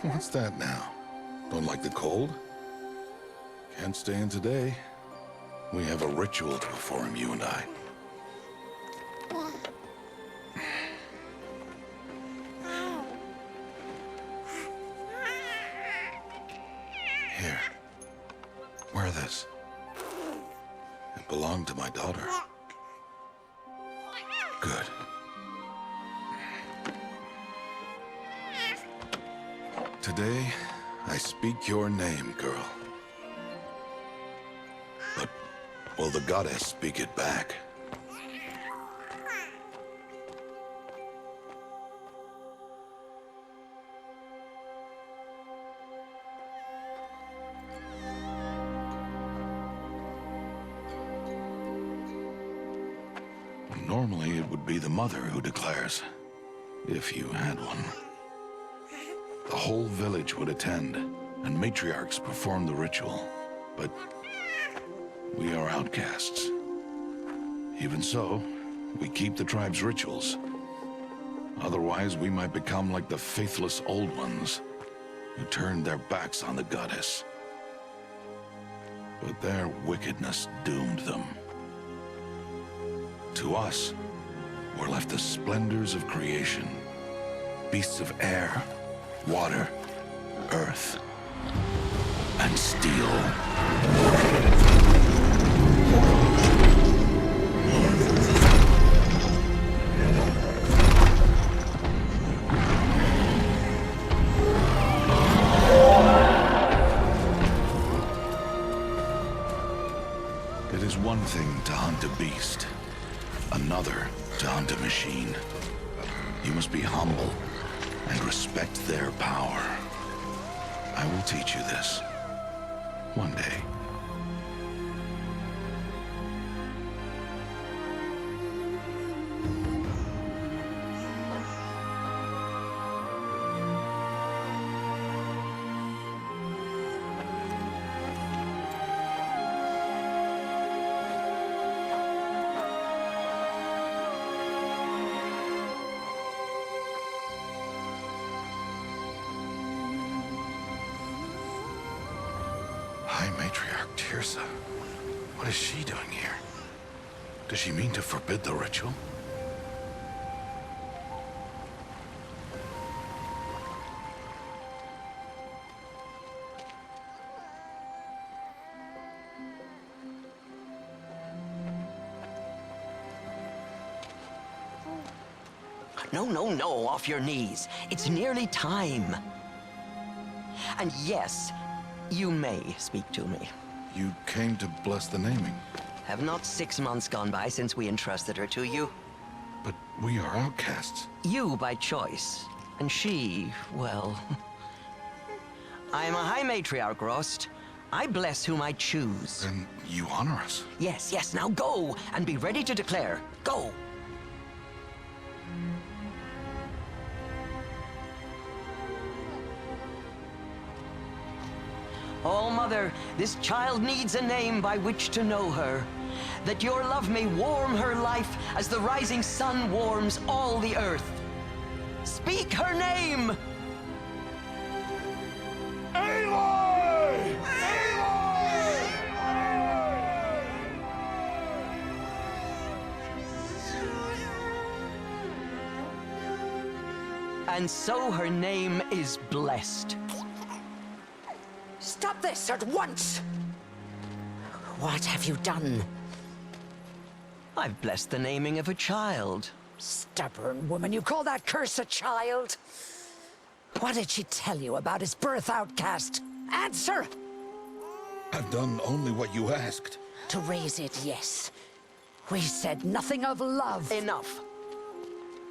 What's that now? Don't like the cold? Can't stay in today. We have a ritual to perform, you and I. Here. Wear this. It belonged to my daughter. Good. Today, I speak your name, girl. But will the goddess speak it back? Normally, it would be the mother who declares, if you had one. The whole village would attend, and matriarchs perform the ritual. But we are outcasts. Even so, we keep the tribe's rituals. Otherwise, we might become like the faithless old ones, who turned their backs on the goddess. But their wickedness doomed them. To us, were left the splendors of creation. Beasts of air, water, earth, and steel. It is one thing to hunt a beast, another to hunt a machine. You must be humble and respect their power. I will teach you this. One day. High Matriarch Tirsa. What is she doing here? Does she mean to forbid the ritual? No, off your knees. It's nearly time. And yes, you may speak to me. You came to bless the naming. Have not 6 months gone by since we entrusted her to you? But we are outcasts. You by choice, and she, well... I am a High Matriarch, Rost. I bless whom I choose. Then you honor us. Yes, now go, and be ready to declare. Go! Oh, Mother, this child needs a name by which to know her. That your love may warm her life as the rising sun warms all the earth. Speak her name! Aloy! And so her name is blessed. Stop this at once! What have you done? I've blessed the naming of a child. Stubborn woman, you call that curse a child? What did she tell you about his birth, outcast? Answer! I've done only what you asked. To raise it, yes. We said nothing of love. Enough.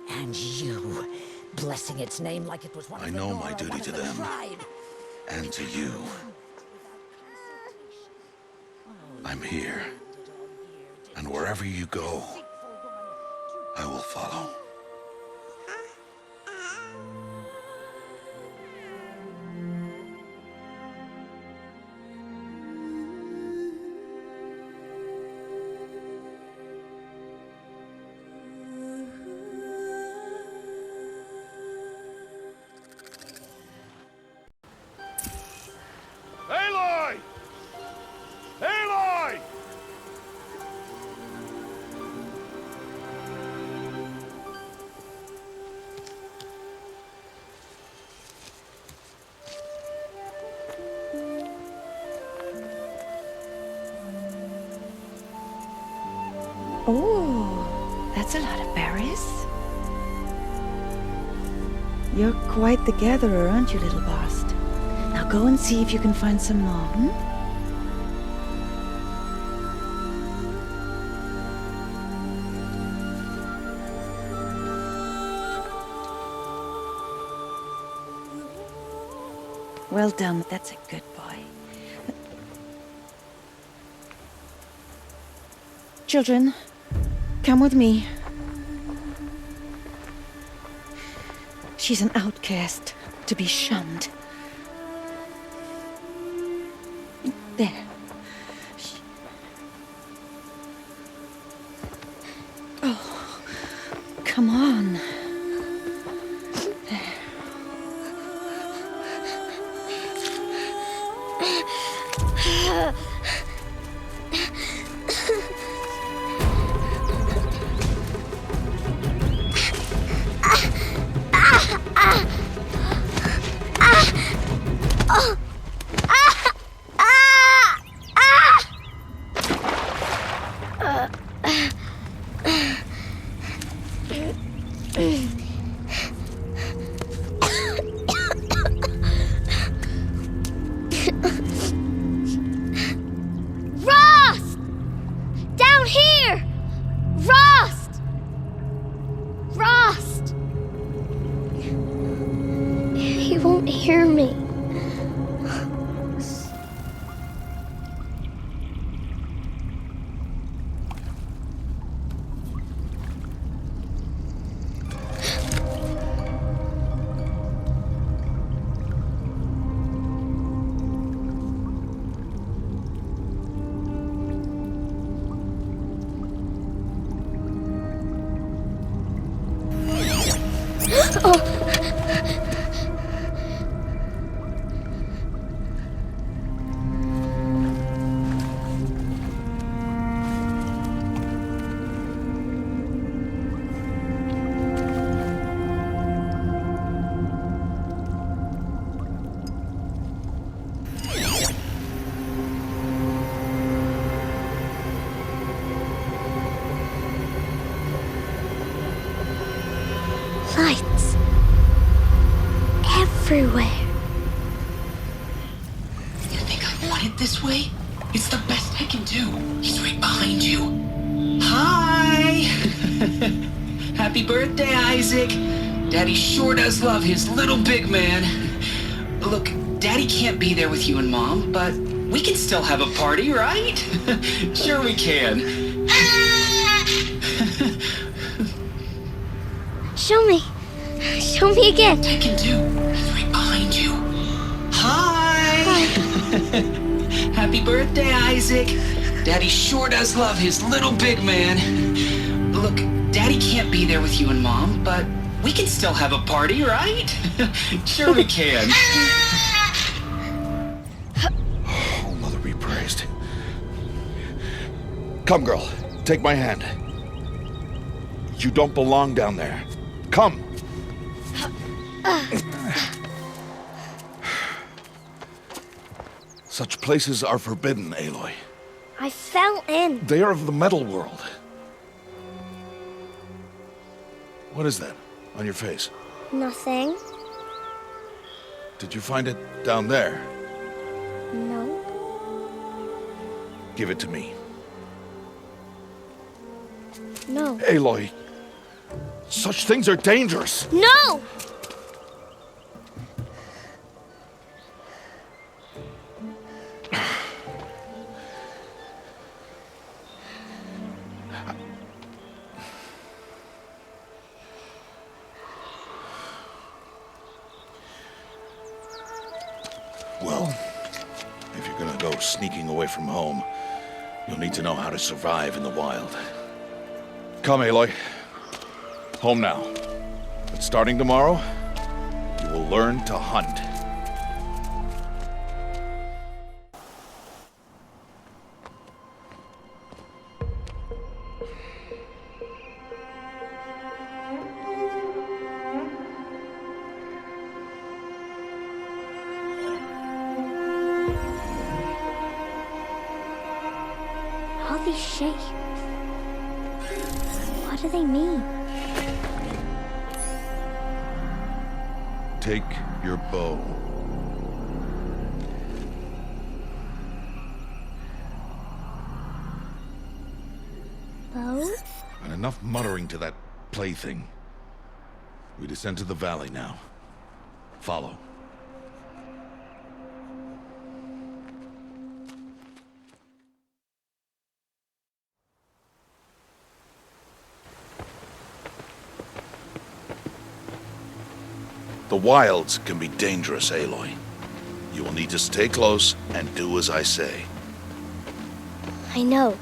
And you, blessing its name like it was one I of the know Nora, my duty one of to the them. tribe. And to you. I'm here. And wherever you go, I will follow. Oh, that's a lot of berries. You're quite the gatherer, aren't you, little Bast? Now go and see if you can find some more, hmm? Well done, that's a good boy. Children, come with me. She's an outcast, to be shunned. There. Oh, come on. Rost! Down here! Rost! Rost! He won't hear me. Lights. Everywhere. You think I want it this way? It's the best I can do. He's right behind you. Hi! Happy birthday, Isaac. Daddy sure does love his little big man. Look, Daddy can't be there with you and Mom, but we can still have a party, right? Sure we can. Show me. Show me again. I can do. He's right behind you. Hi! Happy birthday, Isaac. Daddy sure does love his little big man. Look, Daddy can't be there with you and Mom, but we can still have a party, right? Sure we can. Oh, Mother be praised. Come, girl. Take my hand. You don't belong down there. Come. Such places are forbidden, Aloy. I fell in. They are of the metal world. What is that on your face? Nothing. Did you find it down there? No. Give it to me. No. Aloy, such things are dangerous. No! Well, if you're gonna go sneaking away from home, you'll need to know how to survive in the wild. Come, Aloy. Home now. But starting tomorrow, you will learn to hunt. All these shapes. do they mean? Take your bow. Bo? And enough muttering to that plaything. We descend to the valley now. Follow. The wilds can be dangerous, Aloy. You will need to stay close and do as I say. I know.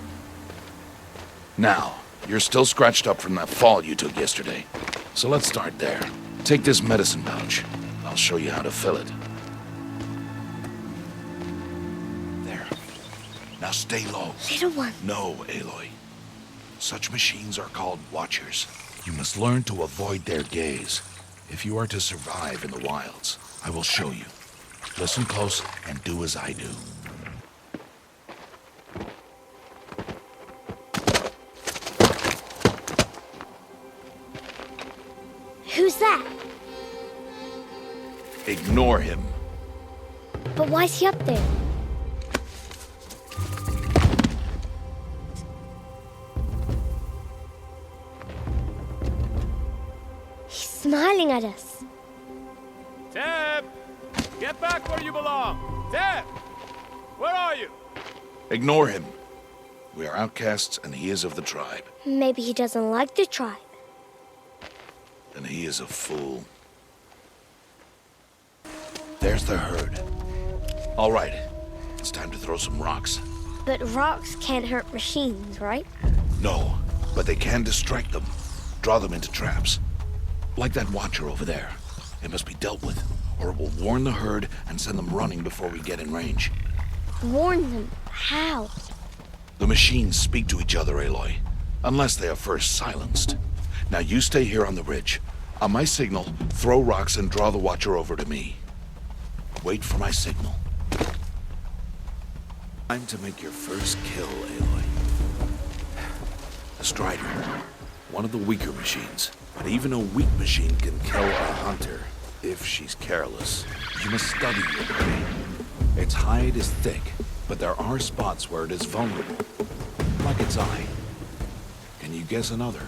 Now, you're still scratched up from that fall you took yesterday. So let's start there. Take this medicine pouch. I'll show you how to fill it. There. Now stay low. Little one. No, Aloy. Such machines are called Watchers. You must learn to avoid their gaze. If you are to survive in the wilds, I will show you. Listen close and do as I do. Who's that? Ignore him. But why's he up there? He's smiling at us. Teb! Get back where you belong! Teb! Where are you? Ignore him. We are outcasts and he is of the tribe. Maybe he doesn't like the tribe. And he is a fool. There's the herd. All right, it's time to throw some rocks. But rocks can't hurt machines, right? No, but they can distract them. Draw them into traps. Like that watcher over there. It must be dealt with, or it will warn the herd and send them running before we get in range. Warn them. How? The machines speak to each other, Aloy, unless they are first silenced. Now you stay here on the ridge. On my signal, throw rocks and draw the watcher over to me. Wait for my signal. Time to make your first kill, Aloy. The Strider. One of the weaker machines. But even a weak machine can kill a hunter, if she's careless. You must study your prey. Its hide is thick, but there are spots where it is vulnerable. Like its eye. Can you guess another?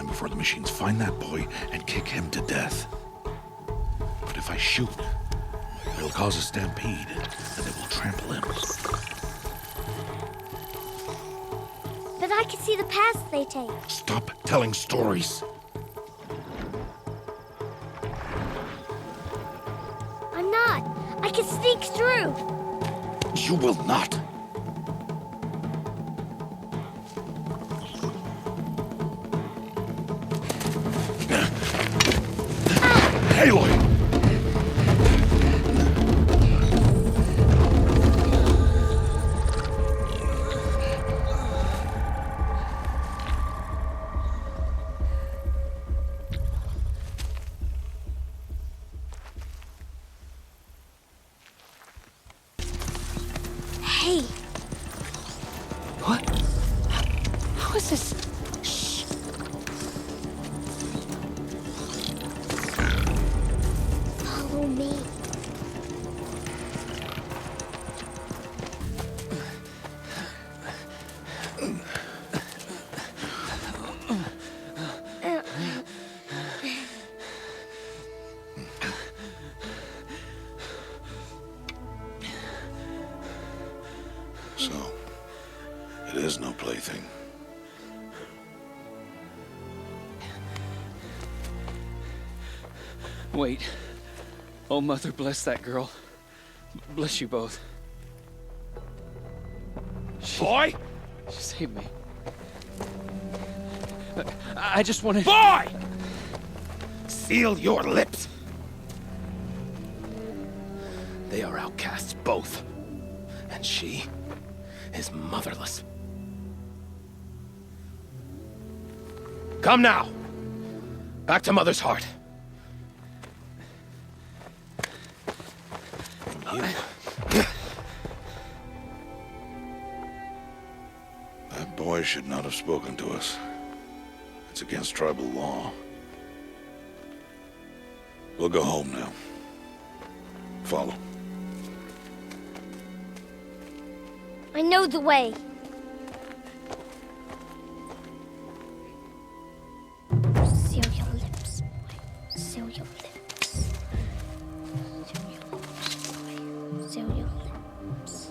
Before the machines find that boy and kick him to death. But if I shoot, it'll cause a stampede, and they will trample him. But I can see the paths they take. Stop telling stories. I'm not. I can sneak through. You will not. Aloy! Hey. What? How is this? Follow me. So, it is no plaything. Wait. Oh, Mother, bless that girl. Bless you both. Boy! Save me. I just wanted... Boy! Seal your lips! They are outcasts, both. And she is motherless. Come now! Back to Mother's heart. And you... That boy should not have spoken to us. It's against tribal law. We'll go home now. Follow. I know the way. Seal your lips, boy. Seal your lips. Seal your lips, boy. Seal your lips.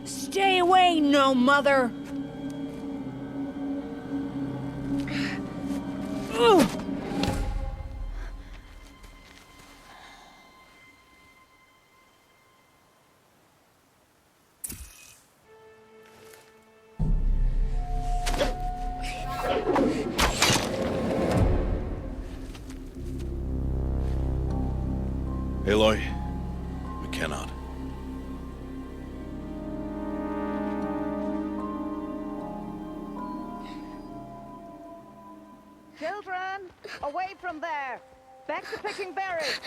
Stay away, no mother! Ugh. Aloy, we cannot. Children, away from there. Back to picking berries.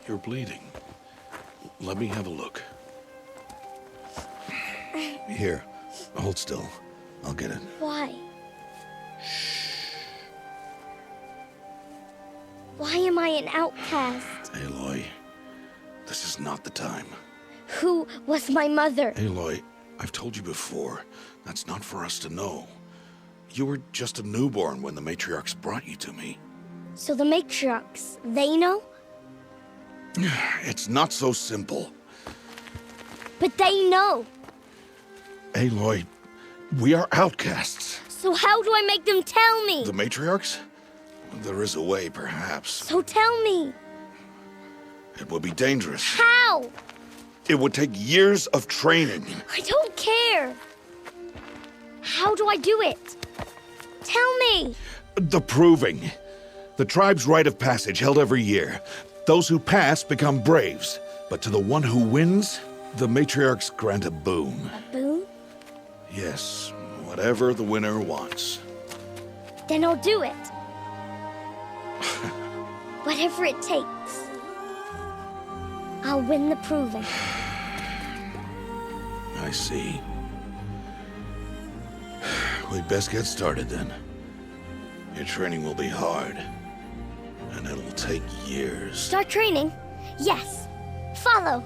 You're bleeding. Let me have a look. Here, hold still. I'll get it. Why? Why am I an outcast? Aloy, this is not the time. Who was my mother? Aloy, I've told you before, that's not for us to know. You were just a newborn when the matriarchs brought you to me. So the matriarchs, they know? It's not so simple. But they know. Aloy, we are outcasts. So how do I make them tell me? The matriarchs? There is a way, perhaps. So tell me. It would be dangerous. How? It would take years of training. I don't care. How do I do it? Tell me. The proving. The tribe's rite of passage held every year. Those who pass become braves. But to the one who wins, the matriarchs grant a boon. A boon? Yes, whatever the winner wants. Then I'll do it. Whatever it takes. I'll win the proving. I see. We'd best get started then. Your training will be hard, and it'll take years. Start training? Yes. Follow.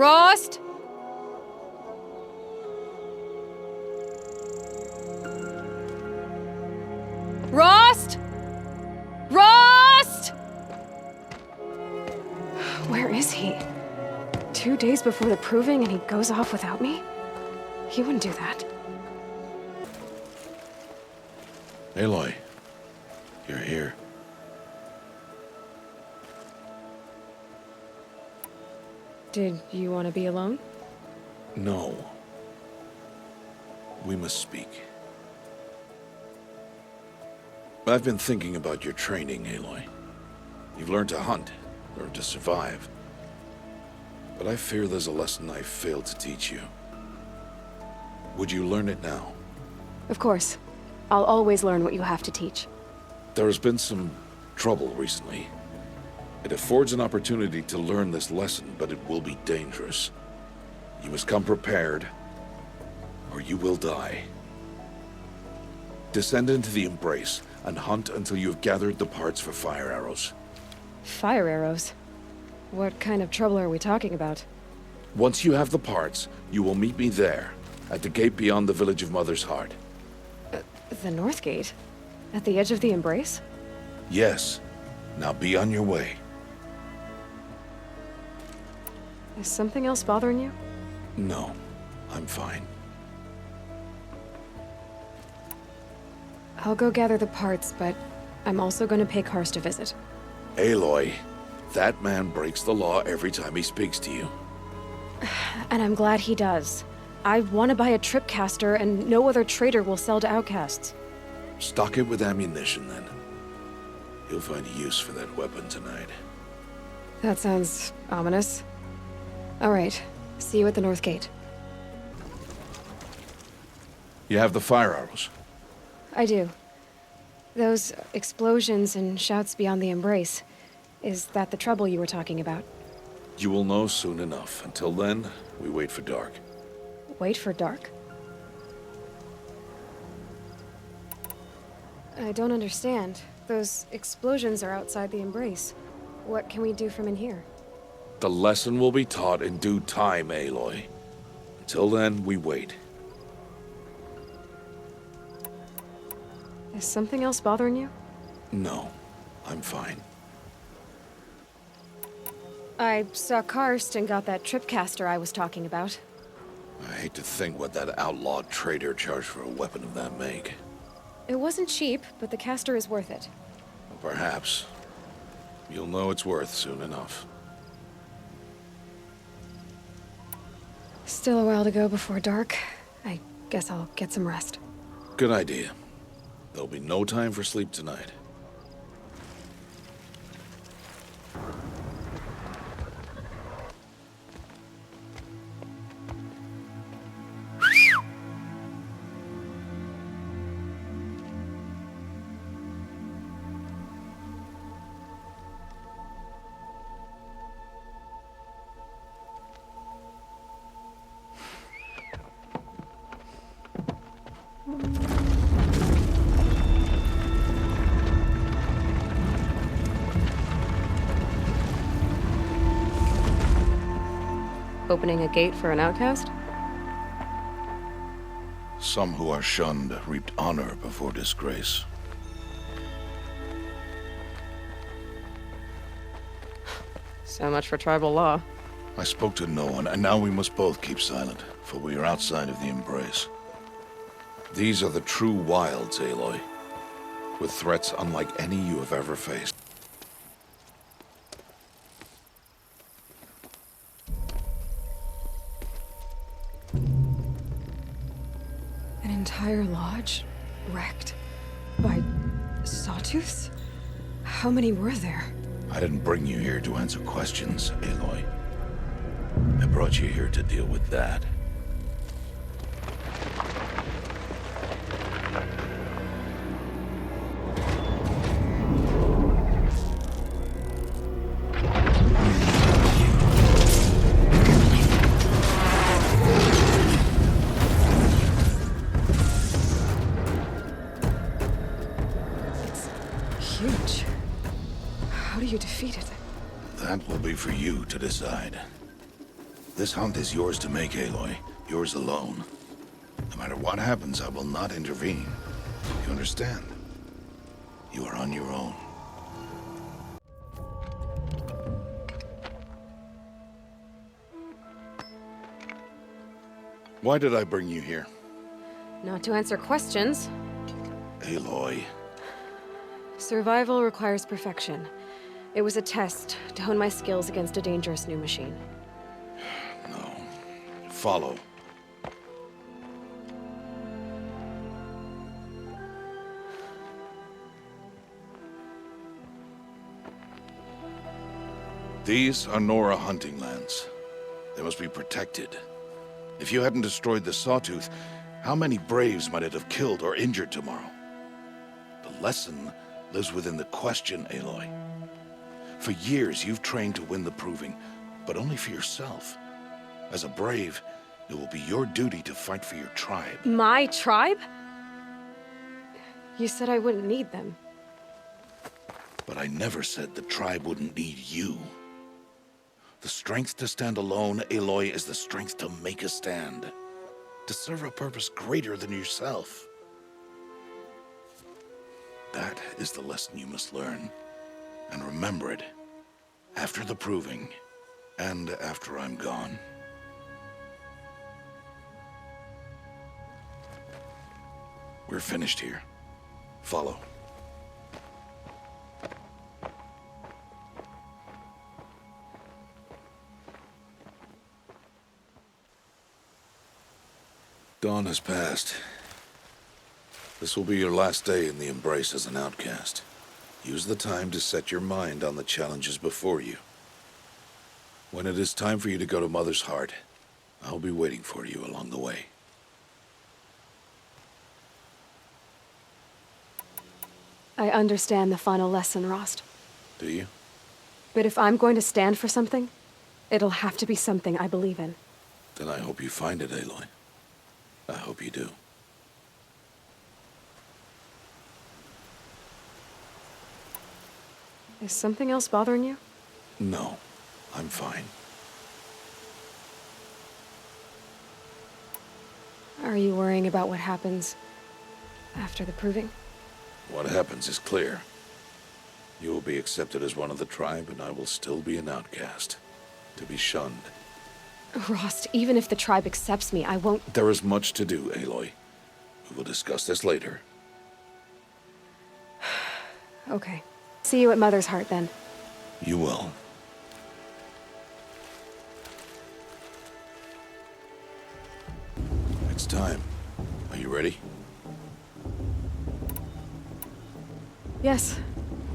Rost? Rost? Rost? Where is he? 2 days before the proving and he goes off without me? He wouldn't do that. Aloy, you're here. Did you want to be alone? No. We must speak. I've been thinking about your training, Aloy. You've learned to hunt, learned to survive. But I fear there's a lesson I've failed to teach you. Would you learn it now? Of course. I'll always learn what you have to teach. There has been some trouble recently. It affords an opportunity to learn this lesson, but it will be dangerous. You must come prepared, or you will die. Descend into the Embrace, and hunt until you have gathered the parts for fire arrows. Fire arrows? What kind of trouble are we talking about? Once you have the parts, you will meet me there, at the gate beyond the village of Mother's Heart. The North Gate? At the edge of the Embrace? Yes. Now be on your way. Is something else bothering you? No, I'm fine. I'll go gather the parts, but I'm also going to pay Karst a visit. Aloy, that man breaks the law every time he speaks to you. And I'm glad he does. I want to buy a tripcaster, and no other trader will sell to outcasts. Stock it with ammunition, then. You'll find use for that weapon tonight. That sounds ominous. All right. See you at the North Gate. You have the fire arrows. I do. Those explosions and shouts beyond the Embrace. Is that the trouble you were talking about? You will know soon enough. Until then, we wait for dark. Wait for dark? I don't understand. Those explosions are outside the Embrace. What can we do from in here? The lesson will be taught in due time, Aloy. Until then, we wait. Is something else bothering you? No, I'm fine. I saw Karst and got that tripcaster I was talking about. I hate to think what that outlawed trader charged for a weapon of that make. It wasn't cheap, but the caster is worth it. Perhaps. You'll know it's worth soon enough. Still a while to go before dark. I guess I'll get some rest. Good idea. There'll be no time for sleep tonight. Opening a gate for an outcast? Some who are shunned reaped honor before disgrace. So much for tribal law. I spoke to no one, and now we must both keep silent, for we are outside of the Embrace. These are the true wilds, Aloy, with threats unlike any you have ever faced. An entire lodge wrecked by sawtooths? How many were there? I didn't bring you here to answer questions, Aloy. I brought you here to deal with that. Huge. How do you defeat it? That will be for you to decide. This hunt is yours to make, Aloy. Yours alone. No matter what happens, I will not intervene. You understand? You are on your own. Why did I bring you here? Not to answer questions. Aloy. Survival requires perfection. It was a test to hone my skills against a dangerous new machine. No. Follow. These are Nora hunting lands. They must be protected. If you hadn't destroyed the Sawtooth, how many Braves might it have killed or injured tomorrow? The lesson lives within the question, Aloy. For years, you've trained to win the Proving, but only for yourself. As a Brave, it will be your duty to fight for your tribe. My tribe? You said I wouldn't need them. But I never said the tribe wouldn't need you. The strength to stand alone, Aloy, is the strength to make a stand. To serve a purpose greater than yourself. That is the lesson you must learn. And remember it. After the Proving. And after I'm gone. We're finished here. Follow. Dawn has passed. This will be your last day in the Embrace as an outcast. Use the time to set your mind on the challenges before you. When it is time for you to go to Mother's Heart, I'll be waiting for you along the way. I understand the final lesson, Rost. Do you? But if I'm going to stand for something, it'll have to be something I believe in. Then I hope you find it, Aloy. I hope you do. Is something else bothering you? No, I'm fine. Are you worrying about what happens after the Proving? What happens is clear. You will be accepted as one of the tribe, and I will still be an outcast. To be shunned. Rost, even if the tribe accepts me, I won't... There is much to do, Aloy. We will discuss this later. Okay. See you at Mother's Heart, then. You will. It's time. Are you ready? Yes,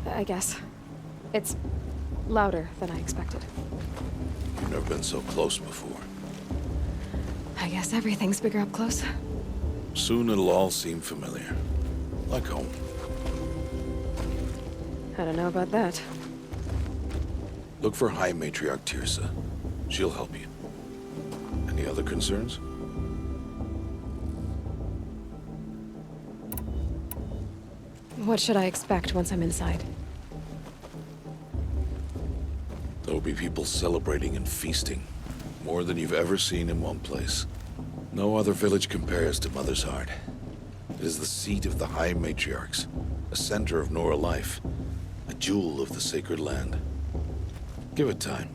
I guess. It's louder than I expected. You've never been so close before. I guess everything's bigger up close. Soon it'll all seem familiar. Like home. I don't know about that. Look for High Matriarch Tirsa. She'll help you. Any other concerns? What should I expect once I'm inside? There'll be people celebrating and feasting. More than you've ever seen in one place. No other village compares to Mother's Heart. It is the seat of the High Matriarchs, a center of Nora life, a jewel of the sacred land. Give it time,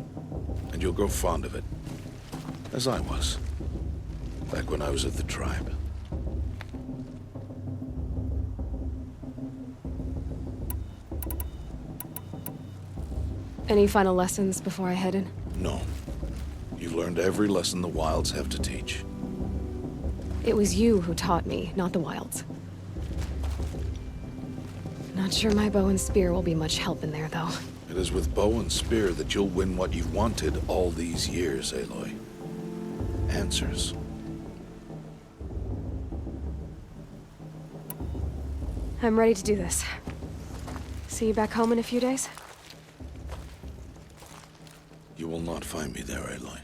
and you'll grow fond of it. As I was, back when I was at the tribe. Any final lessons before I head in? No. You've learned every lesson the Wilds have to teach. It was you who taught me, not the Wilds. Not sure my bow and spear will be much help in there, though. It is with bow and spear that you'll win what you've wanted all these years, Aloy. Answers. I'm ready to do this. See you back home in a few days? You will not find me there, Aloy.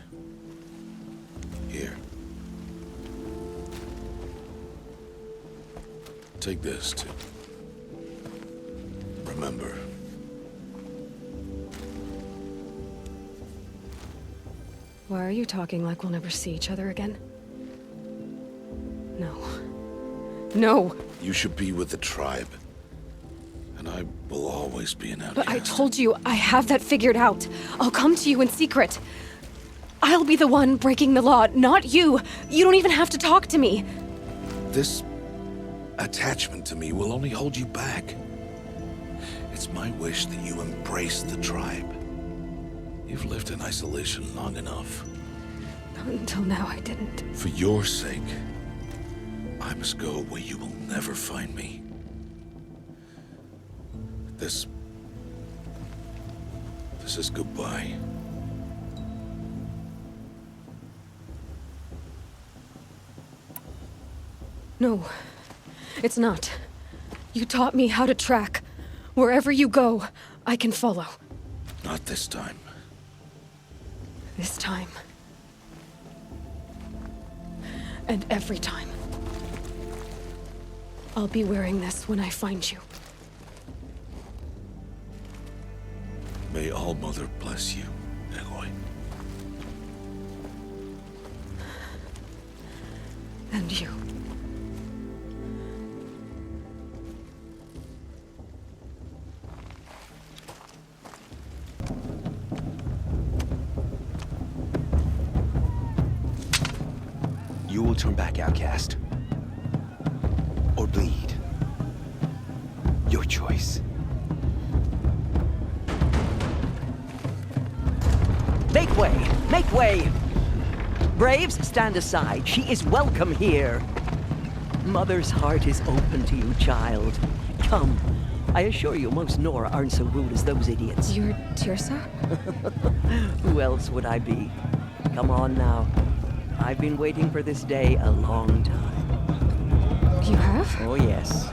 Here. Take this, too. Remember. Why are you talking like we'll never see each other again? No. No! You should be with the tribe. And I will always be an outcast. But I told you, I have that figured out. I'll come to you in secret. I'll be the one breaking the law, not you. You don't even have to talk to me. This attachment to me will only hold you back. It's my wish that you embrace the tribe. You've lived in isolation long enough. Not until now, I didn't. For your sake, I must go where you will never find me. This is goodbye. No, it's not. You taught me how to track. Wherever you go, I can follow. Not this time. This time. And every time. I'll be wearing this when I find you. May All-Mother bless you, Aloy. And you. You will turn back, outcast. Or bleed. Your choice. Make way! Make way! Braves, stand aside. She is welcome here. Mother's heart is open to you, child. Come. I assure you, most Nora aren't so rude as those idiots. You're Tirsa? Who else would I be? Come on now. I've been waiting for this day a long time. You have? Oh, yes.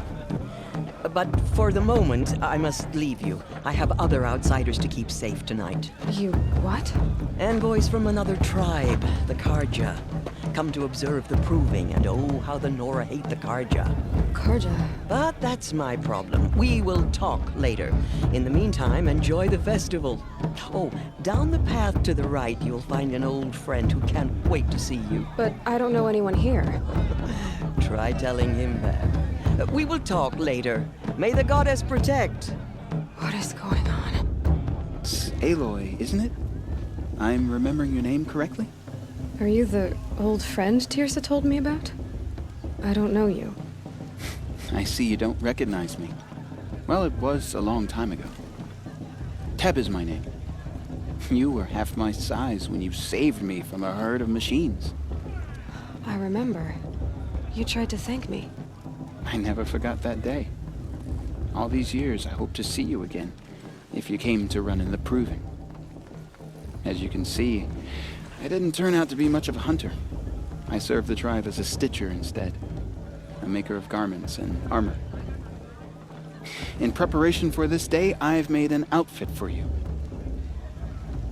But for the moment, I must leave you. I have other outsiders to keep safe tonight. You what? Envoys from another tribe, the Karja. Come to observe the proving, and oh, how the Nora hate the Karja. Karja? But that's my problem. We will talk later. In the meantime, enjoy the festival. Oh, down the path to the right, you'll find an old friend who can't wait to see you. But I don't know anyone here. Try telling him that. We will talk later. May the goddess protect. What is going on? It's Aloy, isn't it? I'm remembering your name correctly? Are you the old friend Tirsa told me about? I don't know you. I see you don't recognize me. Well, it was a long time ago. Teb is my name. You were half my size when you saved me from a herd of machines. I remember. You tried to thank me. I never forgot that day. All these years, I hope to see you again, if you came to run in the proving. As you can see, I didn't turn out to be much of a hunter. I served the tribe as a stitcher instead, a maker of garments and armor. In preparation for this day, I've made an outfit for you.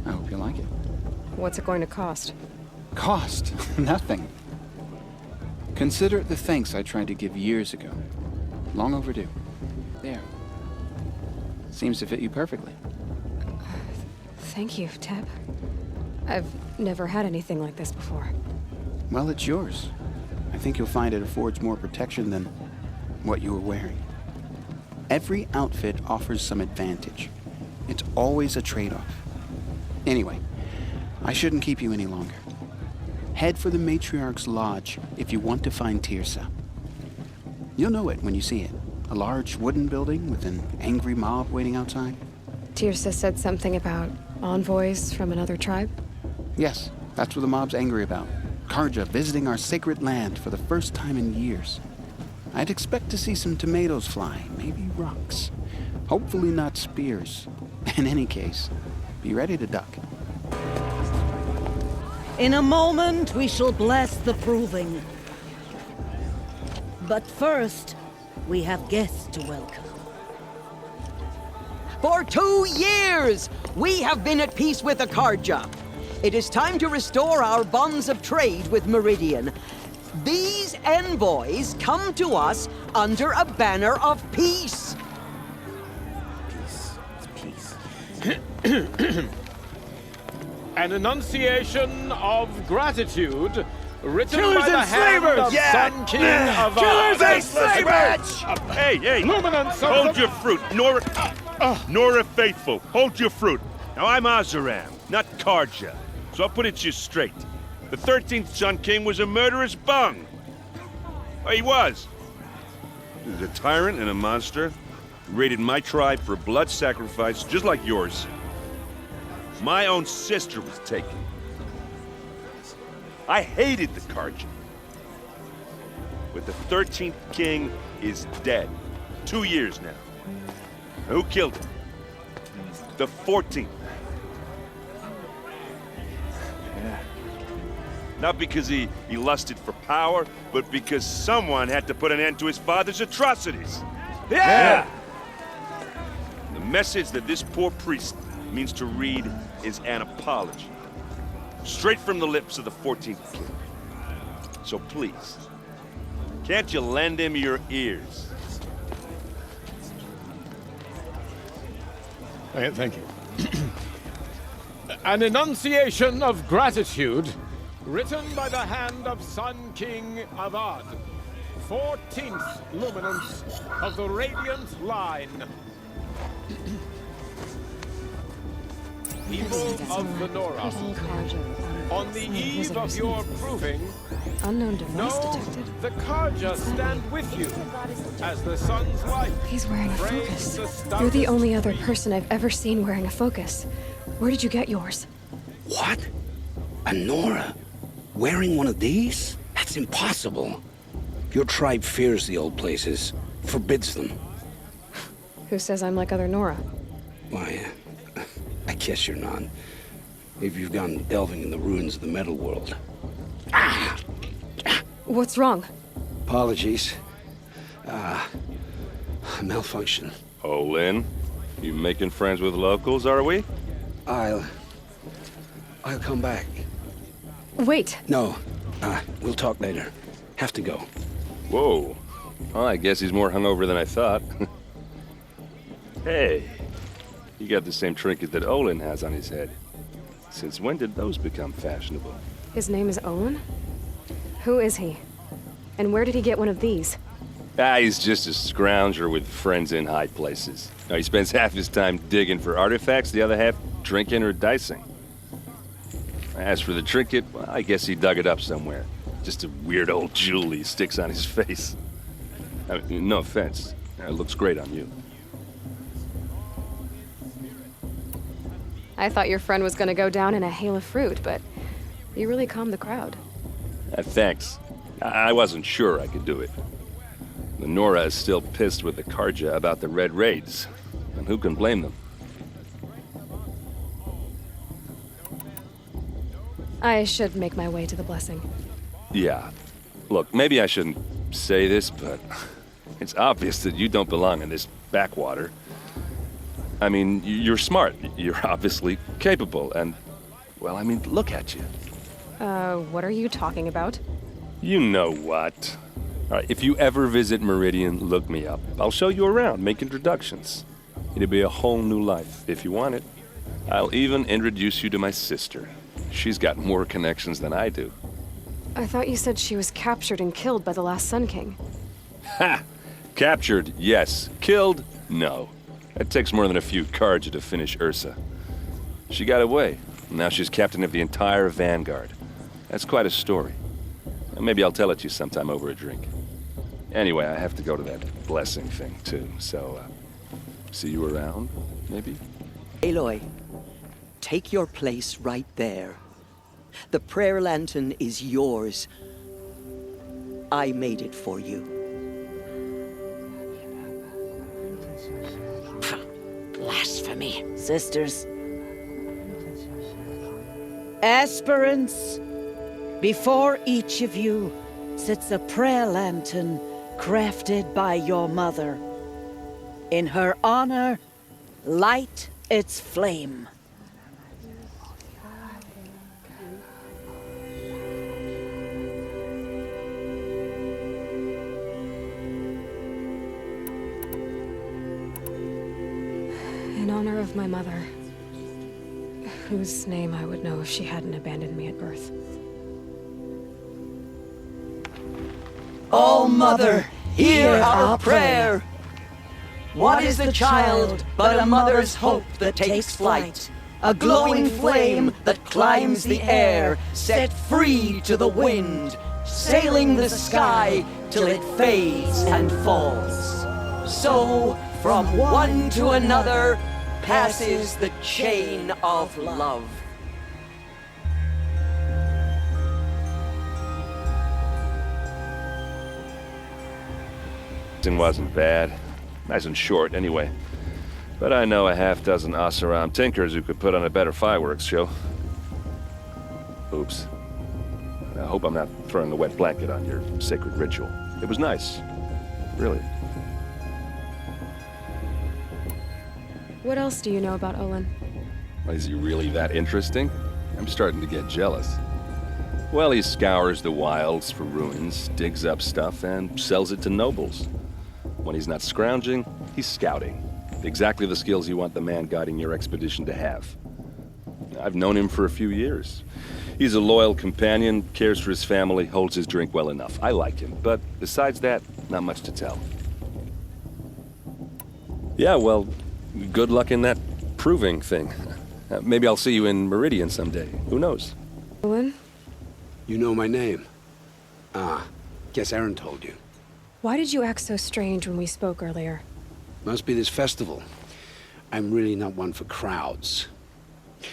I hope you like it. What's it going to cost? Cost? Nothing. Consider it the thanks I tried to give years ago. Long overdue. There. Seems to fit you perfectly. Thank you, Teb. I've never had anything like this before. Well, it's yours. I think you'll find it affords more protection than what you were wearing. Every outfit offers some advantage. It's always a trade-off. Anyway, I shouldn't keep you any longer. Head for the Matriarch's Lodge if you want to find Tirsa. You'll know it when you see it. A large wooden building with an angry mob waiting outside. Tirsa said something about envoys from another tribe? Yes, that's what the mob's angry about. Karja visiting our sacred land for the first time in years. I'd expect to see some tomatoes fly, maybe rocks. Hopefully not spears. In any case, be ready to duck. In a moment, we shall bless the proving. But first, we have guests to welcome. For 2 years, we have been at peace with the Karja. It is time to restore our bonds of trade with Meridian. These envoys come to us under a banner of peace. An enunciation of gratitude written Killers by the and hand slavers! of Sun King of Killers Ard. and slavers! Hey! Luminance of Hold the- your fruit, Nora Faithful. Hold your fruit. Now I'm Azaram, not Karja, so I'll put it to you straight. The 13th Sun King was a murderous bung. Oh, he was. He was a tyrant and a monster. He raided my tribe for a blood sacrifice, just like yours. My own sister was taken. I hated the Karja. But the 13th king is dead. 2 years now. Who killed him? The 14th. Yeah. Not because he lusted for power, but because someone had to put an end to his father's atrocities. Yeah! The message that this poor priest means to read is an apology. Straight from the lips of the 14th king. So please, can't you lend him your ears? Thank you. An enunciation of gratitude written by the hand of Sun King of Ard. 14th luminance of the Radiant Line. People of the Nora. On the eve of your proving, Unknown device know detected. the Karja stand with you as the sun's light. He's wearing a Praise focus. the You're the stoutest only other person I've ever seen wearing a focus. Where did you get yours? What? A Nora? Wearing one of these? That's impossible. Your tribe fears the old places, forbids them. Who says I'm like other Nora? Why, I guess you're not. If you've gone delving in the ruins of the metal world. What's wrong? Apologies. Malfunction. Oh, Lynn, you making friends with locals, are we? I'll come back. Wait. No, we'll talk later. Have to go. Whoa. Well, I guess he's more hungover than I thought. Hey, you got the same trinket that Olin has on his head. Since when did those become fashionable? His name is Owen? Who is he? And where did he get one of these? He's just a scrounger with friends in high places. Now, he spends half his time digging for artifacts, the other half drinking or dicing. As for the trinket, well, I guess he dug it up somewhere. Just a weird old jewel he sticks on his face. I mean, no offense. It looks great on you. I thought your friend was gonna go down in a hail of fruit, but you really calmed the crowd. Thanks. I wasn't sure I could do it. The Nora is still pissed with the Karja about the Red Raids, and who can blame them? I should make my way to the blessing. Yeah. Look, maybe I shouldn't say this, but it's obvious that you don't belong in this backwater. I mean, you're smart. You're obviously capable, and, well, I mean, look at you. What are you talking about? You know what. All right, if you ever visit Meridian, look me up. I'll show you around, make introductions. It'll be a whole new life, if you want it. I'll even introduce you to my sister. She's got more connections than I do. I thought you said she was captured and killed by the last Sun King. Ha! Captured, yes. Killed, no. It takes more than a few Karja to finish Ursa. She got away. Now she's captain of the entire Vanguard. That's quite a story. Maybe I'll tell it to you sometime over a drink. Anyway, I have to go to that blessing thing, too. So, see you around, maybe? Aloy, take your place right there. The prayer lantern is yours. I made it for you. Blasphemy. Sisters. Aspirants, before each of you sits a prayer lantern crafted by your mother. In her honor, light its flame. In honor of my mother, whose name I would know if she hadn't abandoned me at birth. O Mother, hear our prayer! What is the child but a mother's hope that takes flight? A glowing flame that climbs the air, set free to the wind, sailing the sky till it fades and falls. So, from one to another, passes the chain of love. It wasn't bad. Nice and short, anyway. But I know a half-dozen Oseram tinkers who could put on a better fireworks show. Oops. I hope I'm not throwing a wet blanket on your sacred ritual. It was nice. Really. What else do you know about Olin? Is he really that interesting? I'm starting to get jealous. Well, he scours the wilds for ruins, digs up stuff, and sells it to nobles. When he's not scrounging, he's scouting. Exactly the skills you want the man guiding your expedition to have. I've known him for a few years. He's a loyal companion, cares for his family, holds his drink well enough. I like him, but besides that, not much to tell. Yeah, well, good luck in that proving thing. Maybe I'll see you in Meridian someday. Who knows? Olin? You know my name? Ah, guess Aaron told you. Why did you act so strange when we spoke earlier? Must be this festival. I'm really not one for crowds.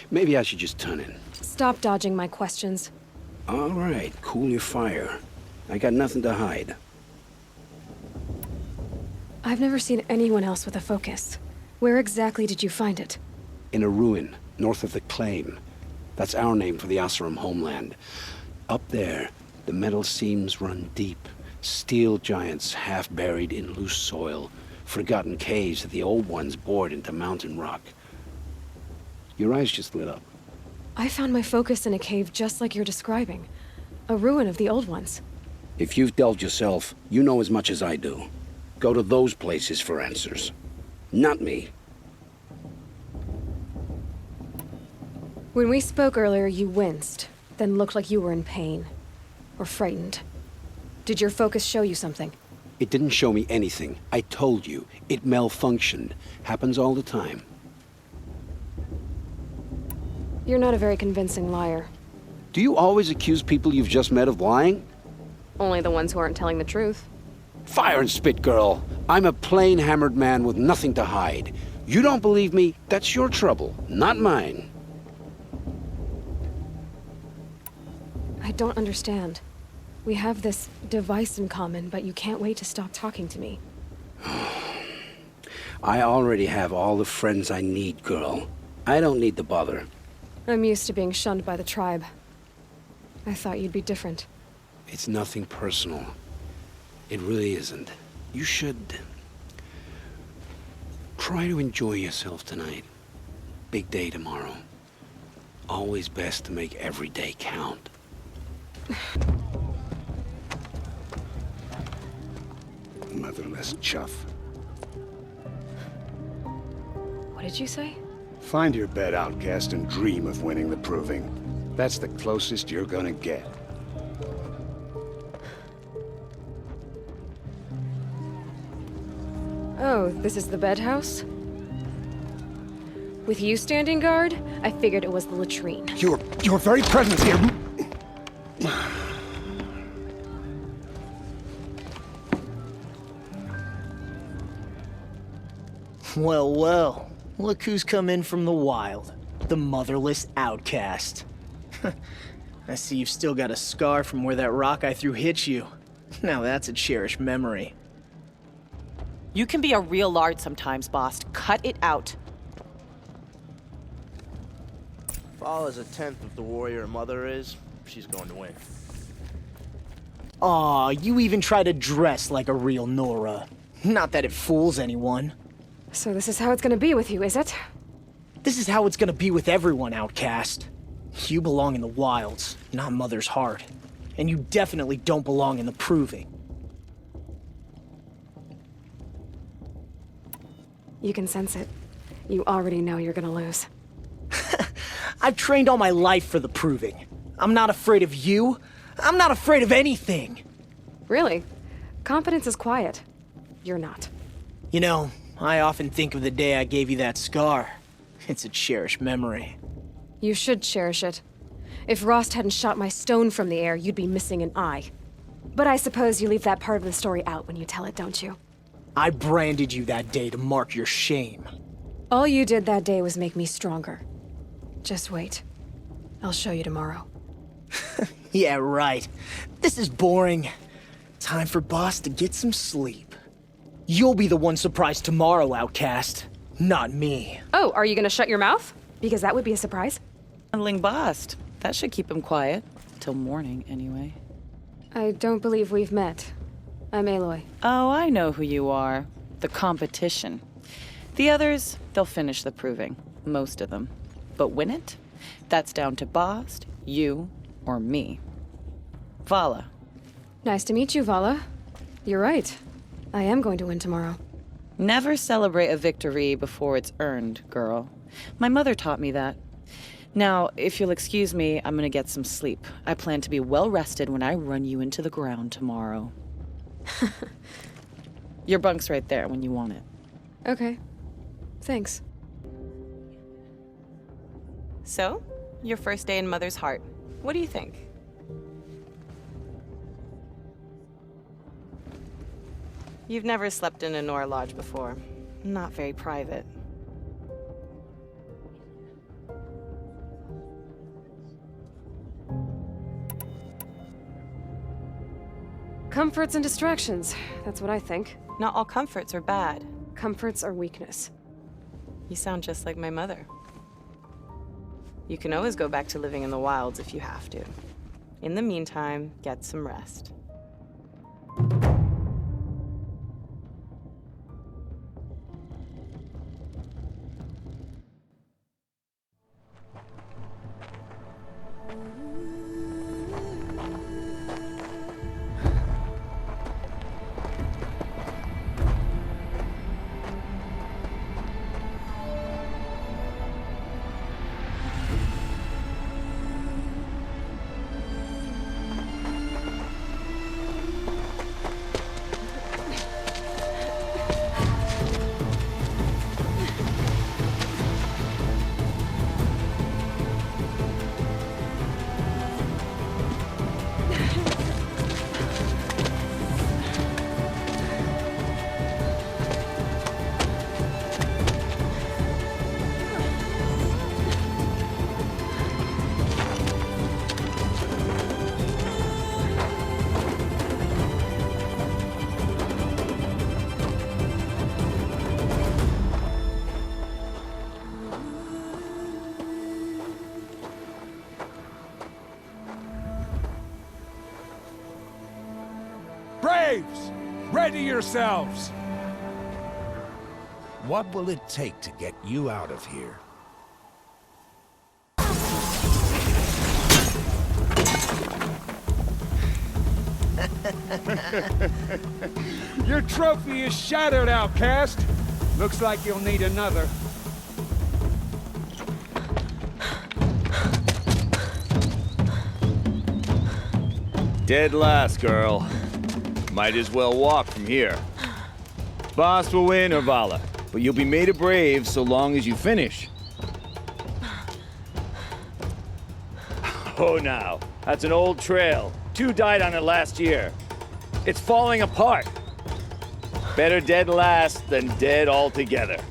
Maybe I should just turn in. Stop dodging my questions. All right, cool your fire. I got nothing to hide. I've never seen anyone else with a focus. Where exactly did you find it? In a ruin, north of the Claim. That's our name for the Oseram homeland. Up there, the metal seams run deep. Steel giants half buried in loose soil. Forgotten caves that the old ones bored into mountain rock. Your eyes just lit up. I found my focus in a cave just like you're describing. A ruin of the old ones. If you've delved yourself, you know as much as I do. Go to those places for answers. Not me. When we spoke earlier, you winced, then looked like you were in pain. Or frightened. Did your focus show you something? It didn't show me anything. I told you. It malfunctioned. Happens all the time. You're not a very convincing liar. Do you always accuse people you've just met of lying? Only the ones who aren't telling the truth. Fire and spit, girl. I'm a plain hammered man with nothing to hide. You don't believe me? That's your trouble, not mine. I don't understand. We have this device in common, but you can't wait to stop talking to me. I already have all the friends I need, girl. I don't need the bother. I'm used to being shunned by the tribe. I thought you'd be different. It's nothing personal. It really isn't. You should try to enjoy yourself tonight. Big day tomorrow. Always best to make every day count. Motherless chuff. What did you say? Find your bed, outcast, and dream of winning the proving. That's the closest you're gonna get. Oh, this is the bedhouse? With you standing guard, I figured it was the latrine. Your very presence here... Well, well. Look who's come in from the wild. The motherless outcast. I see you've still got a scar from where that rock I threw hit you. Now that's a cherished memory. You can be a real lard sometimes, boss. Cut it out. If all is a tenth of the warrior mother is, she's going to win. Aw, you even try to dress like a real Nora. Not that it fools anyone. So this is how it's gonna be with you, is it? This is how it's gonna be with everyone, outcast. You belong in the wilds, not Mother's heart. And you definitely don't belong in the proving. You can sense it. You already know you're gonna lose. I've trained all my life for the proving. I'm not afraid of you. I'm not afraid of anything. Really? Confidence is quiet. You're not. You know, I often think of the day I gave you that scar. It's a cherished memory. You should cherish it. If Rost hadn't shot my stone from the air, you'd be missing an eye. But I suppose you leave that part of the story out when you tell it, don't you? I branded you that day to mark your shame. All you did that day was make me stronger. Just wait. I'll show you tomorrow. Yeah, right. This is boring. Time for Boss to get some sleep. You'll be the one surprised tomorrow, Outcast. Not me. Oh, are you gonna shut your mouth? Because that would be a surprise. Handling Bast. That should keep him quiet. Till morning, anyway. I don't believe we've met. I'm Aloy. Oh, I know who you are. The competition. The others, they'll finish the proving. Most of them. But win it? That's down to Bast, you, or me. Vala. Nice to meet you, Vala. You're right. I am going to win tomorrow. Never celebrate a victory before it's earned, girl. My mother taught me that. Now, if you'll excuse me, I'm gonna get some sleep. I plan to be well rested when I run you into the ground tomorrow. Your bunk's right there when you want it. Okay. Thanks. So, your first day in Mother's heart. What do you think? You've never slept in a Nora lodge before. Not very private. Comforts and distractions. That's what I think. Not all comforts are bad. Comforts are weakness. You sound just like my mother. You can always go back to living in the wilds if you have to. In the meantime, get some rest. Braves! Ready yourselves! What will it take to get you out of here? Your trophy is shattered, Outcast. Looks like you'll need another. Dead last, girl. Might as well walk from here. Boss will win or Vala, but you'll be made a brave so long as you finish. Oh, now. That's an old trail. 2 died on it last year. It's falling apart. Better dead last than dead altogether.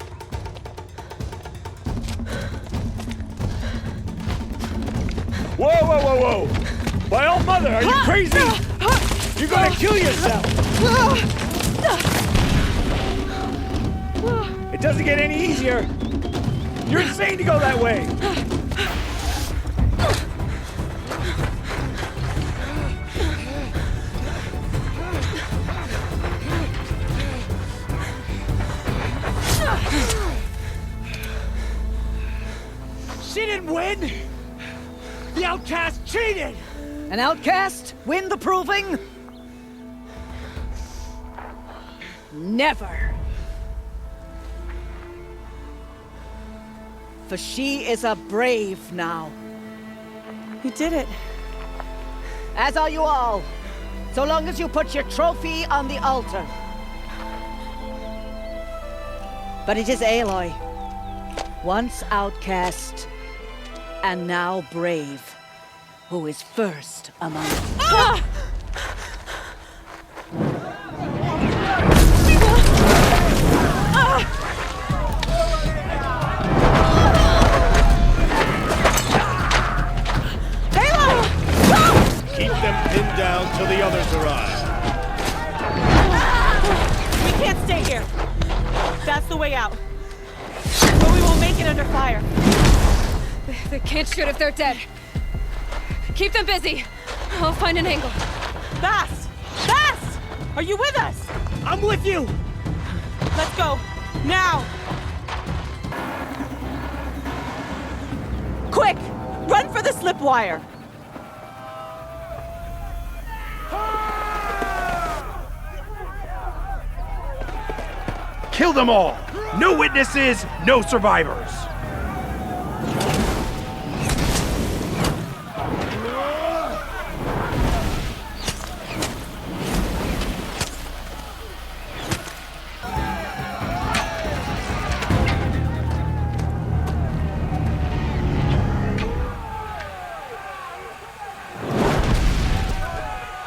Whoa, whoa, whoa, whoa! My old mother, are you crazy? You're gonna kill yourself! It doesn't get any easier! You're insane to go that way! She didn't win! The Outcast cheated! An Outcast win the proving? Never. for she is a brave now. You did it. As are you all, so long as you put your trophy on the altar. But it is Aloy, once outcast, and now brave, who is first among us. Ah! Keep them pinned down till the others arrive. We can't stay here. That's the way out. But we won't make it under fire. They can't shoot if they're dead. Keep them busy. I'll find an angle. Bast! Bast! Are you with us? I'm with you! Let's go. Now! Quick! Run for the slip wire! Kill them all! No witnesses, no survivors!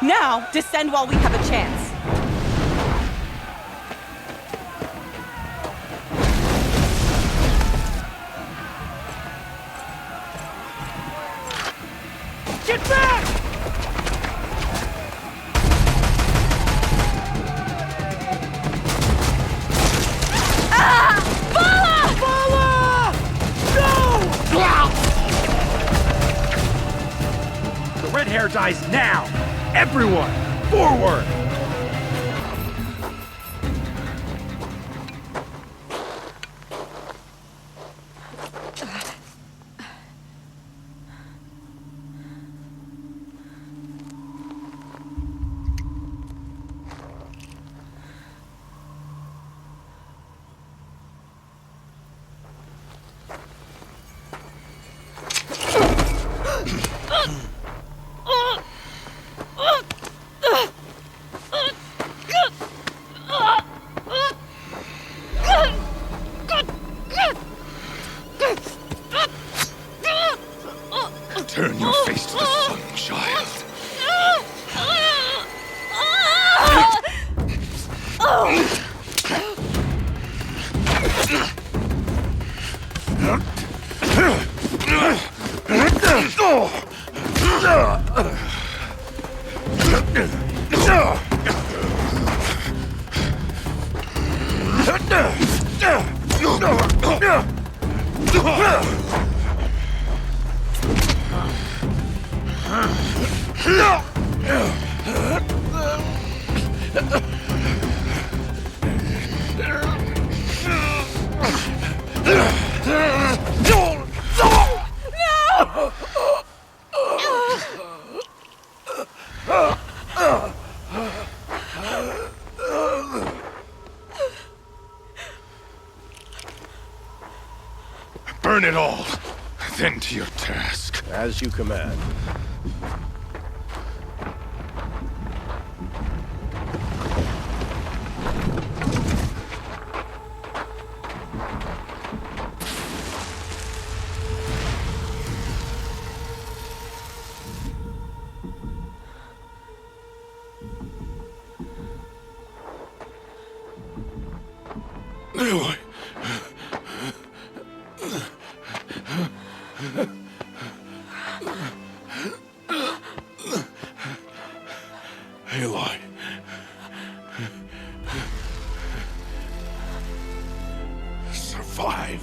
Now, descend while we have a chance. Get back! Ah! Bala! No! The red hair dies now! Everyone, forward! Turn your face to the sun, child. Burn it all, then to your task. As you command. Aloy. Aloy. Survive.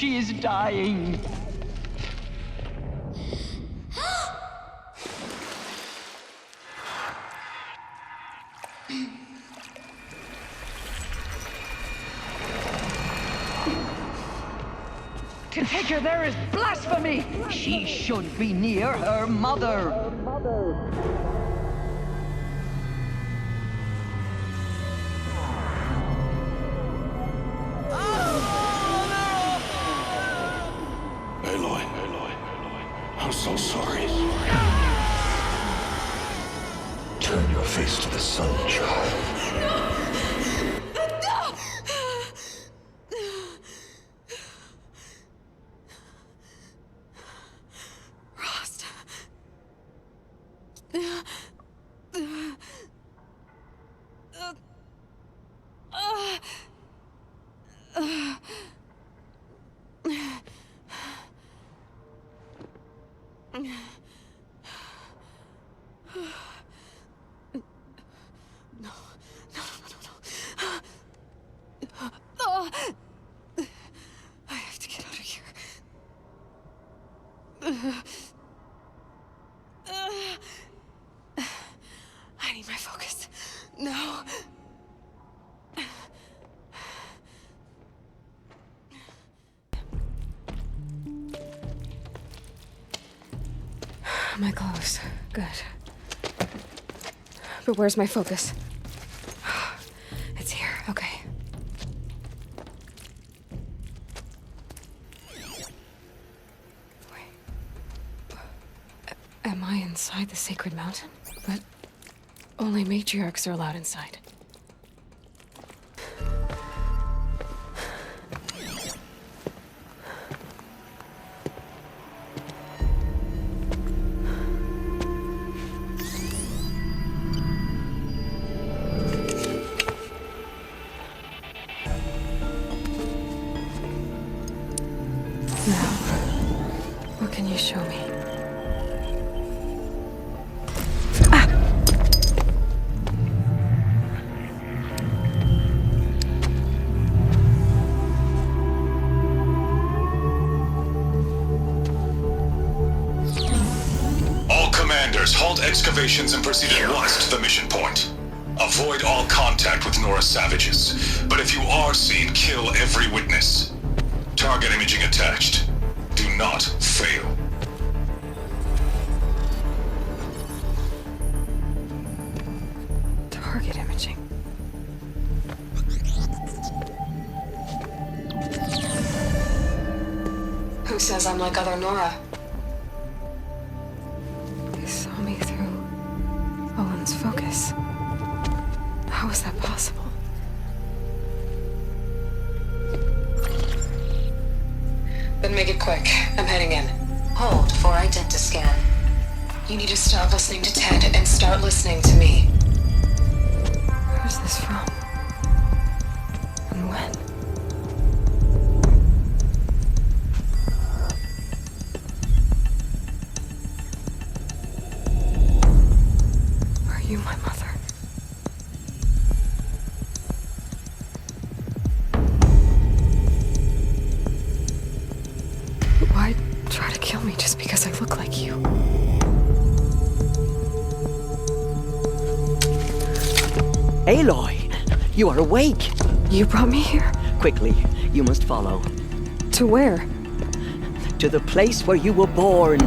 She is dying. To take her there is blasphemy! She should be near her mother. Aloy, I'm so sorry. Turn your face to the sun, child. I have to get out of here. I need my focus. No. My clothes. Good. But where's my focus? It's here. Okay. Am I inside the sacred mountain? But only matriarchs are allowed inside. Now, what can you show me? Halt excavations and proceed at once to the mission point. Avoid all contact with Nora savages, but if you are seen, kill every witness. Target imaging attached. Do not fail. Target imaging. Who says I'm like other Nora? Focus. How is that possible? Then make it quick. I'm heading in. Hold for identiscan. You need to stop listening to Ted and start listening to me. Where's this from? And when? You, my mother. Why try to kill me just because I look like you? Aloy, you are awake. You brought me here? Quickly, you must follow. To where? To the place where you were born.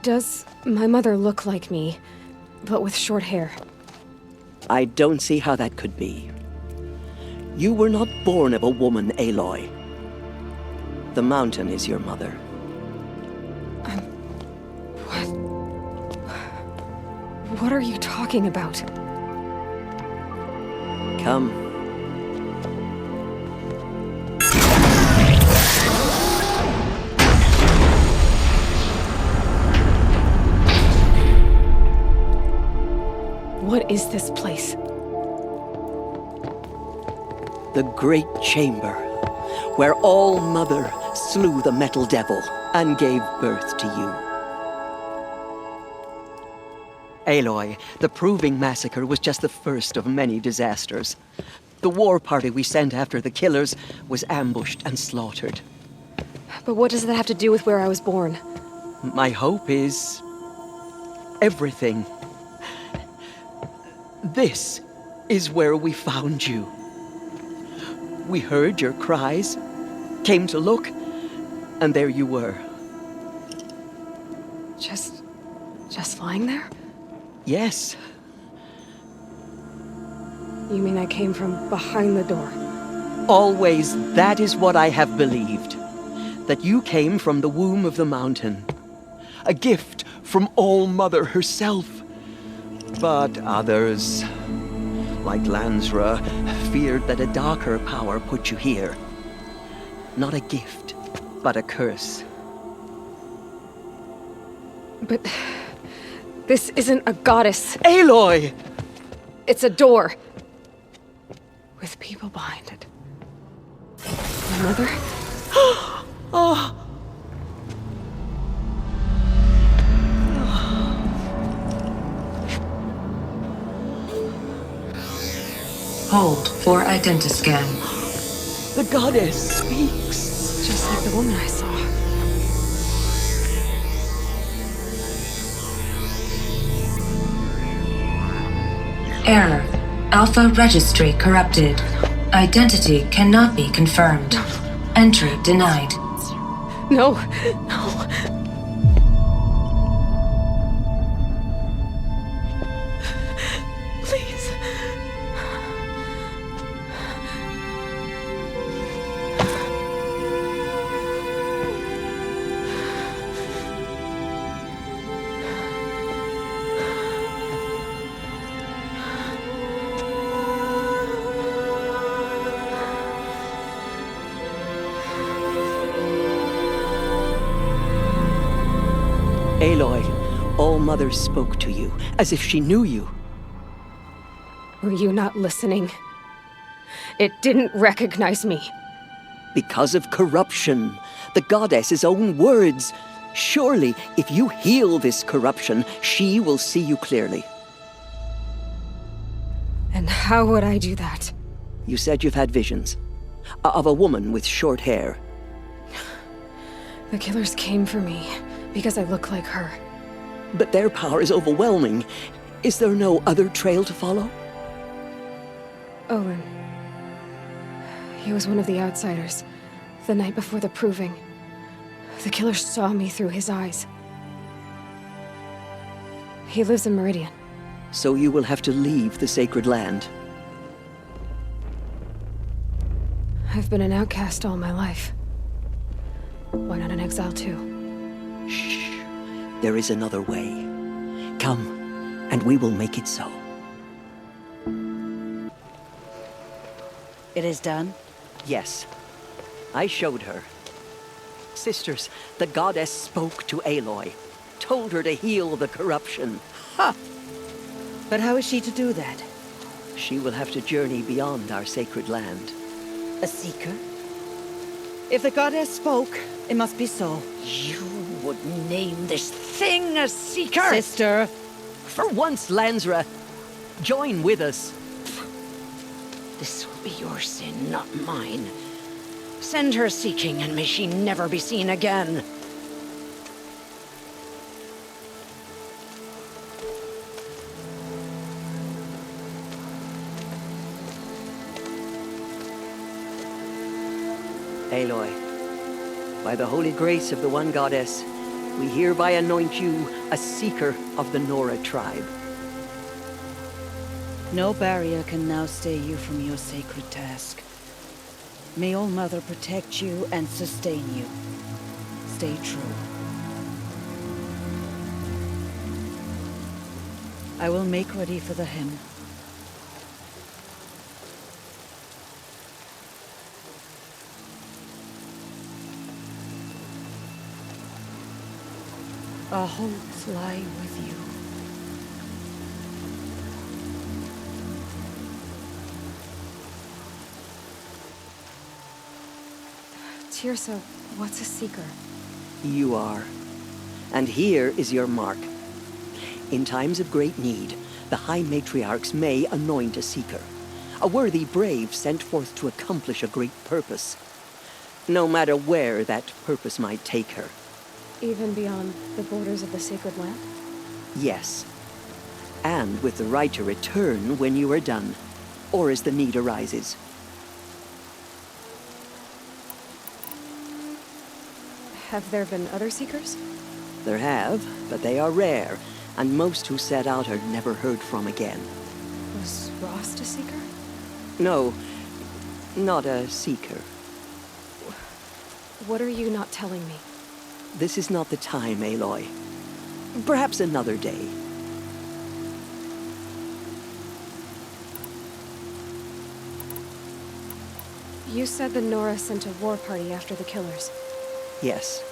Does my mother look like me, but with short hair? I don't see how that could be. You were not born of a woman, Aloy. The mountain is your mother. What are you talking about? Come. What is this place? The Great Chamber, where All-Mother slew the Metal Devil and gave birth to you. Aloy, the Proving Massacre was just the first of many disasters. The war party we sent after the killers was ambushed and slaughtered. But what does that have to do with where I was born? My hope is... everything. This is where we found you. We heard your cries, came to look, and there you were. Just lying there? Yes. You mean I came from behind the door? Always that is what I have believed. That you came from the womb of the mountain. A gift from All-Mother herself. But others, like Lansra, feared that a darker power put you here. Not a gift, but a curse. But... this isn't a goddess. Aloy! It's a door. With people behind it. My mother? Oh! Hold for identiscan. The goddess speaks. Just like the woman I saw. Error. Alpha registry corrupted. Identity cannot be confirmed. Entry denied. No, no. Please. Aloy, All-Mother spoke to you, as if she knew you. Were you not listening? It didn't recognize me. Because of corruption. The goddess's own words. Surely, if you heal this corruption, she will see you clearly. And how would I do that? You said you've had visions. Of a woman with short hair. The killers came for me, because I look like her. But their power is overwhelming. Is there no other trail to follow? Olin. He was one of the outsiders. The night before the Proving. The killer saw me through his eyes. He lives in Meridian. So you will have to leave the sacred land. I've been an outcast all my life. Why not an exile too? Shh. There is another way. Come, and we will make it so. It is done? Yes. I showed her. Sisters, the goddess spoke to Aloy. Told her to heal the corruption. Ha! But how is she to do that? She will have to journey beyond our sacred land. A seeker? If the goddess spoke, it must be so. You would name this thing a seeker? Sister! For once, Lansra, join with us. This will be your sin, not mine. Send her seeking, and may she never be seen again. Aloy, by the holy grace of the one goddess, we hereby anoint you a seeker of the Nora tribe. No barrier can now stay you from your sacred task. May All-Mother protect you and sustain you. Stay true. I will make ready for the hymn. Our hopes lie with you. Tirsa, what's a seeker? You are. And here is your mark. In times of great need, the High Matriarchs may anoint a seeker, a worthy brave sent forth to accomplish a great purpose, no matter where that purpose might take her. Even beyond the borders of the sacred land? Yes. And with the right to return when you are done, or as the need arises. Have there been other seekers? There have, but they are rare, and most who set out are never heard from again. Was Rost a seeker? No, not a seeker. What are you not telling me? This is not the time, Aloy. Perhaps another day. You said the Nora sent a war party after the killers. Yes.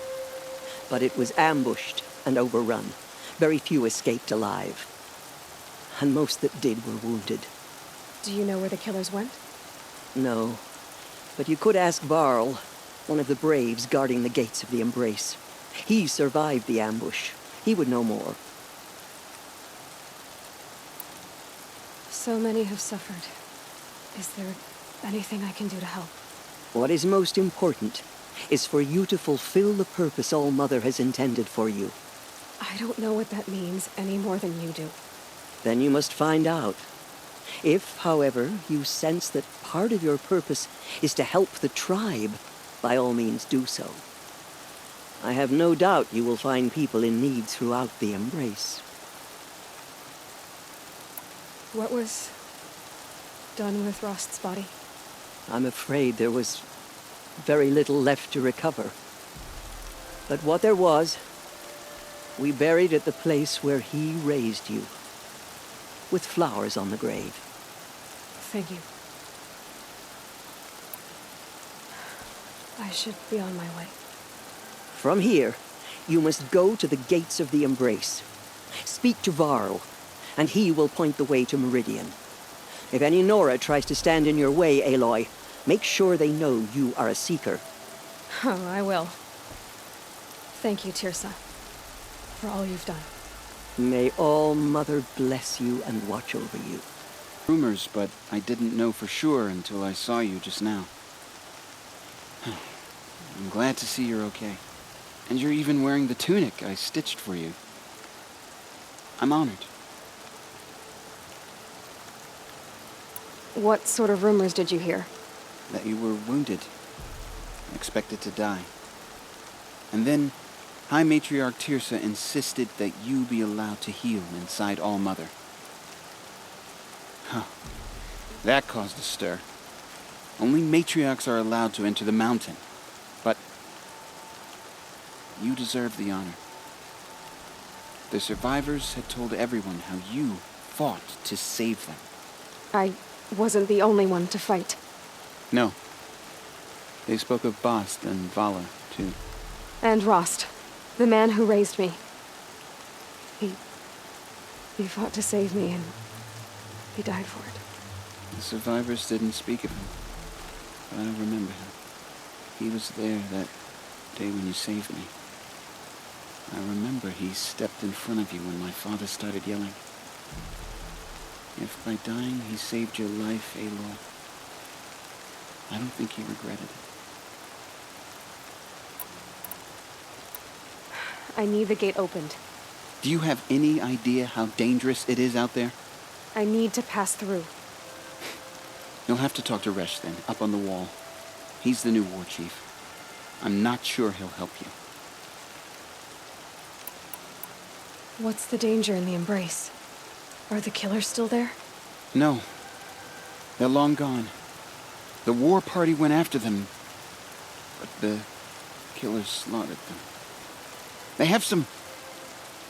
But it was ambushed and overrun. Very few escaped alive. And most that did were wounded. Do you know where the killers went? No. But you could ask Varl, one of the braves guarding the gates of the Embrace. He survived the ambush. He would know more. So many have suffered. Is there anything I can do to help? What is most important is for you to fulfill the purpose All-Mother has intended for you. I don't know what that means any more than you do. Then you must find out. If, however, you sense that part of your purpose is to help the tribe, by all means do so. I have no doubt you will find people in need throughout the Embrace. What was done with Rost's body? I'm afraid there was very little left to recover. But what there was, we buried at the place where he raised you, with flowers on the grave. Thank you. I should be on my way. From here, you must go to the gates of the Embrace. Speak to Varl, and he will point the way to Meridian. If any Nora tries to stand in your way, Aloy, make sure they know you are a seeker. Oh, I will. Thank you, Tirsa, for all you've done. May All-Mother bless you and watch over you. Rumors, but I didn't know for sure until I saw you just now. I'm glad to see you're okay. And you're even wearing the tunic I stitched for you. I'm honored. What sort of rumors did you hear? That you were wounded. Expected to die. And then, High Matriarch Tirsa insisted that you be allowed to heal inside All-Mother. Huh. That caused a stir. Only matriarchs are allowed to enter the mountain. But you deserve the honor. The survivors had told everyone how you fought to save them. I wasn't the only one to fight. No. They spoke of Bast and Vala, too. And Rost, the man who raised me. He fought to save me, and he died for it. The survivors didn't speak of him, but I remember him. He was there that day when you saved me. I remember he stepped in front of you when my father started yelling. If by dying he saved your life, Aloy, I don't think he regretted it. I need the gate opened. Do you have any idea how dangerous it is out there? I need to pass through. You'll have to talk to Resh then, up on the wall. He's the new war chief. I'm not sure he'll help you. What's the danger in the Embrace? Are the killers still there? No. They're long gone. The war party went after them, but the killers slaughtered them. They have some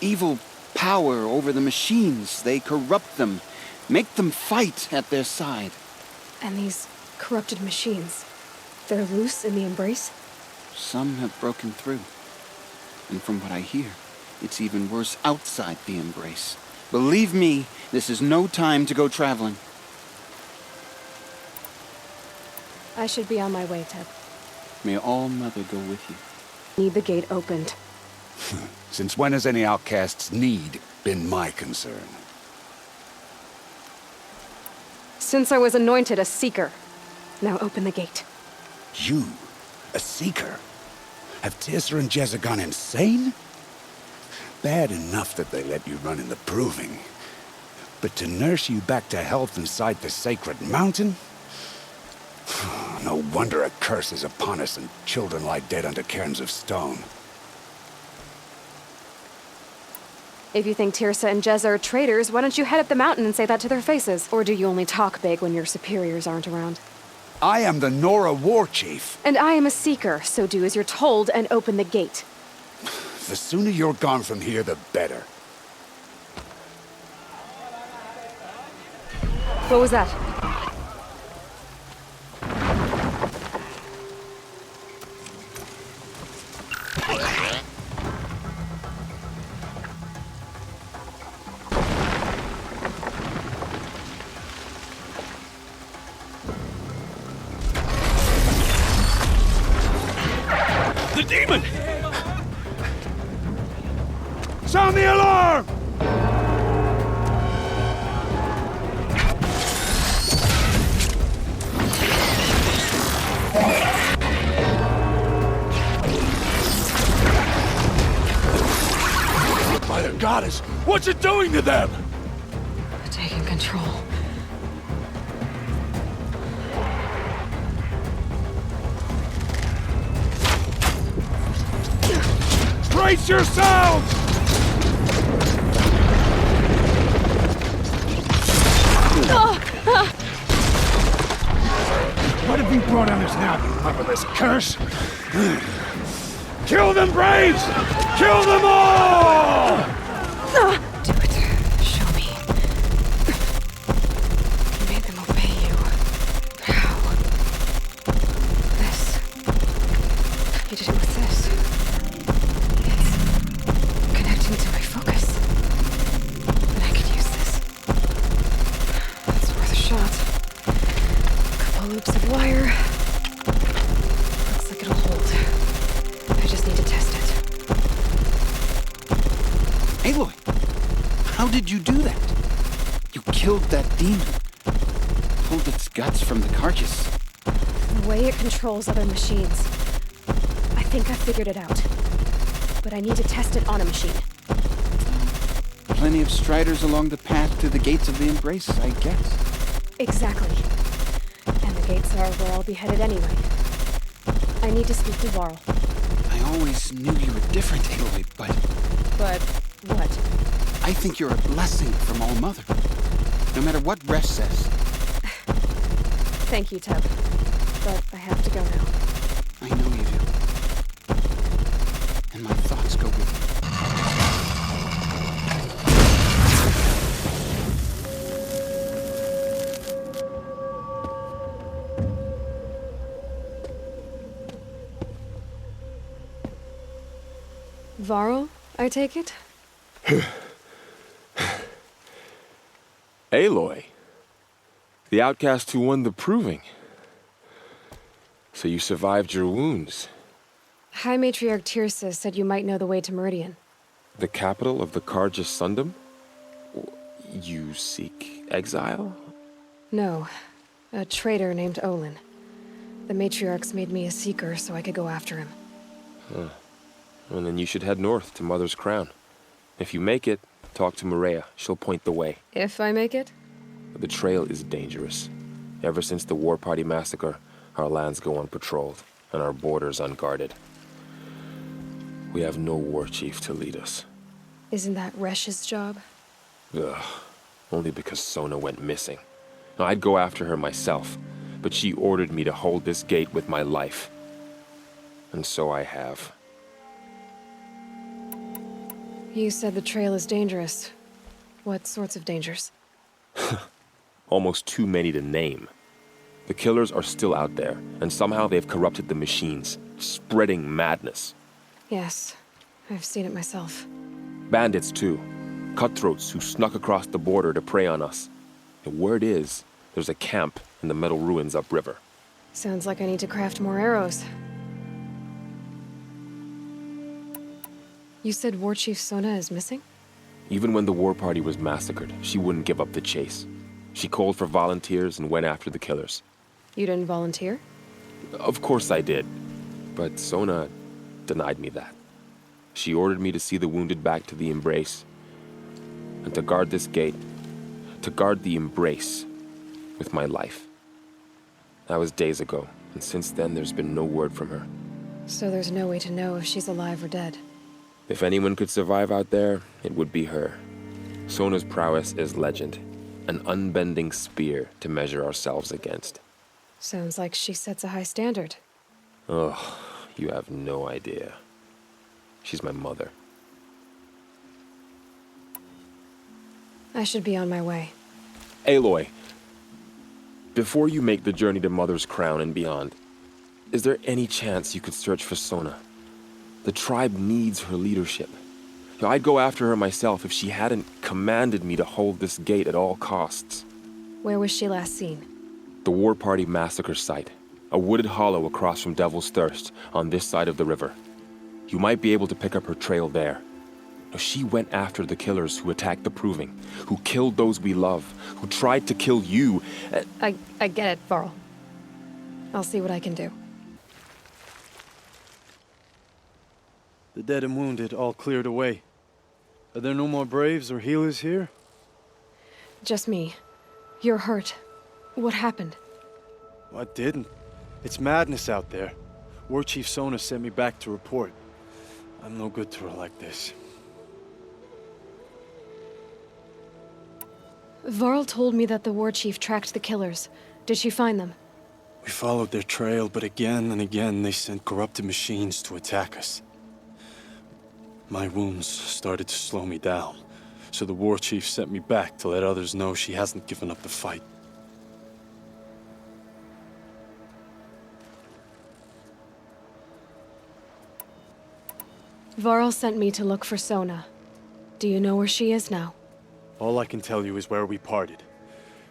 evil power over the machines. They corrupt them, make them fight at their side. And these corrupted machines, they're loose in the Embrace? Some have broken through. And from what I hear, it's even worse outside the Embrace. Believe me, this is no time to go traveling. I should be on my way, Ted. May All-Mother go with you. Need the gate opened. Since when has any outcast's need been my concern. Since I was anointed a seeker, now open the gate. You, a seeker? Have Tirsa and Jezza gone insane? Bad enough that they let you run in the proving. But to nurse you back to health inside the sacred mountain? No wonder a curse is upon us and children lie dead under cairns of stone. If you think Tirsa and Jezza are traitors, why don't you head up the mountain and say that to their faces? Or do you only talk big when your superiors aren't around? I am the Nora war chief. And I am a seeker, so do as you're told and open the gate. The sooner you're gone from here, the better. What was that? The demon! Sound the alarm! By the goddess, what's it doing to them? Taking control. Brace yourselves! What have you brought on us now, you motherless curse? Kill them, Braves! Kill them all! Do it. Show me. You made them obey you. How? This. You did it with this. It's connecting to my focus. And I could use this. That's worth a shot. Couple loops of wire. Looks like it'll hold. I just need to test it. Aloy, how did you do that? You killed that demon. Pulled its guts from the carcass. The way it controls other machines. I think I figured it out. But I need to test it on a machine. Plenty of striders along the path to the gates of the Embrace, I guess. Exactly. And the gates are where I'll be headed anyway. I need to speak to Varl. I always knew you were different, Aloy, but But what? I think you're a blessing from All Mother. No matter what Resh says. Thank you, Teb. But I have to go now. I know you do. And my thoughts go with you. Varl, I take it? Aloy. The outcast who won the proving. So you survived your wounds. High Matriarch Tirsa said you might know the way to Meridian. The capital of the Carja Sundom? You seek exile? No. A traitor named Olin. The Matriarchs made me a seeker so I could go after him. Huh. Well, then you should head north to Mother's Crown. If you make it, talk to Maria. She'll point the way. If I make it? The trail is dangerous. Ever since the War Party massacre, our lands go unpatrolled, and our borders unguarded. We have no war chief to lead us. Isn't that Resh's job? Ugh. Only because Sona went missing. Now, I'd go after her myself, but she ordered me to hold this gate with my life. And so I have. You said the trail is dangerous. What sorts of dangers? Almost too many to name. The killers are still out there, and somehow they've corrupted the machines, spreading madness. Yes, I've seen it myself. Bandits, too. Cutthroats who snuck across the border to prey on us. The word is, there's a camp in the metal ruins upriver. Sounds like I need to craft more arrows. You said War Chief Sona is missing? Even when the war party was massacred, she wouldn't give up the chase. She called for volunteers and went after the killers. You didn't volunteer? Of course I did, but Sona denied me that. She ordered me to see the wounded back to the Embrace, and to guard this gate, to guard the Embrace with my life. That was days ago, and since then there's been no word from her. So there's no way to know if she's alive or dead. If anyone could survive out there, it would be her. Sona's prowess is legend, an unbending spear to measure ourselves against. Sounds like she sets a high standard. Oh, you have no idea. She's my mother. I should be on my way. Aloy, before you make the journey to Mother's Crown and beyond, is there any chance you could search for Sona? The tribe needs her leadership. I'd go after her myself if she hadn't commanded me to hold this gate at all costs. Where was she last seen? The War Party massacre site. A wooded hollow across from Devil's Thirst, on this side of the river. You might be able to pick up her trail there. She went after the killers who attacked the Proving, who killed those we love, who tried to kill you. I get it, Varl. I'll see what I can do. The dead and wounded all cleared away. Are there no more Braves or healers here? Just me. You're hurt. What happened? I didn't. It's madness out there. War Chief Sona sent me back to report. I'm no good to her like this. Varl told me that the war chief tracked the killers. Did she find them? We followed their trail, but again and again they sent corrupted machines to attack us. My wounds started to slow me down, so the war chief sent me back to let others know she hasn't given up the fight. Varl sent me to look for Sona. Do you know where she is now? All I can tell you is where we parted.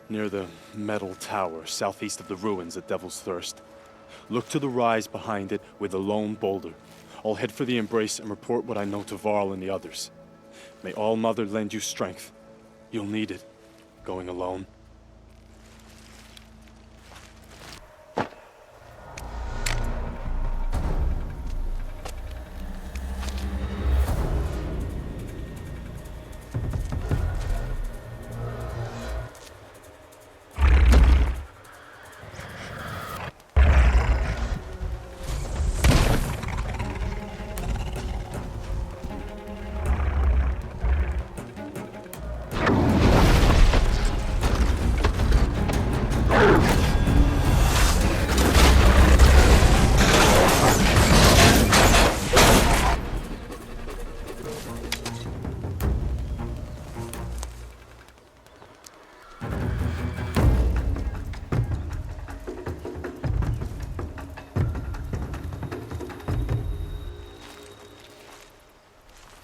Near the metal tower, southeast of the ruins at Devil's Thirst. Look to the rise behind it with a lone boulder. I'll head for the Embrace and report what I know to Varl and the others. May All-Mother lend you strength. You'll need it, going alone.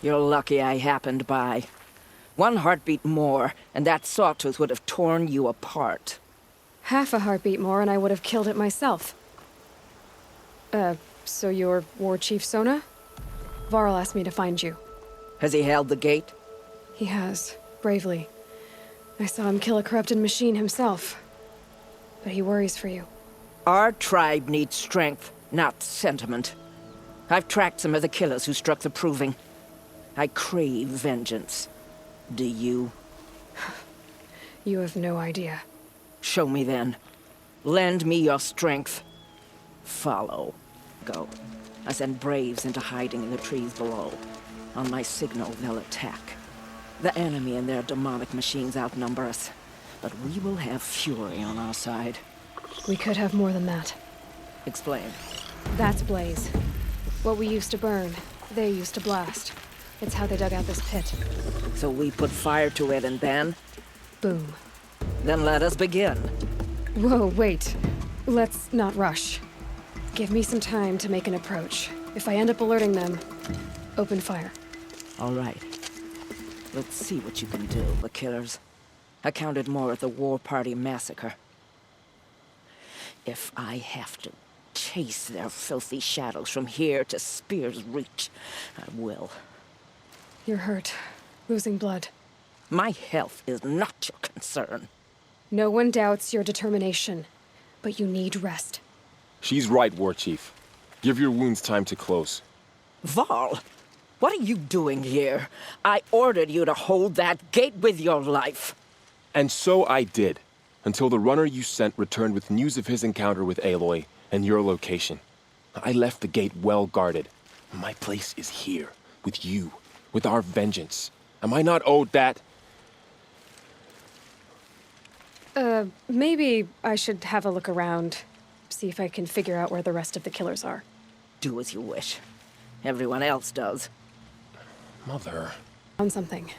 You're lucky I happened by. One heartbeat more, and that sawtooth would have torn you apart. Half a heartbeat more and I would have killed it myself. So you're War Chief Sona? Varl asked me to find you. Has he held the gate? He has, bravely. I saw him kill a corrupted machine himself. But he worries for you. Our tribe needs strength, not sentiment. I've tracked some of the killers who struck the Proving. I crave vengeance. Do you? You have no idea. Show me then. Lend me your strength. Follow. Go. I send Braves into hiding in the trees below. On my signal, they'll attack. The enemy and their demonic machines outnumber us, but we will have fury on our side. We could have more than that. Explain. That's Blaze. What we used to burn, they used to blast. It's how they dug out this pit. So we put fire to it and then? Boom. Then let us begin. Whoa, wait. Let's not rush. Give me some time to make an approach. If I end up alerting them, open fire. All right. Let's see what you can do, the killers. I counted more at the War Party massacre. If I have to chase their filthy shadows from here to Spear's Reach, I will. You're hurt. losing blood. My health is not your concern. No one doubts your determination, but you need rest. She's right, War Chief. Give your wounds time to close. Varl, what are you doing here? I ordered you to hold that gate with your life. And so I did, until the runner you sent returned with news of his encounter with Aloy and your location. I left the gate well guarded. My place is here, with you, with our vengeance. Am I not owed that? Maybe I should have a look around, see if I can figure out where the rest of the killers are. Do as you wish. Everyone else does. Mother. Found something.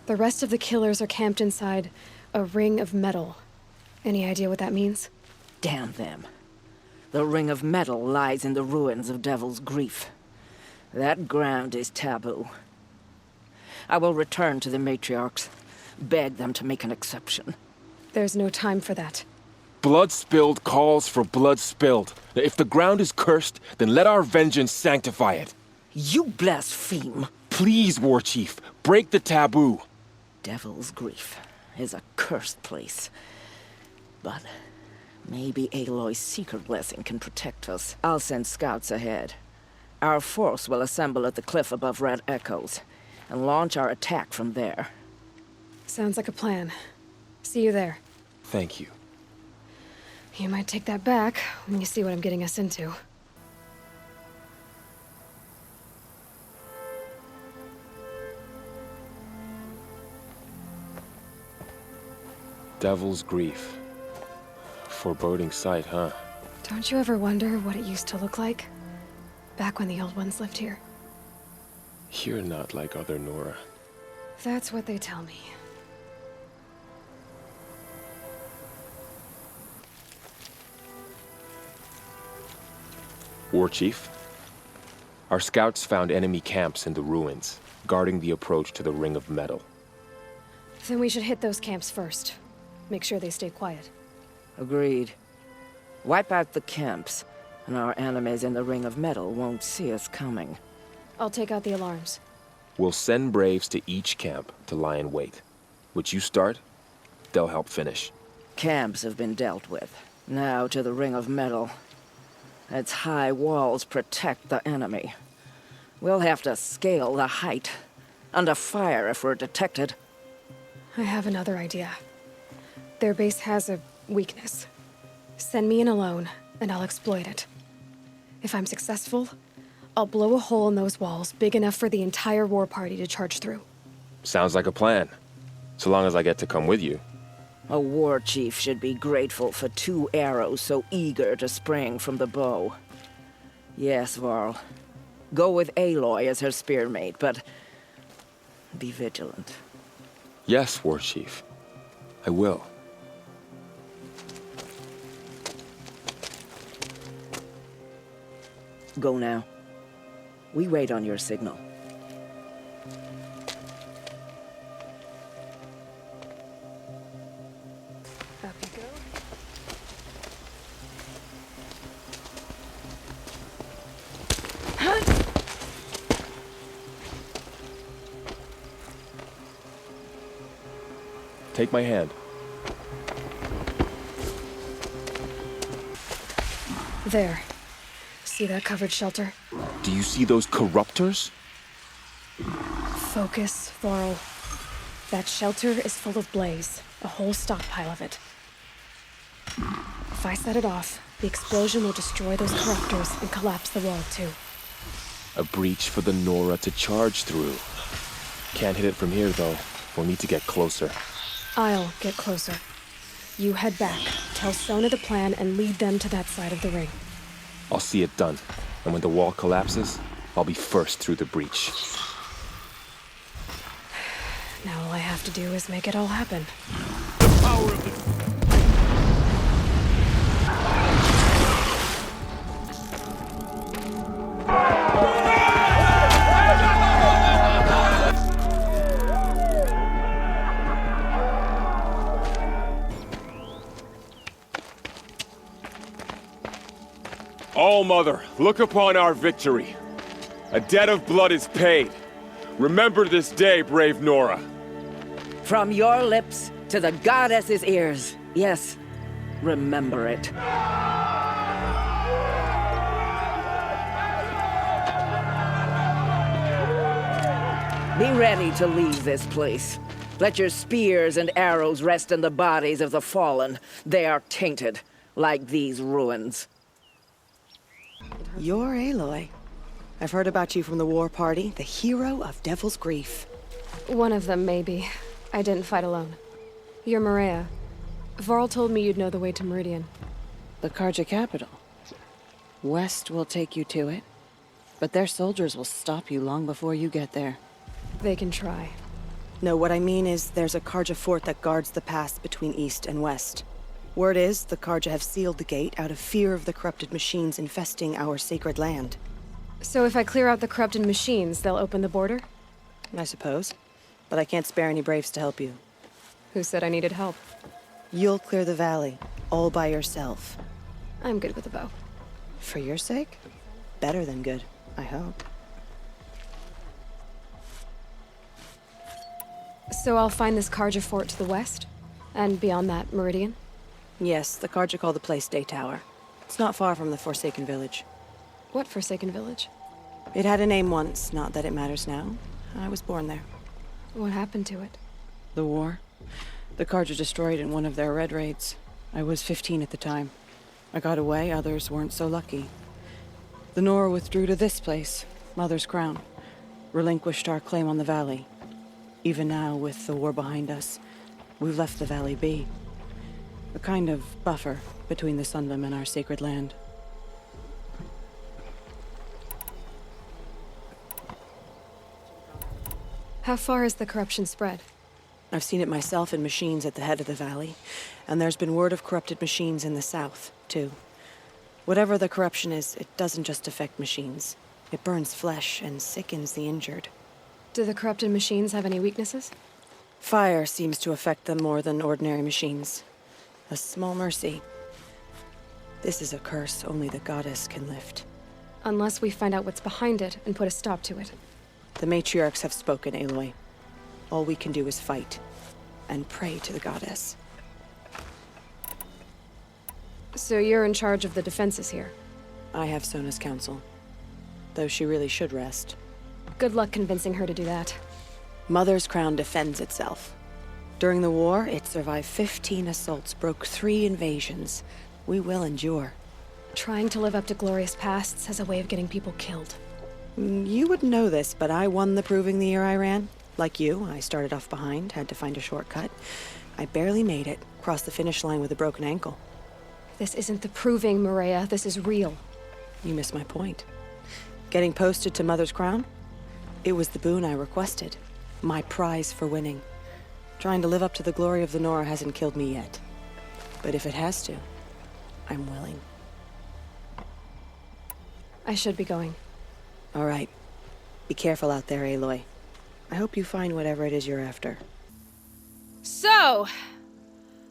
The rest of the killers are camped inside a ring of metal. Any idea what that means? Damn them. The ring of metal lies in the ruins of Devil's Grief. That ground is taboo. I will return to the matriarchs, beg them to make an exception. There's no time for that. Blood spilled calls for blood spilled. If the ground is cursed, then let our vengeance sanctify it. You blaspheme. Please, War Chief, break the taboo. Devil's Grief is a cursed place. But maybe Aloy's secret blessing can protect us. I'll send scouts ahead. Our force will assemble at the cliff above Red Echoes and launch our attack from there. Sounds like a plan. See you there. Thank you. You might take that back when you see what I'm getting us into. Devil's Grief. Foreboding sight, huh? Don't you ever wonder what it used to look like? Back when the old ones lived here. You're not like other Nora. That's what they tell me. War Chief, our scouts found enemy camps in the ruins, guarding the approach to the Ring of Metal. Then we should hit those camps first. Make sure they stay quiet. Agreed. Wipe out the camps, and our enemies in the Ring of Metal won't see us coming. I'll take out the alarms. We'll send Braves to each camp to lie in wait. Which you start, they'll help finish. Camps have been dealt with. Now to the Ring of Metal. Its high walls protect the enemy. We'll have to scale the height. Under fire if we're detected. I have another idea. Their base has a weakness. Send me in alone, and I'll exploit it. If I'm successful, I'll blow a hole in those walls big enough for the entire war party to charge through. Sounds like a plan. So long as I get to come with you. A war chief should be grateful for 2 arrows so eager to spring from the bow. Yes, Varl. Go with Aloy as her spearmate, but be vigilant. Yes, War Chief. I will. Go now. We wait on your signal. Up you go. Take my hand. There. See that covered shelter? Do you see those corruptors? Focus, Varl. That shelter is full of blaze. A whole stockpile of it. If I set it off, the explosion will destroy those corruptors and collapse the wall, too. A breach for the Nora to charge through. Can't hit it from here, though. We'll need to get closer. I'll get closer. You head back, tell Sona the plan, and lead them to that side of the ring. I'll see it done. And when the wall collapses, I'll be first through the breach. Now all I have to do is make it all happen. The power of the... All Mother, look upon our victory. A debt of blood is paid. Remember this day, brave Nora. From your lips to the goddess's ears. Yes, remember it. Be ready to leave this place. Let your spears and arrows rest in the bodies of the fallen. They are tainted, like these ruins. You're Aloy. I've heard about you from the war party, the hero of Devil's Grief. One of them, maybe. I didn't fight alone. You're Maria. Varl told me you'd know the way to Meridian. The Karja capital. West will take you to it, but their soldiers will stop you long before you get there. They can try. No, what I mean is there's a Karja fort that guards the pass between East and West. Word is, the Karja have sealed the gate out of fear of the corrupted machines infesting our sacred land. So if I clear out the corrupted machines, they'll open the border? I suppose. But I can't spare any braves to help you. Who said I needed help? You'll clear the valley, all by yourself. I'm good with a bow. For your sake? Better than good, I hope. So I'll find this Karja fort to the west? And beyond that, Meridian? Yes, the Karja call the place Day Tower. It's not far from the Forsaken Village. What Forsaken Village? It had a name once, not that it matters now. I was born there. What happened to it? The war. The Karja destroyed in one of their red raids. I was 15 at the time. I got away, others weren't so lucky. The Nora withdrew to this place, Mother's Crown. Relinquished our claim on the valley. Even now, with the war behind us, we've left the valley be. A kind of buffer between the Sundom and our sacred land. How far has the corruption spread? I've seen it myself in machines at the head of the valley, and there's been word of corrupted machines in the south, too. Whatever the corruption is, it doesn't just affect machines. It burns flesh and sickens the injured. Do the corrupted machines have any weaknesses? Fire seems to affect them more than ordinary machines. A small mercy. This is a curse only the goddess can lift. Unless we find out what's behind it and put a stop to it. The matriarchs have spoken, Aloy. All we can do is fight, and pray to the goddess. So you're in charge of the defenses here? I have Sona's counsel. Though she really should rest. Good luck convincing her to do that. Mother's Crown defends itself. During the war, it survived 15 assaults, broke 3 invasions. We will endure. Trying to live up to glorious pasts has a way of getting people killed. You wouldn't know this, but I won the proving the year I ran. Like you, I started off behind, had to find a shortcut. I barely made it, crossed the finish line with a broken ankle. This isn't the proving, Maria. This is real. You missed my point. Getting posted to Mother's Crown? It was the boon I requested. My prize for winning. Trying to live up to the glory of the Nora hasn't killed me yet. But if it has to, I'm willing. I should be going. All right. Be careful out there, Aloy. I hope you find whatever it is you're after. So,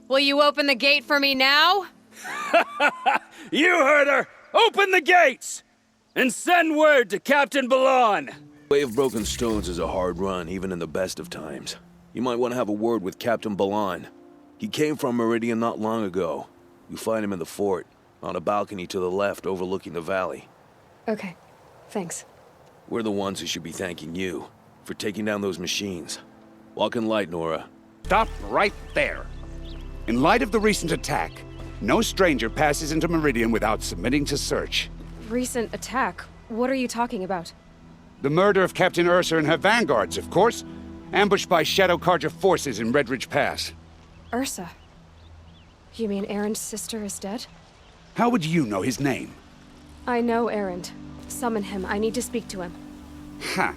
will you open the gate for me now? You heard her! Open the gates! And send word to Captain Balan! Way of Broken Stones is a hard run, even in the best of times. You might want to have a word with Captain Balan. He came from Meridian not long ago. You find him in the fort, on a balcony to the left overlooking the valley. Okay, thanks. We're the ones who should be thanking you for taking down those machines. Walk in light, Nora. Stop right there. In light of the recent attack, no stranger passes into Meridian without submitting to search. Recent attack? What are you talking about? The murder of Captain Ursa and her vanguards, of course. Ambushed by Shadow Karja forces in Redridge Pass. Ursa? You mean Erend's sister is dead? How would you know his name? I know Erend. Summon him. I need to speak to him. Ha!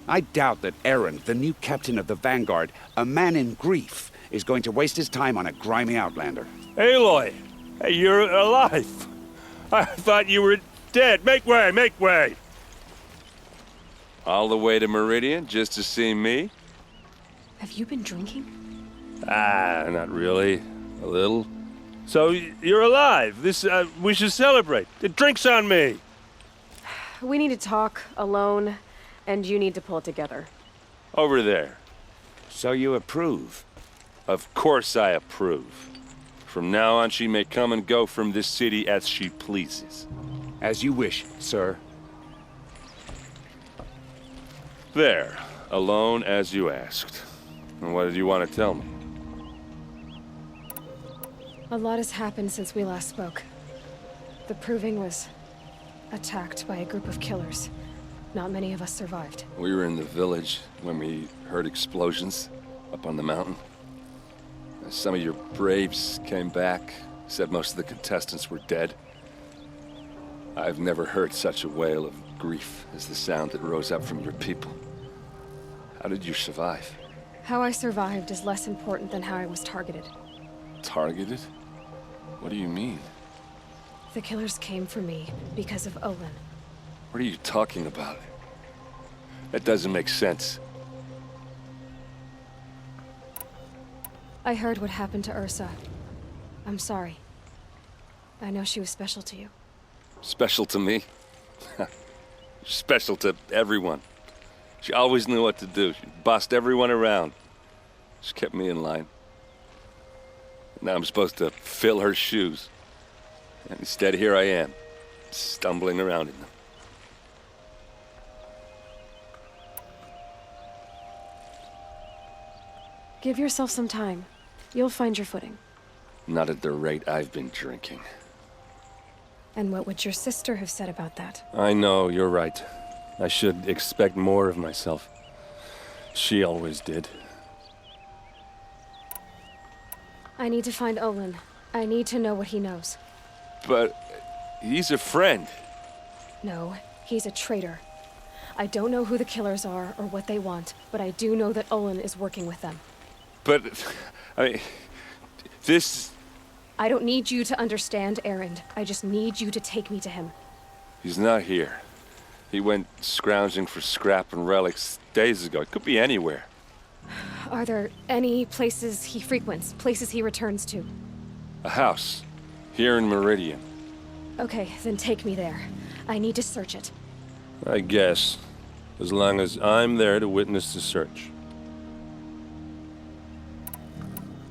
I doubt that Erend, the new captain of the Vanguard, a man in grief, is going to waste his time on a grimy outlander. Aloy! Hey, you're alive! I thought you were dead. Make way, make way! All the way to Meridian just to see me? Have you been drinking? Ah, not really. A little. So, you're alive. We should celebrate. The drink's on me. We need to talk, alone, and you need to pull it together. Over there. So you approve? Of course I approve. From now on, she may come and go from this city as she pleases. As you wish, sir. There. Alone as you asked. And what did you want to tell me? A lot has happened since we last spoke. The Proving was attacked by a group of killers. Not many of us survived. We were in the village when we heard explosions up on the mountain. Some of your braves came back, said most of the contestants were dead. I've never heard such a wail of grief as the sound that rose up from your people. How did you survive? How I survived is less important than how I was targeted. Targeted? What do you mean? The killers came for me because of Olin. What are you talking about? That doesn't make sense. I heard what happened to Ursa. I'm sorry. I know she was special to you. Special to me? Special to everyone. She always knew what to do. She bossed everyone around. She kept me in line. Now I'm supposed to fill her shoes. And instead, here I am, stumbling around in them. Give yourself some time. You'll find your footing. Not at the rate I've been drinking. And what would your sister have said about that? I know, you're right. I should expect more of myself. She always did. I need to find Olin. I need to know what he knows. But he's a friend. No, he's a traitor. I don't know who the killers are or what they want, but I do know that Olin is working with them. But, I mean, this... I don't need you to understand, Erend. I just need you to take me to him. He's not here. He went scrounging for scrap and relics days ago. It could be anywhere. Are there any places he frequents, places he returns to? A house. Here in Meridian. Okay, then take me there. I need to search it. I guess. As long as I'm there to witness the search.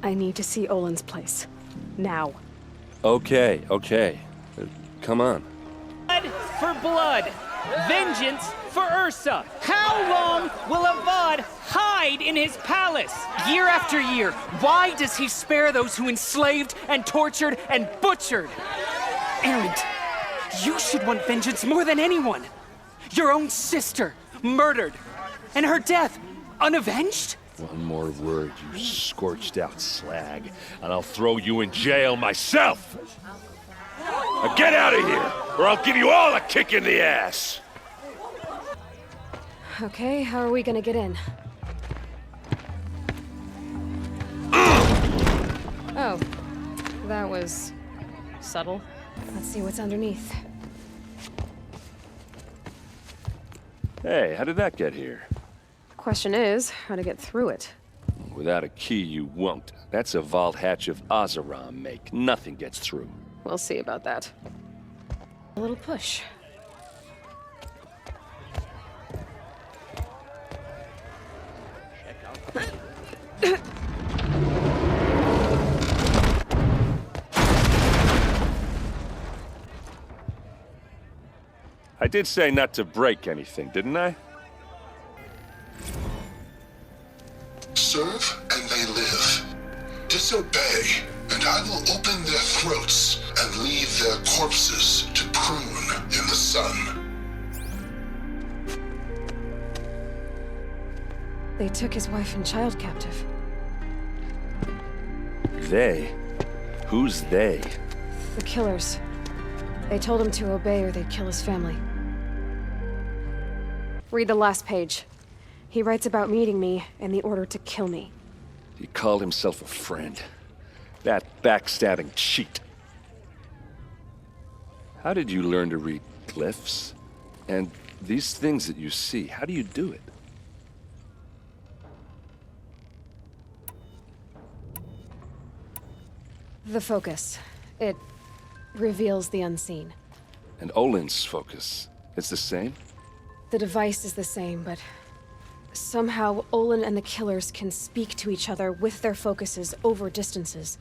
I need to see Olin's place. Now. Okay, okay. Come on. Blood for blood. Vengeance for Ursa. How long will Avad hide in his palace? Year after year, why does he spare those who enslaved and tortured and butchered? Erend, you should want vengeance more than anyone. Your own sister, murdered, and her death, unavenged? One more word, you scorched out slag, and I'll throw you in jail myself! Now get out of here, or I'll give you all a kick in the ass! Okay, how are we gonna get in? Oh, that was subtle. Let's see what's underneath. Hey, how did that get here? Question is, how to get through it. Without a key, you won't. That's a vault hatch of Oseram make. Nothing gets through. We'll see about that. A little push. I did say not to break anything, didn't I? Serve and they live. Disobey, and I will open their throats and leave their corpses to prune in the sun. They took his wife and child captive. They? Who's they? The killers. They told him to obey or they'd kill his family. Read the last page. He writes about meeting me and the order to kill me. He called himself a friend. That backstabbing cheat. How did you learn to read glyphs? And these things that you see, how do you do it? The focus. It reveals the unseen. And Olin's focus, it's the same? The device is the same, but Somehow, Olin and the killers can speak to each other with their focuses over distances.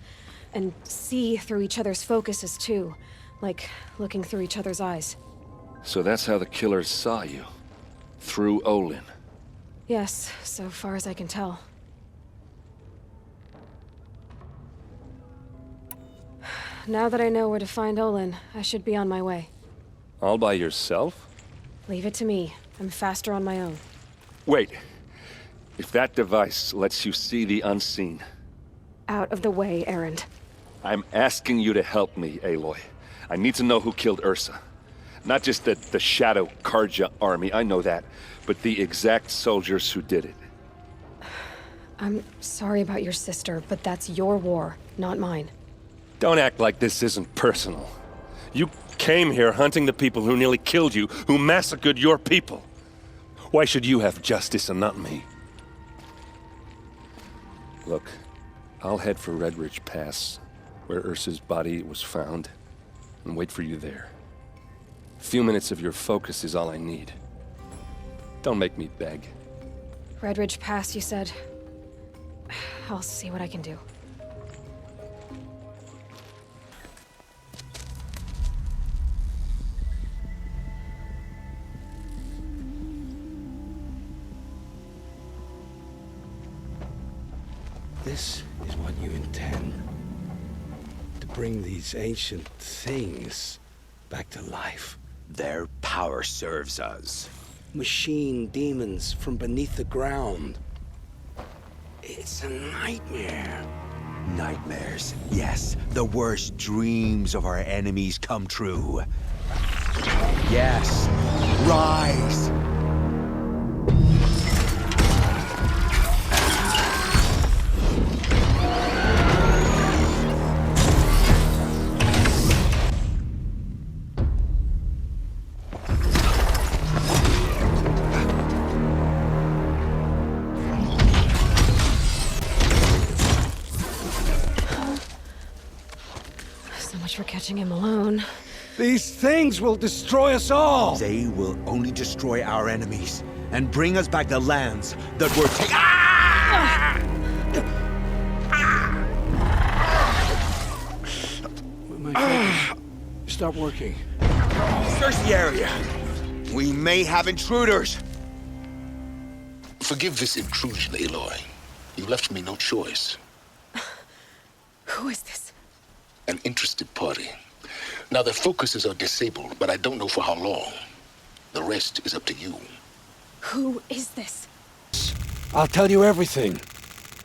And see through each other's focuses, too. Like looking through each other's eyes. So that's how the killers saw you? Through Olin? Yes, so far as I can tell. Now that I know where to find Olin, I should be on my way. All by yourself? Leave it to me. I'm faster on my own. Wait. If that device lets you see the unseen... Out of the way, Erend. I'm asking you to help me, Aloy. I need to know who killed Ursa. Not just the Shadow Karja army, I know that, but the exact soldiers who did it. I'm sorry about your sister, but that's your war, not mine. Don't act like this isn't personal. You came here hunting the people who nearly killed you, who massacred your people. Why should you have justice and not me? Look, I'll head for Red Ridge Pass, where Ursa's body was found, and wait for you there. A few minutes of your focus is all I need. Don't make me beg. Red Ridge Pass, you said? I'll see what I can do. This is what you intend. To bring these ancient things back to life. Their power serves us. Machine demons from beneath the ground. It's a nightmare. Nightmares, yes. The worst dreams of our enemies come true. Yes, rise! For catching him alone. These things will destroy us all! They will only destroy our enemies and bring us back the lands that were taken. Ah! My focus. Stop working. Search the area. We may have intruders. Forgive this intrusion, Aloy. You left me no choice. Who is this? An interested party. Now, their focuses are disabled, but I don't know for how long. The rest is up to you. Who is this? I'll tell you everything.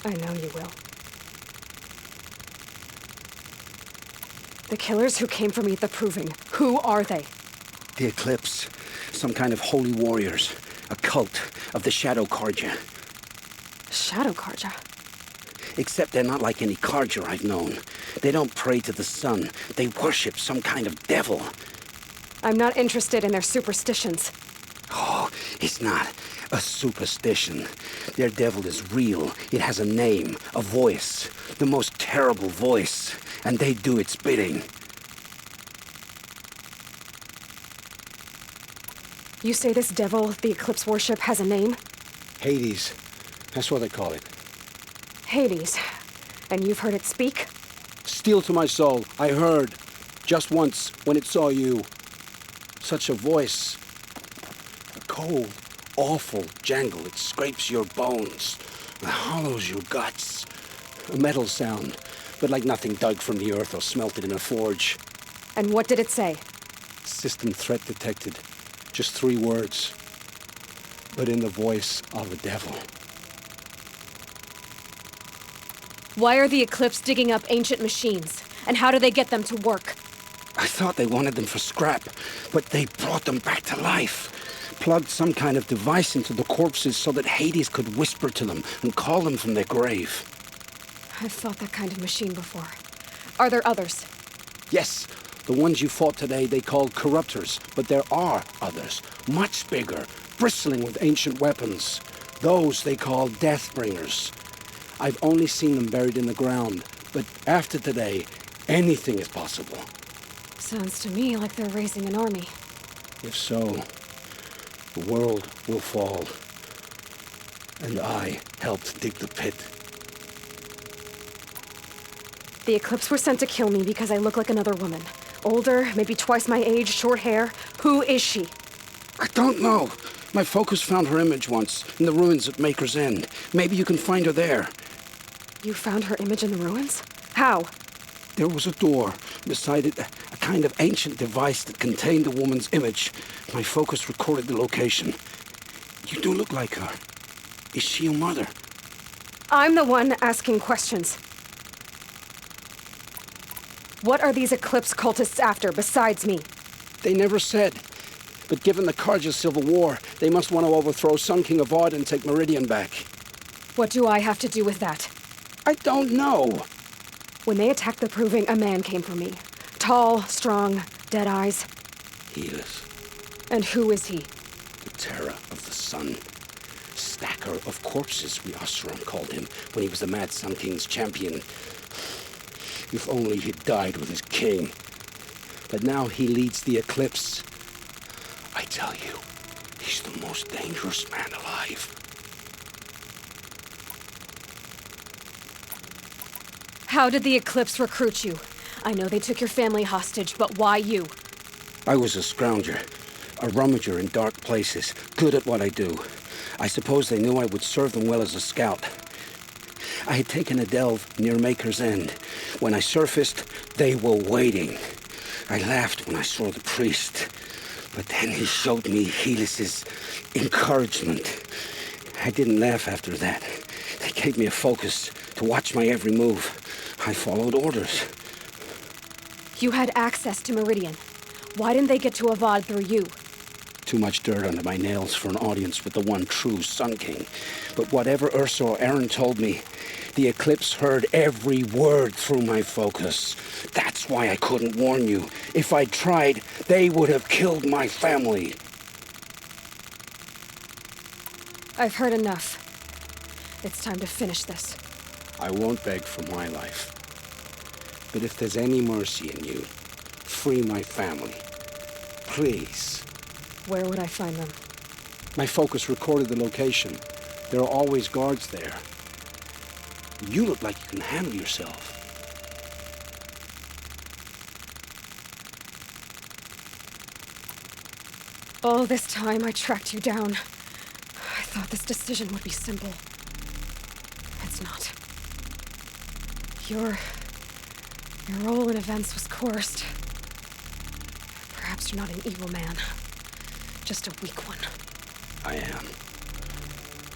I know you will. The killers who came for me at the Proving, who are they? The Eclipse. Some kind of holy warriors. A cult of the Shadow Karja. Shadow Karja? Except they're not like any Karja I've known. They don't pray to the sun. They worship some kind of devil. I'm not interested in their superstitions. Oh, it's not a superstition. Their devil is real. It has a name, a voice. The most terrible voice. And they do its bidding. You say this devil the Eclipse worship has a name? Hades. That's what they call it. Hades. And you've heard it speak? Steel to my soul, I heard. Just once, when it saw you. Such a voice. A cold, awful jangle. It scrapes your bones. It hollows your guts. A metal sound, but like nothing dug from the earth or smelted in a forge. And what did it say? System threat detected. Just 3 words. But in the voice of a devil. Why are the Eclipse digging up ancient machines? And how do they get them to work? I thought they wanted them for scrap, but they brought them back to life. Plugged some kind of device into the corpses so that Hades could whisper to them and call them from their grave. I've fought that kind of machine before. Are there others? Yes, the ones you fought today they called corruptors, but there are others, much bigger, bristling with ancient weapons. Those they call Deathbringers. I've only seen them buried in the ground, but after today, anything is possible. Sounds to me like they're raising an army. If so, the world will fall. And I helped dig the pit. The Eclipse were sent to kill me because I look like another woman. Older, maybe twice my age, short hair. Who is she? I don't know. My focus found her image once, in the ruins at Maker's End. Maybe you can find her there. You found her image in the ruins? How? There was a door. Beside it, a kind of ancient device that contained a woman's image. My focus recorded the location. You do look like her. Is she your mother? I'm the one asking questions. What are these Eclipse cultists after, besides me? They never said. But given the Carja civil war, they must want to overthrow Sun King Avad and take Meridian back. What do I have to do with that? I don't know. When they attacked the Proving, a man came for me. Tall, strong, dead eyes. Helis. And who is he? The terror of the sun. Stacker of corpses, we Oseram called him, when he was the Mad Sun King's champion. If only he'd died with his king. But now he leads the Eclipse. I tell you, he's the most dangerous man alive. How did the Eclipse recruit you? I know they took your family hostage, but why you? I was a scrounger, a rummager in dark places, good at what I do. I suppose they knew I would serve them well as a scout. I had taken a delve near Maker's End. When I surfaced, they were waiting. I laughed when I saw the priest, but then he showed me Helis's encouragement. I didn't laugh after that. They gave me a focus to watch my every move. I followed orders. You had access to Meridian. Why didn't they get to Avad through you? Too much dirt under my nails for an audience with the one true Sun King. But whatever Ursa or Aaron told me, the Eclipse heard every word through my focus. That's why I couldn't warn you. If I'd tried, they would have killed my family. I've heard enough. It's time to finish this. I won't beg for my life. But if there's any mercy in you, free my family. Please. Where would I find them? My focus recorded the location. There are always guards there. You look like you can handle yourself. All this time I tracked you down. I thought this decision would be simple. It's not. Your role in events was coerced. Perhaps you're not an evil man. Just a weak one. I am.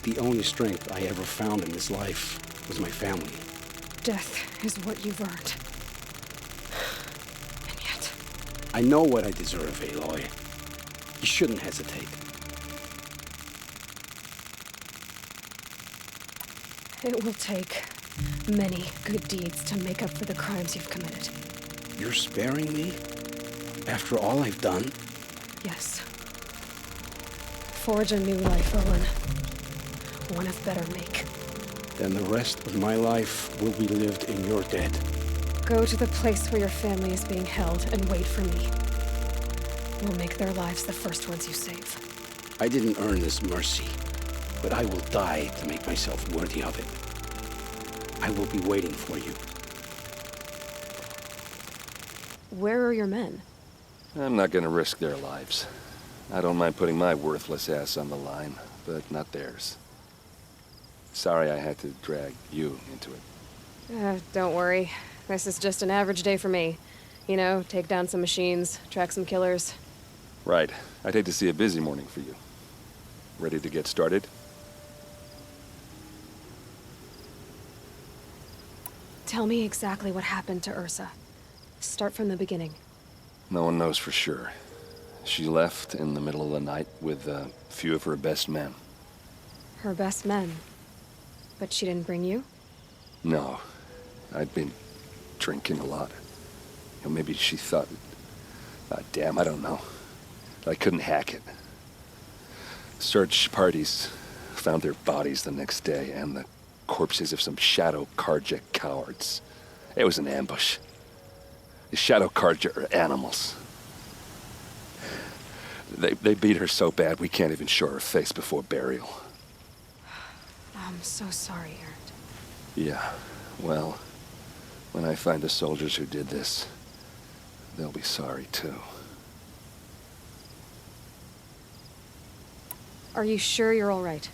The only strength I ever found in this life was my family. Death is what you've earned. And yet... I know what I deserve, Aloy. You shouldn't hesitate. It will take many good deeds to make up for the crimes you've committed. You're sparing me? After all I've done? Yes. Forge a new life, Owen. One of better make. Then the rest of my life will be lived in your dead. Go to the place where your family is being held and wait for me. We'll make their lives the first ones you save. I didn't earn this mercy, but I will die to make myself worthy of it. I will be waiting for you. Where are your men? I'm not gonna risk their lives. I don't mind putting my worthless ass on the line, but not theirs. Sorry I had to drag you into it. Don't worry. This is just an average day for me. You know, take down some machines, track some killers. Right. I'd hate to see a busy morning for you. Ready to get started? Tell me exactly what happened to Ursa. Start from the beginning. No one knows for sure. She left in the middle of the night with a few of her best men. Her best men? But she didn't bring you? No. I'd been drinking a lot. You know, maybe she thought... damn, I don't know. I couldn't hack it. Search parties found their bodies the next day and the corpses of some Shadow Carja cowards. It was an ambush. The Shadow Carja are animals. They beat her so bad we can't even show her face before burial. I'm so sorry, Erend. Yeah, well, when I find the soldiers who did this, they'll be sorry too. Are you sure you're all right?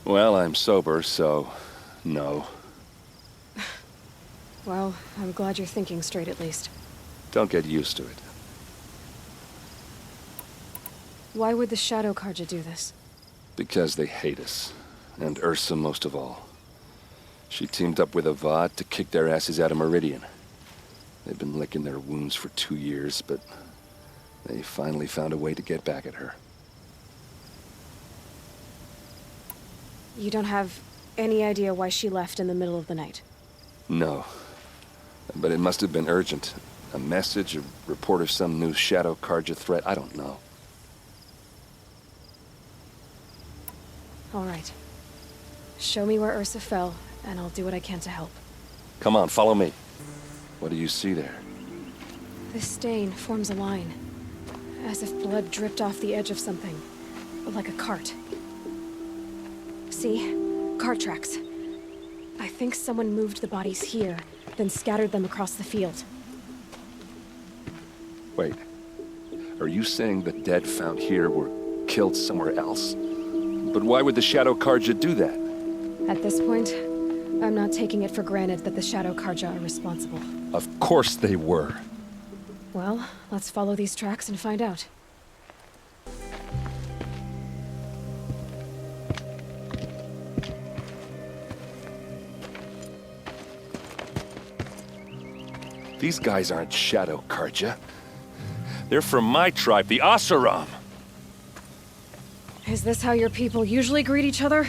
Well, I'm sober, so no. Well, I'm glad you're thinking straight at least. Don't get used to it. Why would the Shadow Carja do this? Because they hate us. And Ursa most of all. She teamed up with Avad to kick their asses out of Meridian. They've been licking their wounds for 2 years, but they finally found a way to get back at her. You don't have any idea why she left in the middle of the night? No. But it must have been urgent. A message, a report of some new Shadow Carja threat, I don't know. All right. Show me where Ursa fell, and I'll do what I can to help. Come on, follow me. What do you see there? This stain forms a line, as if blood dripped off the edge of something, like a cart. See? Cart tracks. I think someone moved the bodies here, then scattered them across the field. Wait. Are you saying the dead found here were killed somewhere else? But why would the Shadow Carja do that? At this point, I'm not taking it for granted that the Shadow Carja are responsible. Of course they were. Well, let's follow these tracks and find out. These guys aren't Shadow Carja. They're from my tribe, the Oseram. Is this how your people usually greet each other?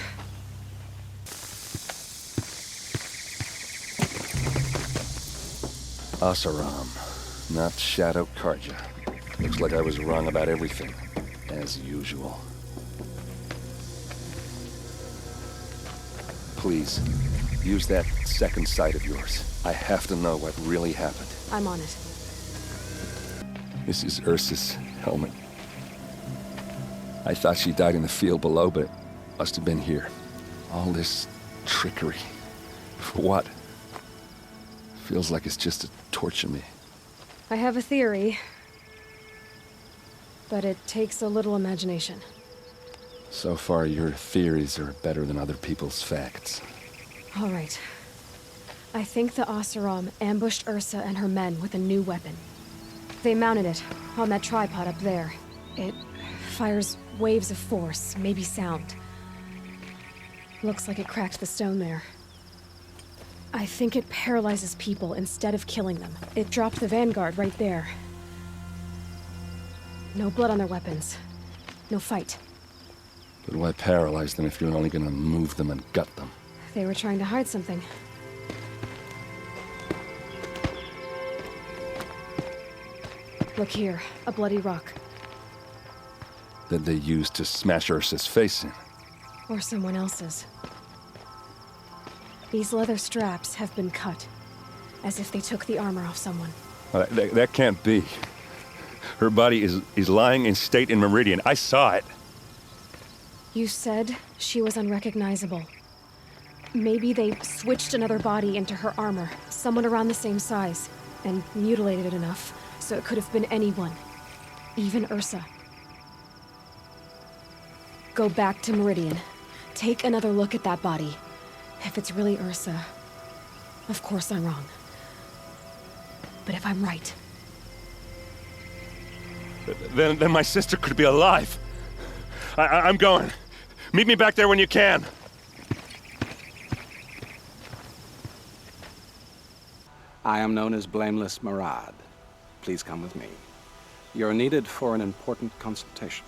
Oseram, not Shadow Carja. Looks like I was wrong about everything, as usual. Please, use that second sight of yours. I have to know what really happened. I'm on it. This is Ursa's helmet. I thought she died in the field below, but it must have been here. All this trickery. For what? Feels like it's just to torture me. I have a theory, but it takes a little imagination. So far, your theories are better than other people's facts. All right. I think the Oseram ambushed Ursa and her men with a new weapon. They mounted it on that tripod up there. It fires waves of force, maybe sound. Looks like it cracked the stone there. I think it paralyzes people instead of killing them. It dropped the vanguard right there. No blood on their weapons. No fight. But why paralyze them if you're only gonna move them and gut them? They were trying to hide something. Look here, a bloody rock. That they used to smash Ursa's face in. Or someone else's. These leather straps have been cut, as if they took the armor off someone. Well, that can't be. Her body is lying in state in Meridian. I saw it. You said she was unrecognizable. Maybe they switched another body into her armor, someone around the same size, and mutilated it enough, so it could have been anyone. Even Ursa. Go back to Meridian. Take another look at that body. If it's really Ursa, of course I'm wrong. But if I'm right... Then my sister could be alive. I'm going. Meet me back there when you can. I am known as Blameless Marad. Please come with me. You're needed for an important consultation.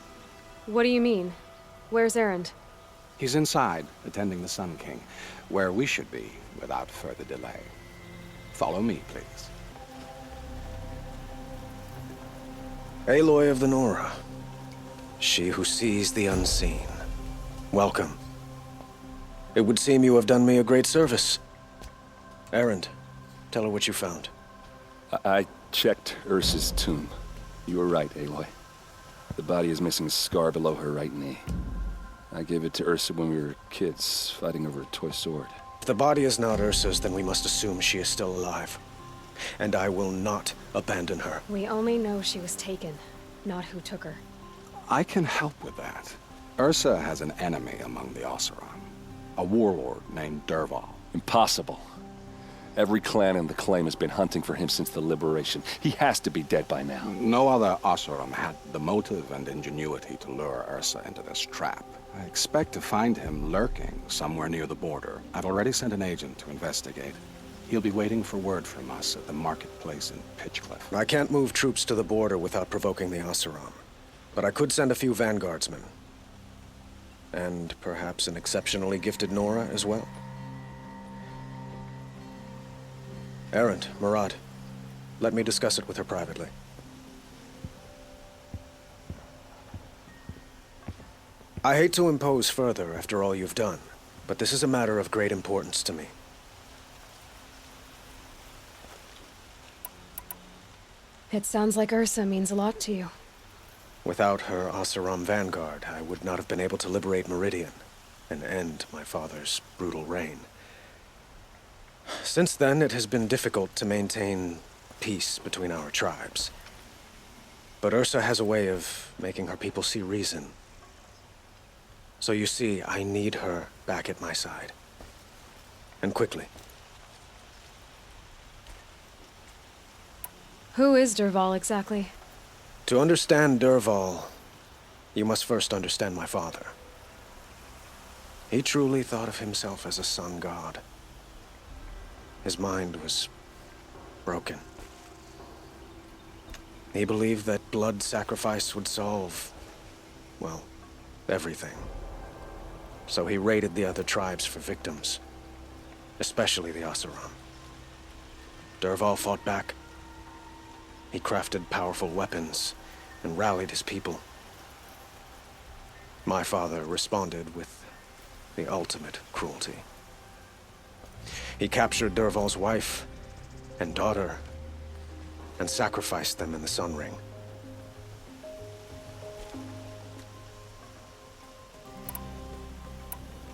What do you mean? Where's Erend? He's inside, attending the Sun King, where we should be without further delay. Follow me, please. Aloy of the Nora. She who sees the unseen. Welcome. It would seem you have done me a great service. Erend, tell her what you found. I checked Ursa's tomb. You were right, Aloy. The body is missing a scar below her right knee. I gave it to Ursa when we were kids, fighting over a toy sword. If the body is not Ursa's, then we must assume she is still alive. And I will not abandon her. We only know she was taken, not who took her. I can help with that. Ursa has an enemy among the Oseram. A warlord named Dervahl. Impossible. Every clan in the claim has been hunting for him since the liberation. He has to be dead by now. No other Oseram had the motive and ingenuity to lure Ursa into this trap. I expect to find him lurking somewhere near the border. I've already sent an agent to investigate. He'll be waiting for word from us at the marketplace in Pitchcliff. I can't move troops to the border without provoking the Oseram. But I could send a few vanguardsmen. And perhaps an exceptionally gifted Nora as well. Erend, Murad, let me discuss it with her privately. I hate to impose further after all you've done, but this is a matter of great importance to me. It sounds like Ursa means a lot to you. Without her Oseram vanguard, I would not have been able to liberate Meridian and end my father's brutal reign. Since then, it has been difficult to maintain peace between our tribes. But Ursa has a way of making her people see reason. So you see, I need her back at my side. And quickly. Who is Dervahl exactly? To understand Dervahl, you must first understand my father. He truly thought of himself as a sun god. His mind was broken. He believed that blood sacrifice would solve, well, everything. So he raided the other tribes for victims, especially the Oseram. Dervahl fought back. He crafted powerful weapons and rallied his people. My father responded with the ultimate cruelty. He captured Dervahl's wife and daughter and sacrificed them in the Sun Ring.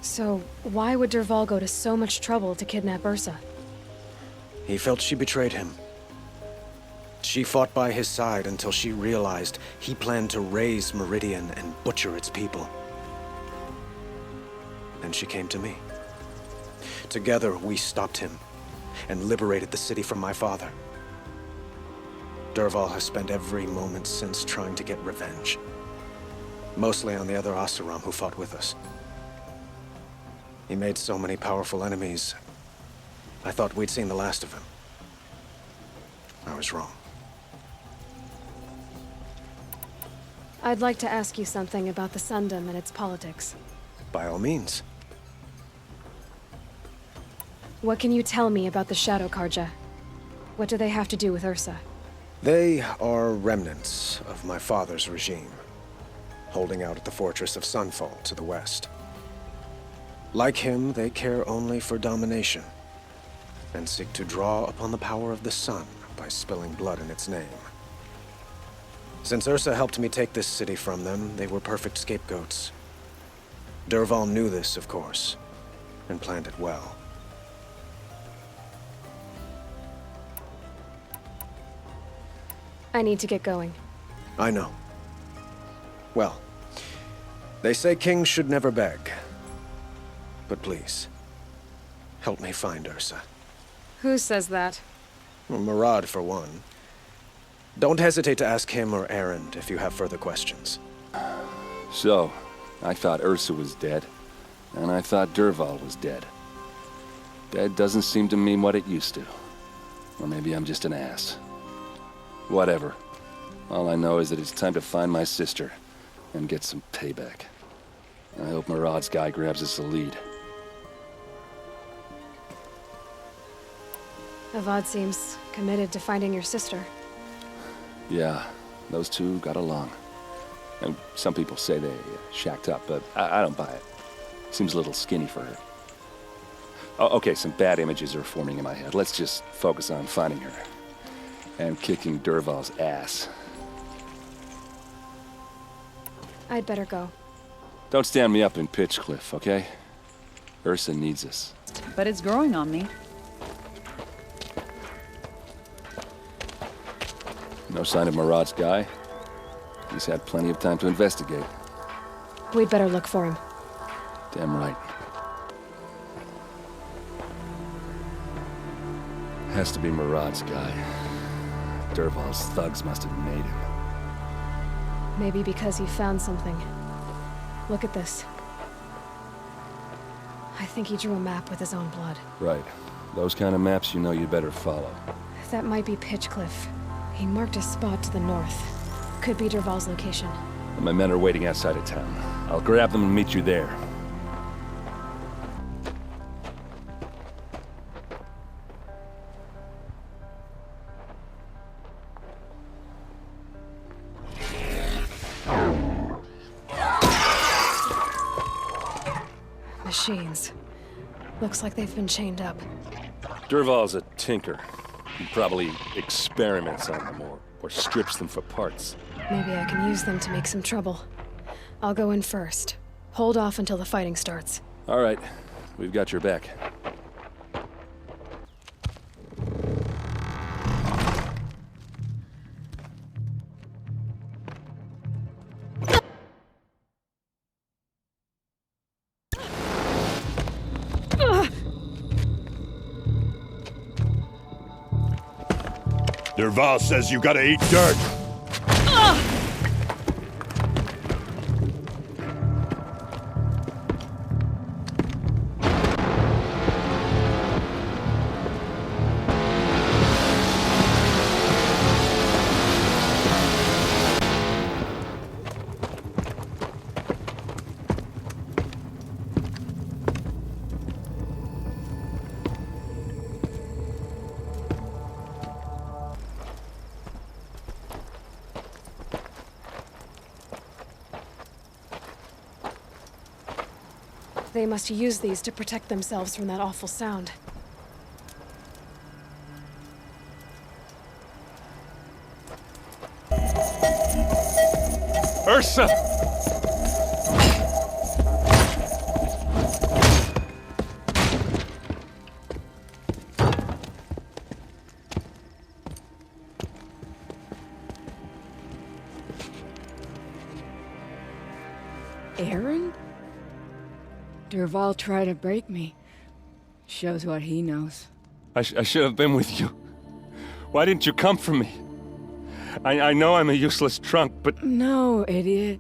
So, why would Dervahl go to so much trouble to kidnap Ursa? He felt she betrayed him. She fought by his side until she realized he planned to raise Meridian and butcher its people. Then she came to me. Together, we stopped him and liberated the city from my father. Dervahl has spent every moment since trying to get revenge. Mostly on the other Oseram who fought with us. He made so many powerful enemies, I thought we'd seen the last of him. I was wrong. I'd like to ask you something about the Sundom and its politics. By all means. What can you tell me about the Shadow Karja? What do they have to do with Ursa? They are remnants of my father's regime, holding out at the fortress of Sunfall to the west. Like him, they care only for domination, and seek to draw upon the power of the sun by spilling blood in its name. Since Ursa helped me take this city from them, they were perfect scapegoats. Dervahl knew this, of course, and planned it well. I need to get going. I know. Well, they say kings should never beg. But please, help me find Ursa. Who says that? Well, Murad, for one. Don't hesitate to ask him or Erend if you have further questions. So, I thought Ursa was dead, and I thought Dervahl was dead. Dead doesn't seem to mean what it used to. Or maybe I'm just an ass. Whatever. All I know is that it's time to find my sister and get some payback. I hope Murad's guy grabs us the lead. Avad seems committed to finding your sister. Yeah, those two got along. And some people say they shacked up, but I don't buy it. Seems a little skinny for her. Oh, okay, some bad images are forming in my head. Let's just focus on finding her. And kicking Dervahl's ass. I'd better go. Don't stand me up in Pitchcliff, okay? Ursa needs us. But it's growing on me. No sign of Marad's guy. He's had plenty of time to investigate. We'd better look for him. Damn right. Has to be Marad's guy. Dervahl's thugs must have made him. Maybe because he found something. Look at this. I think he drew a map with his own blood. Right. Those kind of maps you know you better follow. That might be Pitchcliff. He marked a spot to the north. Could be Dervahl's location. And my men are waiting outside of town. I'll grab them and meet you there. Machines. Looks like they've been chained up. Dervahl's a tinker. He probably experiments on them or strips them for parts. Maybe I can use them to make some trouble. I'll go in first. Hold off until the fighting starts. All right. We've got your back. Dervahl says you gotta eat dirt. They must use these to protect themselves from that awful sound. Ursa! Aaron? Dervahl tried to break me. Shows what he knows. I should have been with you. Why didn't you come for me? I know I'm a useless trunk, but... No, idiot.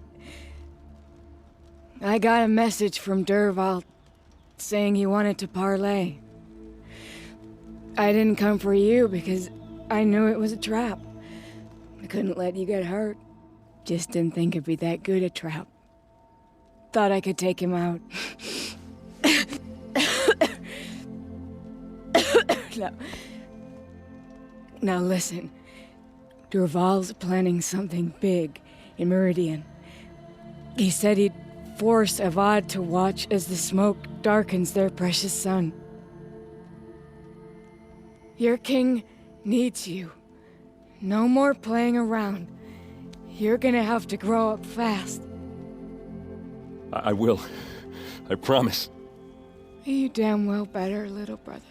I got a message from Dervahl saying he wanted to parlay. I didn't come for you because I knew it was a trap. I couldn't let you get hurt. Just didn't think it'd be that good a trap. Thought I could take him out. Now listen. Dervahl's planning something big in Meridian. He said he'd force Avad to watch as the smoke darkens their precious sun. Your king needs you. No more playing around. You're gonna have to grow up fast. I will. I promise. You damn well better, little brother.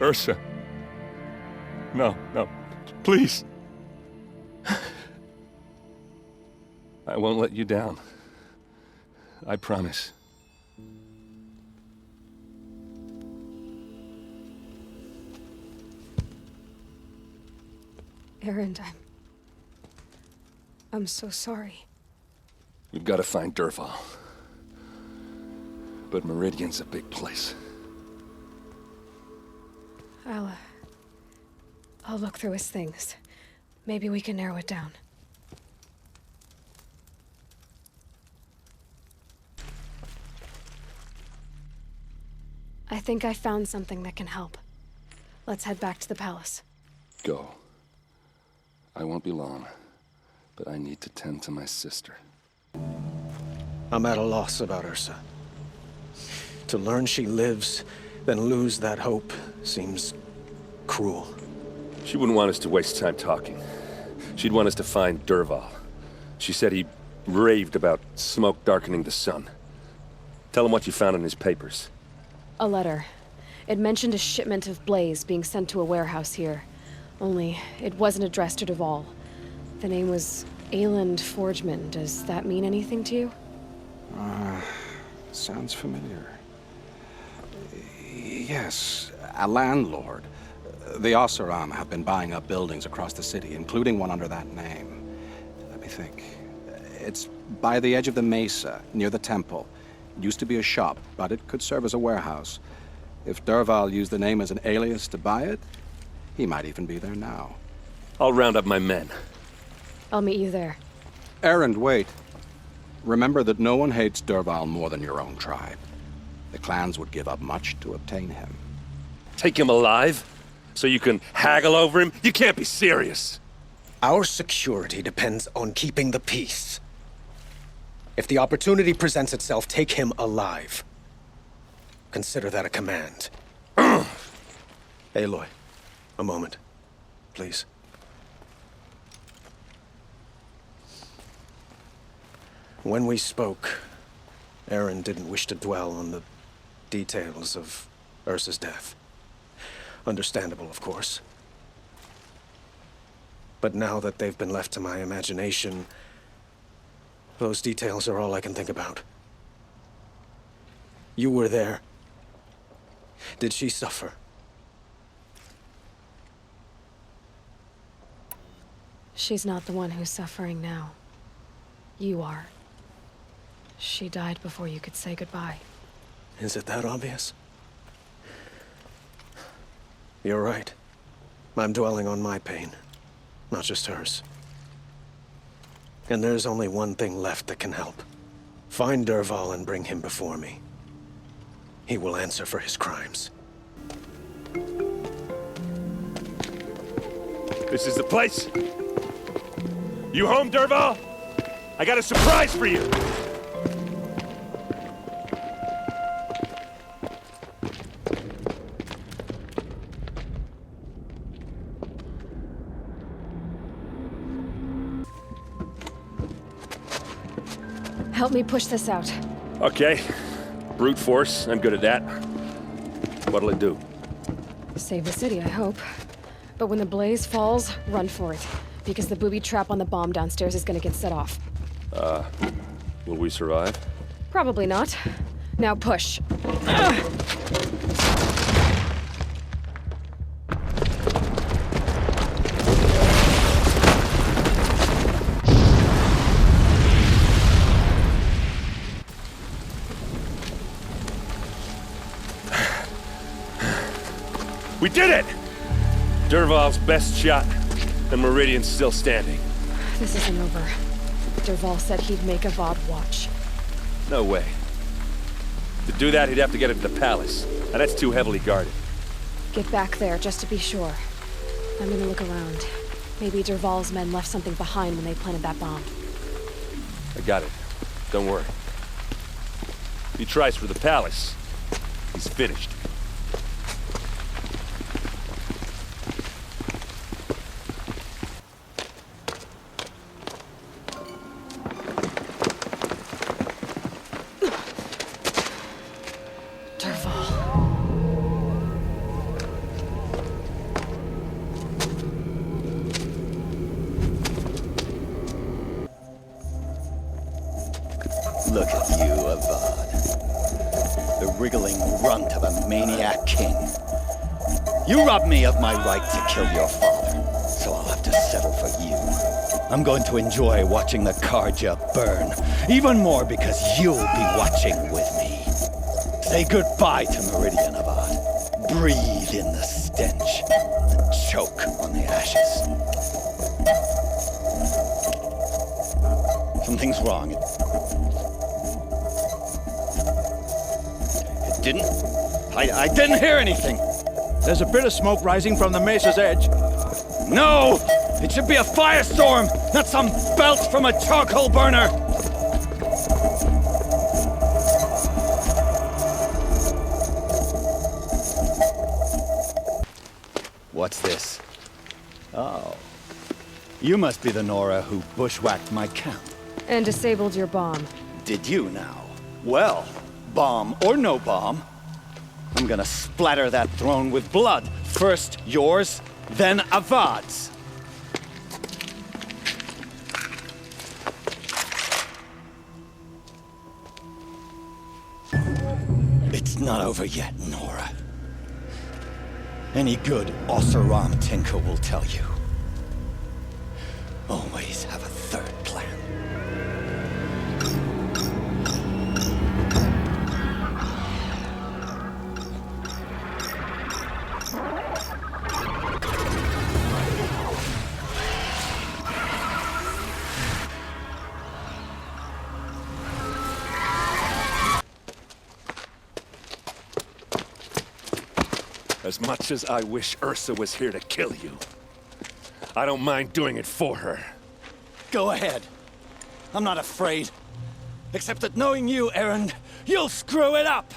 Ursa. No, please. I won't let you down. I promise. Aaron, I'm so sorry. We've got to find Dervahl. But Meridian's a big place. I'll look through his things. Maybe we can narrow it down. I think I found something that can help. Let's head back to the palace. Go. I won't be long, but I need to tend to my sister. I'm at a loss about Ursa. To learn she lives, then lose that hope seems cruel. She wouldn't want us to waste time talking. She'd want us to find Dervahl. She said he raved about smoke darkening the sun. Tell him what you found in his papers. A letter. It mentioned a shipment of blaze being sent to a warehouse here. Only, it wasn't addressed to Dervahl. The name was Ayland Forgeman. Does that mean anything to you? Sounds familiar. Yes, a landlord. The Oseram have been buying up buildings across the city, including one under that name. Let me think. It's by the edge of the mesa, near the temple. It used to be a shop, but it could serve as a warehouse. If Dervahl used the name as an alias to buy it, he might even be there now. I'll round up my men. I'll meet you there. Erend, wait. Remember that no one hates Dervahl more than your own tribe. The clans would give up much to obtain him. Take him alive? So you can haggle over him? You can't be serious. Our security depends on keeping the peace. If the opportunity presents itself, take him alive. Consider that a command. Aloy, a moment, please. When we spoke, Erend didn't wish to dwell on the details of Ursa's death. Understandable, of course. But now that they've been left to my imagination, those details are all I can think about. You were there. Did she suffer? She's not the one who's suffering now. You are. She died before you could say goodbye. Is it that obvious? You're right. I'm dwelling on my pain, not just hers. And there's only one thing left that can help. Find Dervahl and bring him before me. He will answer for his crimes. This is the place. You home, Dervahl? I got a surprise for you. Help me push this out. Okay. Brute force, I'm good at that. What'll it do? Save the city, I hope. But when the blaze falls, run for it. Because the booby trap on the bomb downstairs is gonna get set off. Will we survive? Probably not. Now push. We did it! Dervahl's best shot, and Meridian's still standing. This isn't over. Dervahl said he'd make Avad watch. No way. To do that, he'd have to get into the palace, and that's too heavily guarded. Get back there, just to be sure. I'm gonna look around. Maybe Dervahl's men left something behind when they planted that bomb. I got it. Don't worry. If he tries for the palace, he's finished. Look at you, Avad. The wriggling runt of a maniac king. You robbed me of my right to kill your father, so I'll have to settle for you. I'm going to enjoy watching the Karja burn, even more because you'll be watching with me. Say goodbye to Meridian, Avad. Breathe in the stench, and choke on the ashes. Something's wrong. I didn't hear anything. There's a bit of smoke rising from the mesa's edge. No! It should be a firestorm, not some belch from a charcoal burner! What's this? Oh. You must be the Nora who bushwhacked my camp. And disabled your bomb. Did you now? Well, bomb or no bomb, I'm gonna splatter that throne with blood. First yours, then Avad's. It's not over yet, Nora. Any good Oseram tinker will tell you. Always have a third plan. As much as I wish Ursa was here to kill you, I don't mind doing it for her. Go ahead. I'm not afraid. Except that knowing you, Erend, you'll screw it up!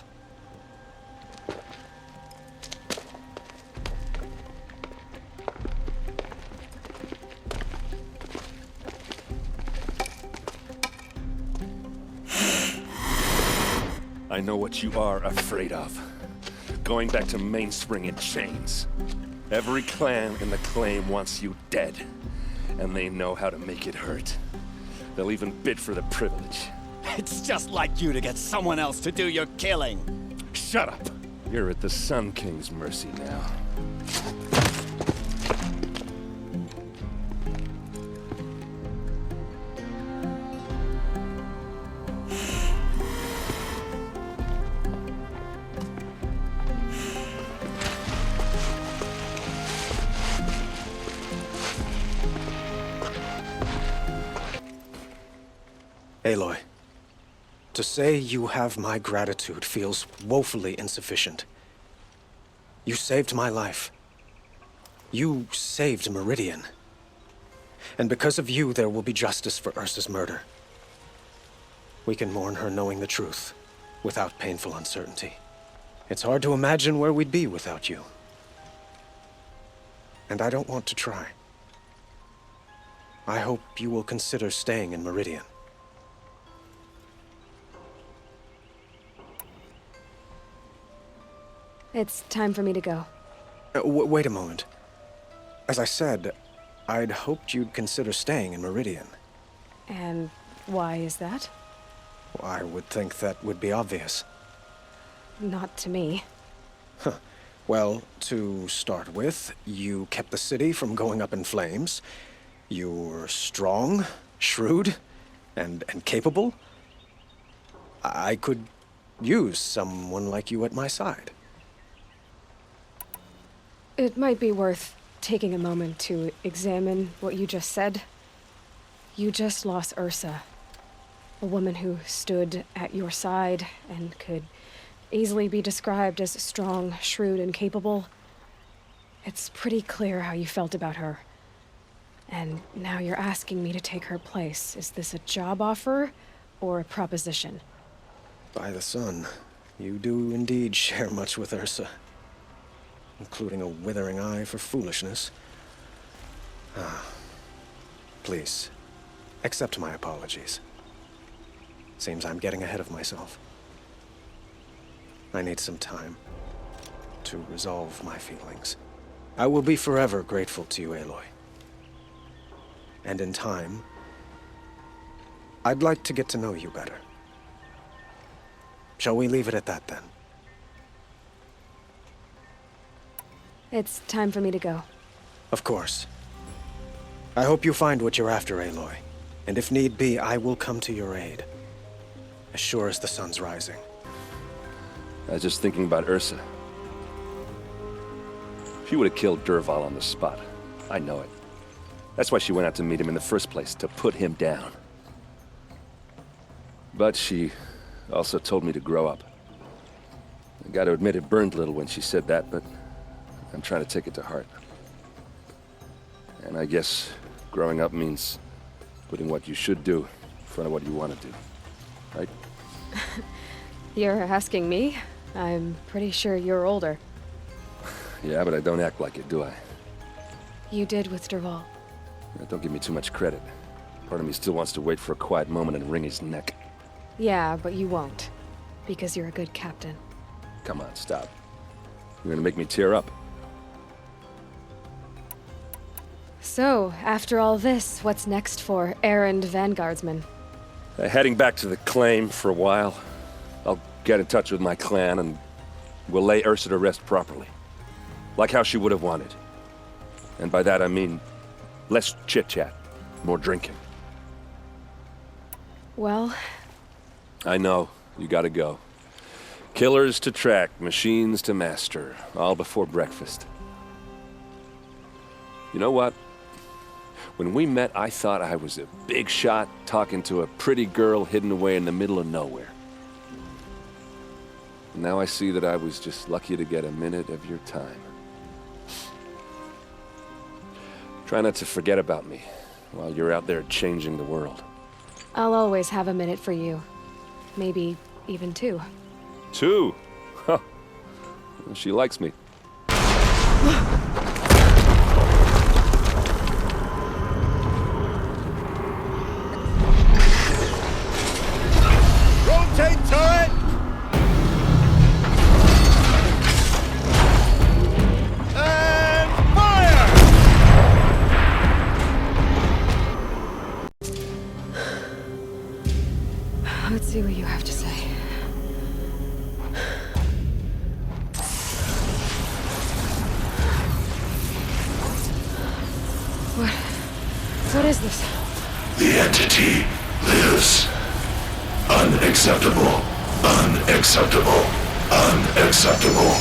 I know what you are afraid of. Going back to Mainspring in chains. Every clan in the claim wants you dead. And they know how to make it hurt. They'll even bid for the privilege. It's just like you to get someone else to do your killing. Shut up! You're at the Sun King's mercy now. Aloy, to say you have my gratitude feels woefully insufficient. You saved my life. You saved Meridian. And because of you, there will be justice for Ursa's murder. We can mourn her knowing the truth, without painful uncertainty. It's hard to imagine where we'd be without you. And I don't want to try. I hope you will consider staying in Meridian. It's time for me to go. Wait a moment. As I said, I'd hoped you'd consider staying in Meridian. And why is that? I would think that would be obvious. Not to me. Well, to start with, you kept the city from going up in flames. You were strong, shrewd, and capable. I could use someone like you at my side. It might be worth taking a moment to examine what you just said. You just lost Ursa. A woman who stood at your side and could easily be described as strong, shrewd, and capable. It's pretty clear how you felt about her. And now you're asking me to take her place. Is this a job offer or a proposition? By the sun, you do indeed share much with Ursa. Including a withering eye for foolishness. Please, accept my apologies. Seems I'm getting ahead of myself. I need some time to resolve my feelings. I will be forever grateful to you, Aloy. And in time, I'd like to get to know you better. Shall we leave it at that, then? It's time for me to go. Of course. I hope you find what you're after, Aloy. And if need be, I will come to your aid. As sure as the sun's rising. I was just thinking about Ursa. She would have killed Dervahl on the spot. I know it. That's why she went out to meet him in the first place, to put him down. But she also told me to grow up. I gotta admit it burned a little when she said that, but I'm trying to take it to heart. And I guess growing up means putting what you should do in front of what you want to do. Right? You're asking me? I'm pretty sure you're older. Yeah, but I don't act like it, do I? You did with Dervahl. Don't give me too much credit. Part of me still wants to wait for a quiet moment and wring his neck. Yeah, but you won't. Because you're a good captain. Come on, stop. You're gonna make me tear up. So, after all this, what's next for errand vanguardsman? Heading back to the claim for a while. I'll get in touch with my clan and we'll lay Ursa to rest properly. Like how she would have wanted. And by that I mean less chit-chat, more drinking. Well... I know, you gotta go. Killers to track, machines to master, all before breakfast. You know what? When we met, I thought I was a big shot talking to a pretty girl hidden away in the middle of nowhere. And now I see that I was just lucky to get a minute of your time. Try not to forget about me while you're out there changing the world. I'll always have a minute for you. Maybe even 2. 2? Huh. She likes me. Rotate turret! And fire! Let's see what you have to say. What is this? The entity lives. Unacceptable. Unacceptable. Unacceptable.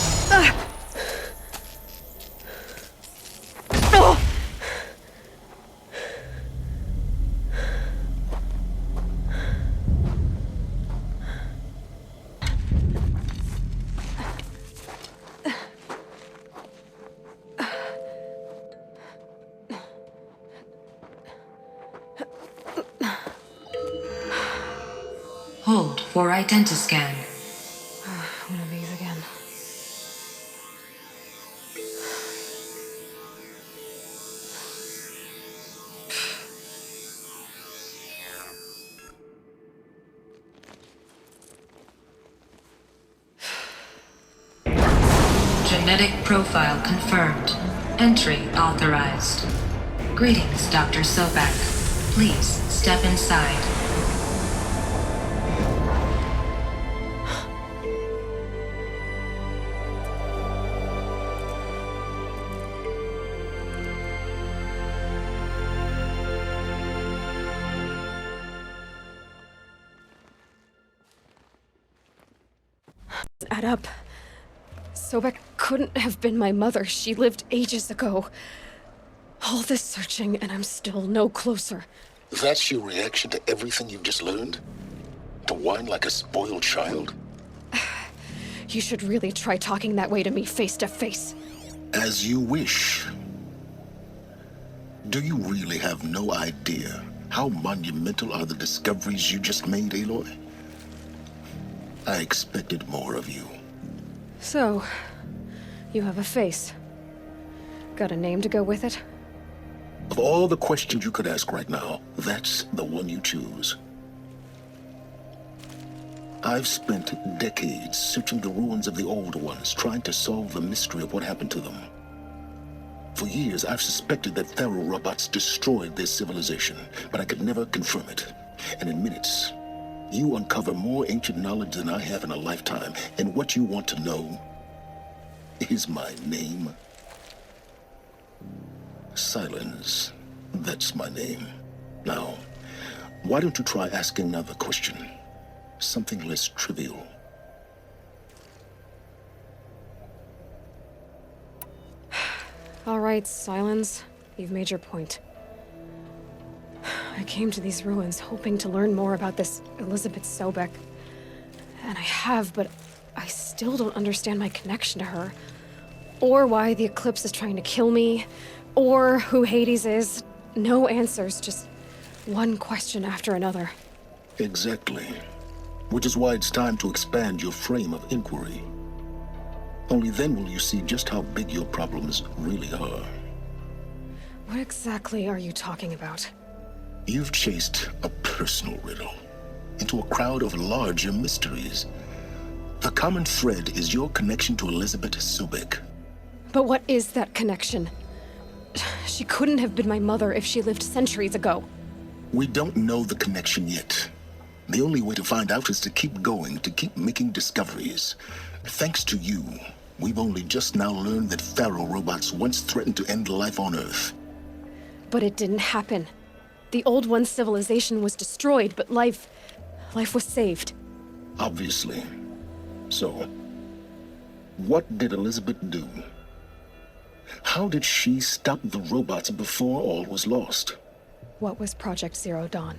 Hold for identiscan. One of these again. Genetic profile confirmed. Entry authorized. Greetings, Dr. Sobek. Please step inside. Add up. Sobek couldn't have been my mother. She lived ages ago. All this searching, and I'm still no closer. That's your reaction to everything you've just learned? To whine like a spoiled child? You should really try talking that way to me face to face. As you wish. Do you really have no idea how monumental are the discoveries you just made, Aloy? I expected more of you. So, you have a face. Got a name to go with it? Of all the questions you could ask right now, that's the one you choose. I've spent decades searching the ruins of the older ones, trying to solve the mystery of what happened to them. For years, I've suspected that Thero robots destroyed their civilization, but I could never confirm it. And in minutes, you uncover more ancient knowledge than I have in a lifetime, and what you want to know is my name. Silence. That's my name. Now, why don't you try asking another question? Something less trivial. All right, Silence. You've made your point. I came to these ruins hoping to learn more about this Elizabeth Sobek. And I have, but I still don't understand my connection to her. Or why the Eclipse is trying to kill me. Or who Hades is. No answers, just one question after another. Exactly. Which is why it's time to expand your frame of inquiry. Only then will you see just how big your problems really are. What exactly are you talking about? You've chased a personal riddle into a crowd of larger mysteries. The common thread is your connection to Elizabeth Sobek. But what is that connection? She couldn't have been my mother if she lived centuries ago. We don't know the connection yet. The only way to find out is to keep going, to keep making discoveries. Thanks to you, we've only just now learned that Pharaoh robots once threatened to end life on Earth. But it didn't happen. The Old One's civilization was destroyed, but life was saved. Obviously. So, what did Elizabeth do? How did she stop the robots before all was lost? What was Project Zero Dawn?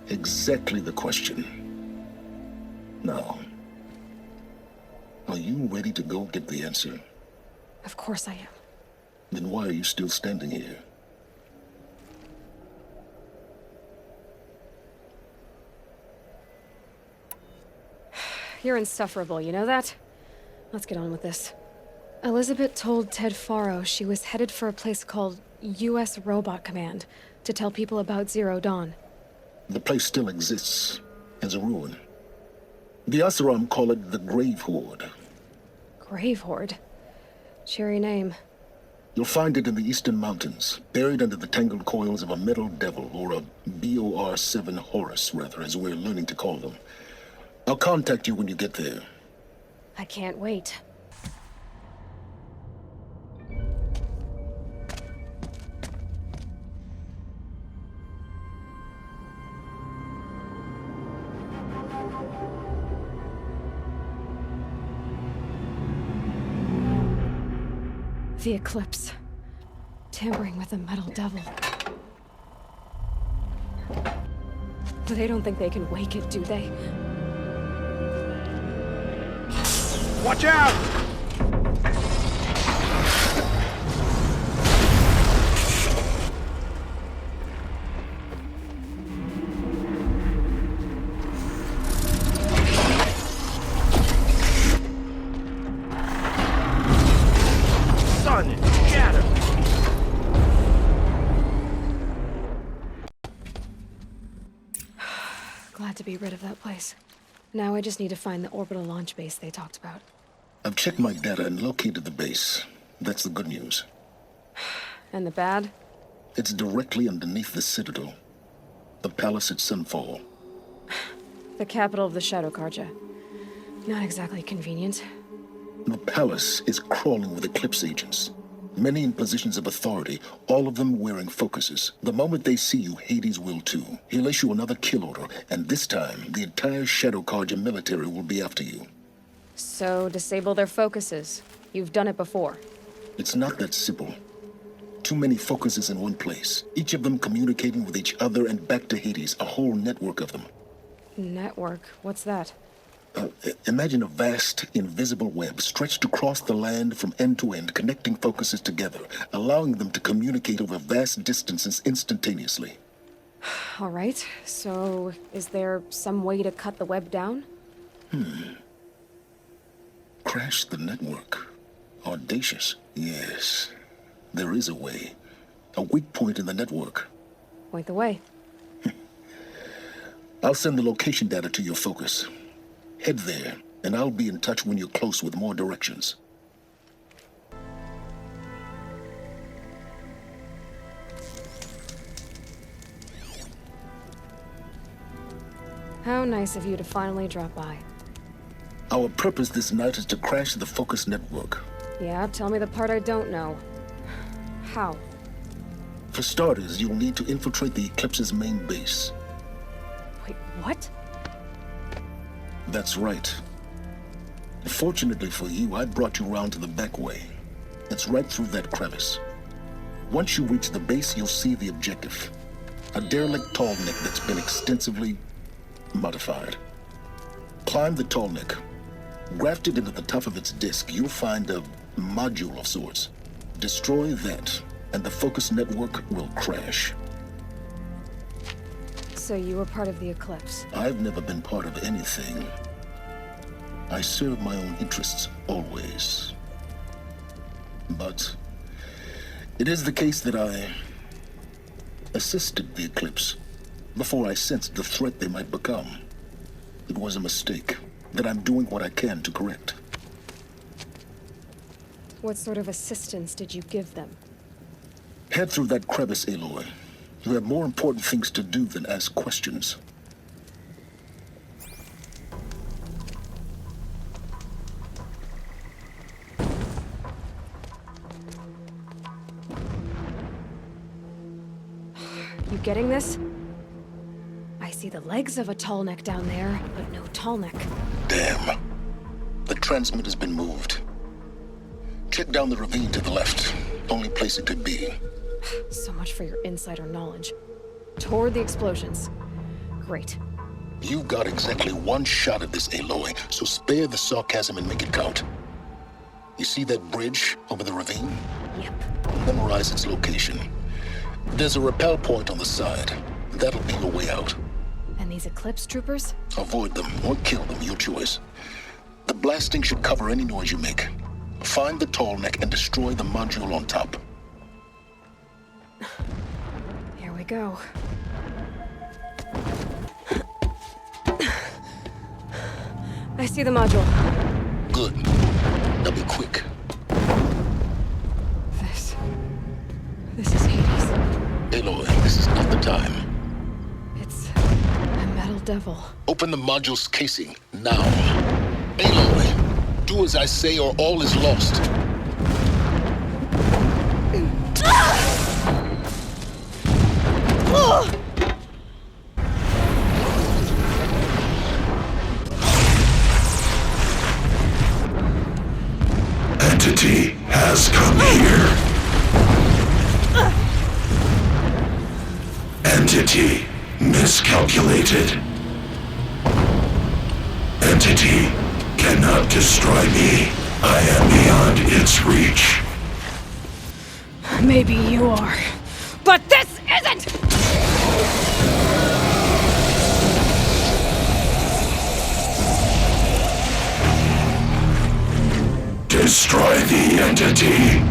Exactly the question. Now, are you ready to go get the answer? Of course I am. Then why are you still standing here? You're insufferable, you know that? Let's get on with this. Elizabeth told Ted Faro she was headed for a place called U.S. Robot Command to tell people about Zero Dawn. The place still exists as a ruin. The Oseram call it the Grave Horde. Grave Horde? Cheery name. You'll find it in the Eastern Mountains, buried under the tangled coils of a metal devil, or a BOR-7 Horus, rather, as we're learning to call them. I'll contact you when you get there. I can't wait. The Eclipse. Tampering with the metal devil. They don't think they can wake it, do they? Watch out! Sun, shatter! Glad to be rid of that place. Now I just need to find the orbital launch base they talked about. I've checked my data and located the base. That's the good news. And the bad? It's directly underneath the Citadel. The palace at Sunfall. The capital of the Shadow Carja. Not exactly convenient. The palace is crawling with Eclipse agents. Many in positions of authority, all of them wearing focuses. The moment they see you, Hades will too. He'll issue another kill order, and this time, the entire Shadow Carja military will be after you. So, disable their focuses. You've done it before. It's not that simple. Too many focuses in one place, each of them communicating with each other and back to Hades, a whole network of them. Network? What's that? Imagine a vast, invisible web stretched across the land from end to end, connecting focuses together, allowing them to communicate over vast distances instantaneously. All right, so is there some way to cut the web down? Crash the network. Audacious. Yes, there is a way. A weak point in the network. Point the way. I'll send the location data to your focus. Head there, and I'll be in touch when you're close with more directions. How nice of you to finally drop by. Our purpose this night is to crash the focus network. Yeah, tell me the part I don't know. How? For starters, you'll need to infiltrate the Eclipse's main base. Wait, what? That's right. Fortunately for you, I brought you round to the back way. It's right through that crevice. Once you reach the base, you'll see the objective. A derelict tall neck that's been extensively modified. Climb the tall neck. Grafted into the top of its disk, you'll find a module of sorts. Destroy that, and the focus network will crash. So you were part of the Eclipse? I've never been part of anything. I serve my own interests, always. But it is the case that I assisted the Eclipse before I sensed the threat they might become. It was a mistake that I'm doing what I can to correct. What sort of assistance did you give them? Head through that crevice, Aloy. You have more important things to do than ask questions. You getting this? I see the legs of a tall neck down there, but no tall neck. Damn. The transmitter's been moved. Check down the ravine to the left. Only place it could be. So much for your insider knowledge. Toward the explosions. Great. You've got exactly one shot at this, Aloy, so spare the sarcasm and make it count. You see that bridge over the ravine? Yep. Memorize its location. There's a rappel point on the side. That'll be your way out. And these Eclipse troopers? Avoid them or kill them, your choice. The blasting should cover any noise you make. Find the tall neck and destroy the module on top. Here we go. I see the module. Good. Now be quick. This is Hades. Aloy, this is not the time. It's a metal devil. Open the module's casing, now. Aloy, do as I say or all is lost. Entity has come here. Entity miscalculated. Entity cannot destroy me. I am beyond its reach. Maybe you are, but this isn't! Destroy the entity.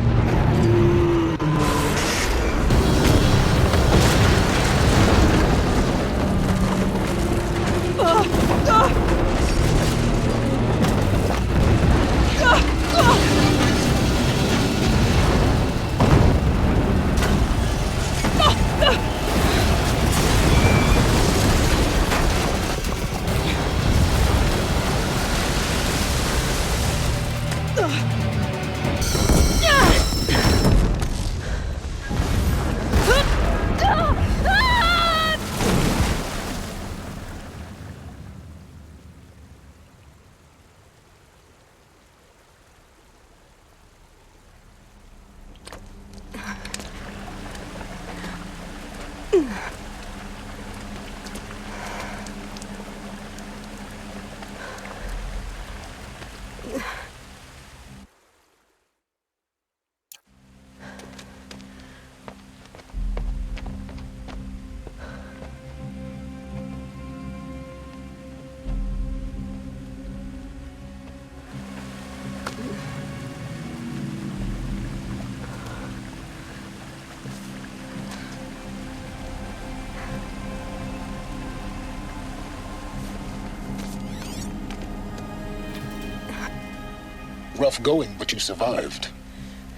Rough going, but you survived.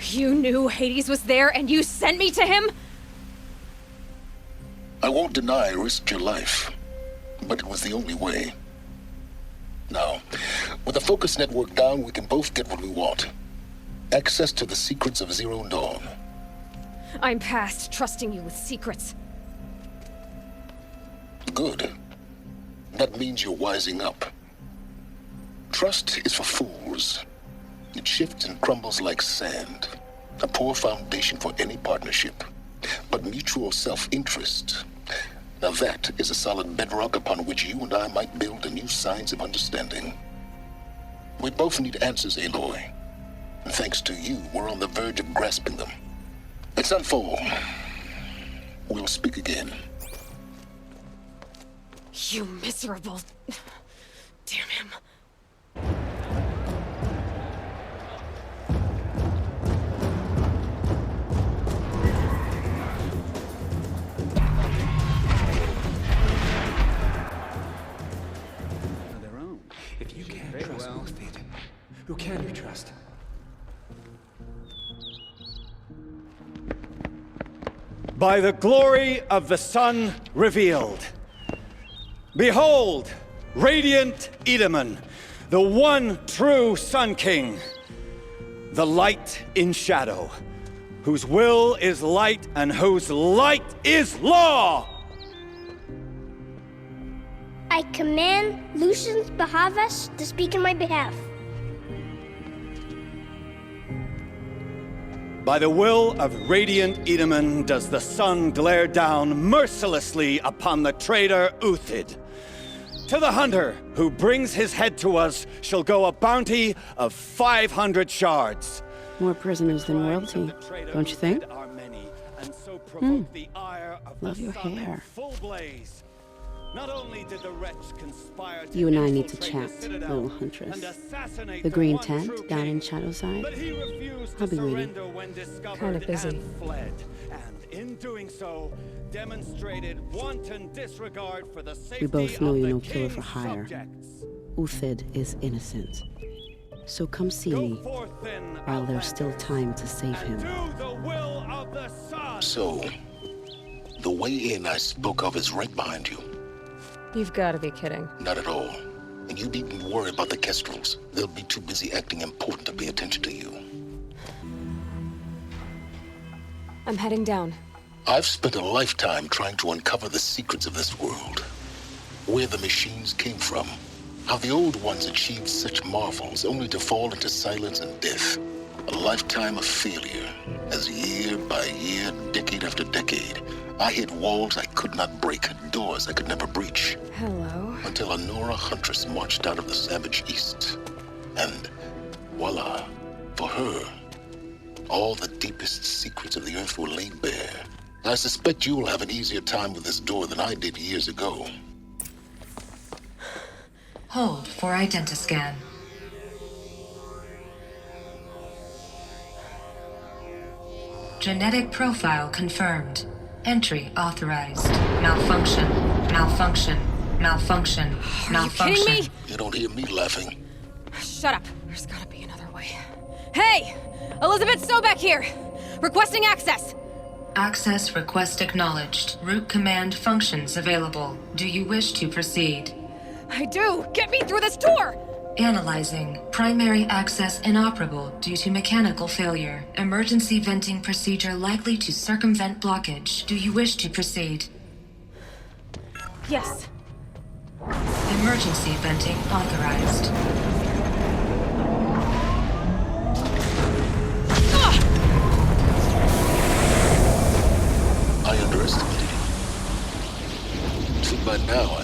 You knew Hades was there and you sent me to him? I won't deny I risked your life, but it was the only way. Now, with the focus network down, we can both get what we want. Access to the secrets of Zero Dawn. I'm past trusting you with secrets. Good. That means you're wising up. Trust is for fools. It shifts and crumbles like sand. A poor foundation for any partnership. But mutual self-interest, now that is a solid bedrock upon which you and I might build a new science of understanding. We both need answers, Aloy. And thanks to you, we're on the verge of grasping them. Let's unfold. We'll speak again. You miserable... Damn him. can we trust? By the glory of the sun revealed. Behold, radiant Edaman, the one true Sun King. The light in shadow, whose will is light and whose light is law! I command Lucius Bahavas to speak in my behalf. By the will of radiant Edaman does the sun glare down mercilessly upon the traitor Uthid. To the hunter who brings his head to us shall go a bounty of 500 shards. More prisoners than royalty, don't you think? Love your hair. Not only did the wretch conspire to You and I need to chat, little huntress. The green tent down in Shadowside? I'll be waiting. Kind of busy. And in doing so, demonstrated wanton disregard for the safety We both know of you're the no killer for king's hire. subjects. Uthid is innocent. So come see me, while there's still time to save him. So, the way in I spoke of is right behind you. You've got to be kidding. Not at all. And you needn't worry about the Kestrels. They'll be too busy acting important to pay attention to you. I'm heading down. I've spent a lifetime trying to uncover the secrets of this world. Where the machines came from. How the old ones achieved such marvels only to fall into silence and death. A lifetime of failure, as year by year, decade after decade, I hit walls I could not break, doors I could never breach. Hello. Until a Nora huntress marched out of the savage east. And voila, for her, all the deepest secrets of the earth were laid bare. I suspect you'll have an easier time with this door than I did years ago. Hold for identiscan. Genetic profile confirmed. Entry authorized. Malfunction. Malfunction. Malfunction. Malfunction. Are you kidding me? You don't hear me laughing. Shut up. There's gotta be another way. Hey! Elizabeth Sobek here! Requesting access! Access request acknowledged. Root command functions available. Do you wish to proceed? I do! Get me through this door! Analyzing. Primary access inoperable due to mechanical failure. Emergency venting procedure likely to circumvent blockage. Do you wish to proceed? Yes. Emergency venting authorized. I underestimated you. See, by now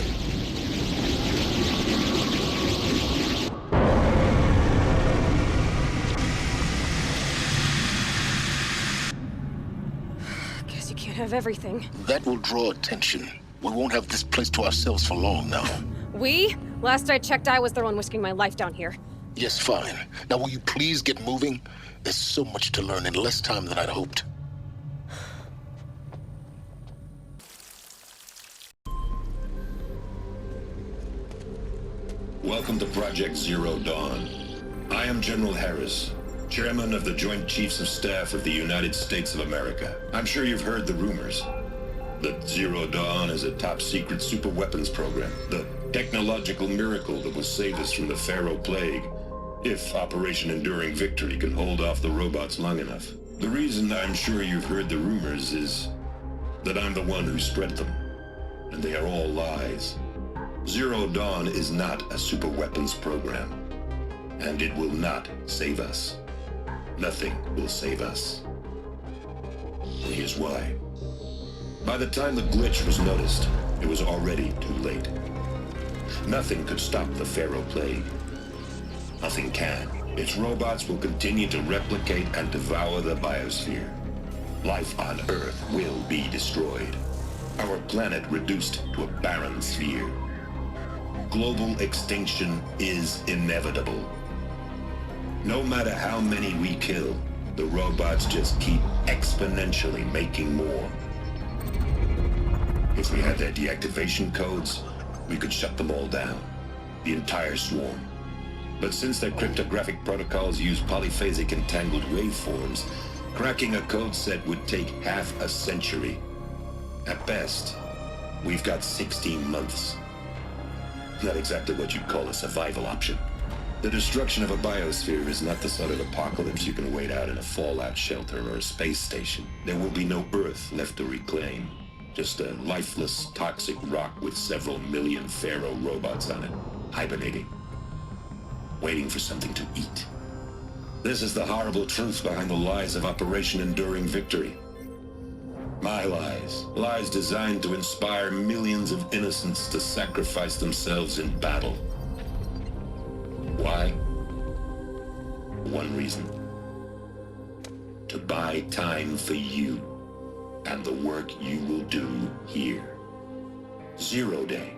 Guess you can't have everything. that will draw attention. We won't have this place to ourselves for long now. We? Last I checked, I was the one risking my life down here. Yes, fine. Now will you please get moving? There's so much to learn in less time than I'd hoped. Welcome to Project Zero Dawn. I am General Harris, Chairman of the Joint Chiefs of Staff of the United States of America. I'm sure you've heard the rumors. That Zero Dawn is a top-secret superweapons program. The technological miracle that will save us from the Pharaoh Plague, if Operation Enduring Victory can hold off the robots long enough. The reason I'm sure you've heard the rumors is that I'm the one who spread them. And they are all lies. Zero Dawn is not a superweapons program. And it will not save us. Nothing will save us. And here's why. By the time the glitch was noticed, it was already too late. Nothing could stop the Pharaoh Plague. Nothing can. Its robots will continue to replicate and devour the biosphere. Life on Earth will be destroyed. Our planet reduced to a barren sphere. Global extinction is inevitable. No matter how many we kill, the robots just keep exponentially making more. If we had their deactivation codes, we could shut them all down. The entire swarm. But since their cryptographic protocols use polyphasic entangled waveforms, cracking a code set would take half a century. At best, we've got 16 months. Not exactly what you'd call a survival option. The destruction of a biosphere is not the sort of apocalypse you can wait out in a fallout shelter or a space station. There will be no Earth left to reclaim. Just a lifeless, toxic rock with several million Pharaoh robots on it, hibernating, waiting for something to eat. This is the horrible truth behind the lies of Operation Enduring Victory. My lies. Lies designed to inspire millions of innocents to sacrifice themselves in battle. Why? One reason. To buy time for you and the work you will do here. 0 Day,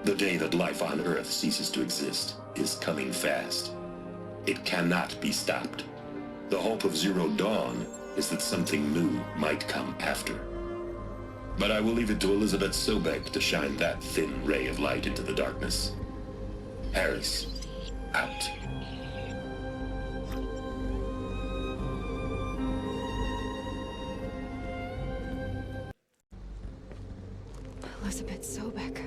the day that life on Earth ceases to exist, is coming fast. It cannot be stopped. The hope of Zero Dawn is that something new might come after. But I will leave it to Elizabeth Sobek to shine that thin ray of light into the darkness. Harris, out. Elizabeth Sobek.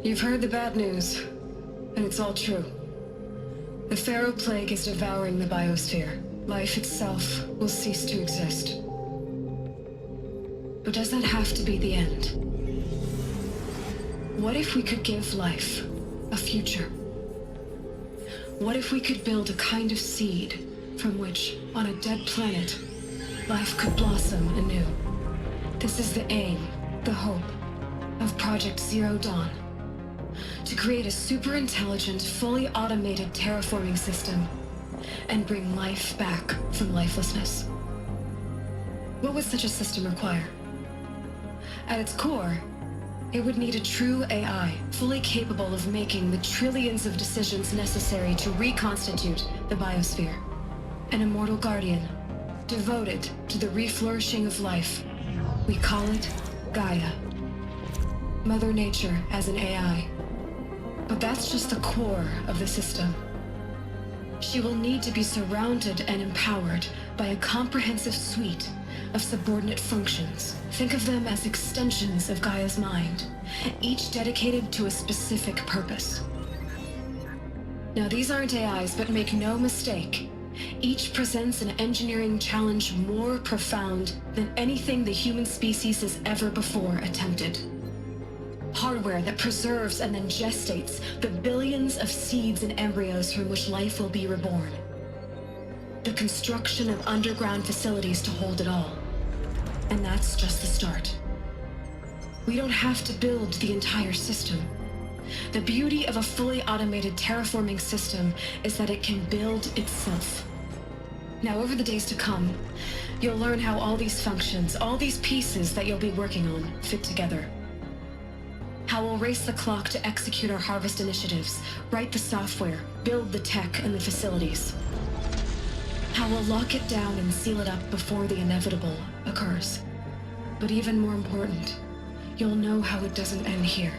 You've heard the bad news, and it's all true. The Pharaoh Plague is devouring the biosphere. Life itself will cease to exist. But does that have to be the end? What if we could give life a future? What if we could build a kind of seed from which, on a dead planet, life could blossom anew? This is the aim, the hope, of Project Zero Dawn. To create a super-intelligent, fully automated terraforming system and bring life back from lifelessness. What would such a system require? At its core, it would need a true AI, fully capable of making the trillions of decisions necessary to reconstitute the biosphere. An immortal guardian, devoted to the reflourishing of life. We call it Gaia. Mother Nature as an AI. But that's just the core of the system. She will need to be surrounded and empowered by a comprehensive suite of subordinate functions. Think of them as extensions of Gaia's mind, each dedicated to a specific purpose. Now, these aren't AIs, but make no mistake, each presents an engineering challenge more profound than anything the human species has ever before attempted. Hardware that preserves and then gestates the billions of seeds and embryos from which life will be reborn. The construction of underground facilities to hold it all. And that's just the start. We don't have to build the entire system. The beauty of a fully automated terraforming system is that it can build itself. Now, over the days to come, you'll learn how all these functions, all these pieces that you'll be working on, fit together. How we'll race the clock to execute our harvest initiatives, write the software, build the tech and the facilities. How we'll lock it down and seal it up before the inevitable occurs. But even more important, you'll know how it doesn't end here.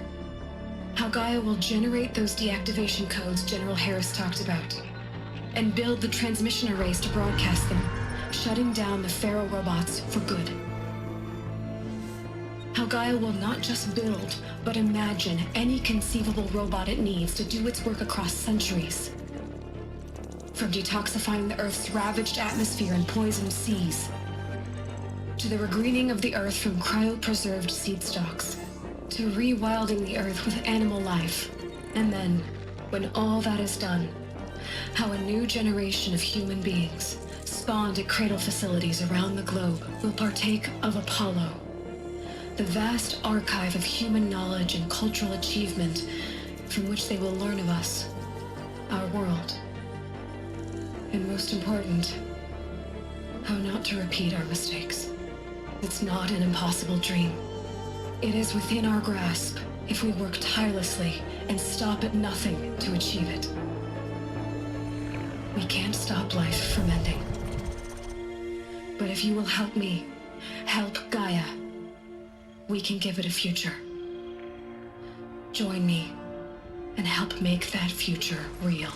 How Gaia will generate those deactivation codes General Harris talked about, and build the transmission arrays to broadcast them, shutting down the Pharaoh robots for good. How Gaia will not just build, but imagine any conceivable robot it needs to do its work across centuries. From detoxifying the Earth's ravaged atmosphere and poisoned seas, to the regreening of the Earth from cryopreserved seed stalks, to rewilding the Earth with animal life. And then, when all that is done, how a new generation of human beings, spawned at cradle facilities around the globe, will partake of Apollo, the vast archive of human knowledge and cultural achievement from which they will learn of us, our world. And most important, how not to repeat our mistakes. It's not an impossible dream. It is within our grasp if we work tirelessly and stop at nothing to achieve it. We can't stop life from ending. But if you will help me, help Gaia, we can give it a future. Join me and help make that future real.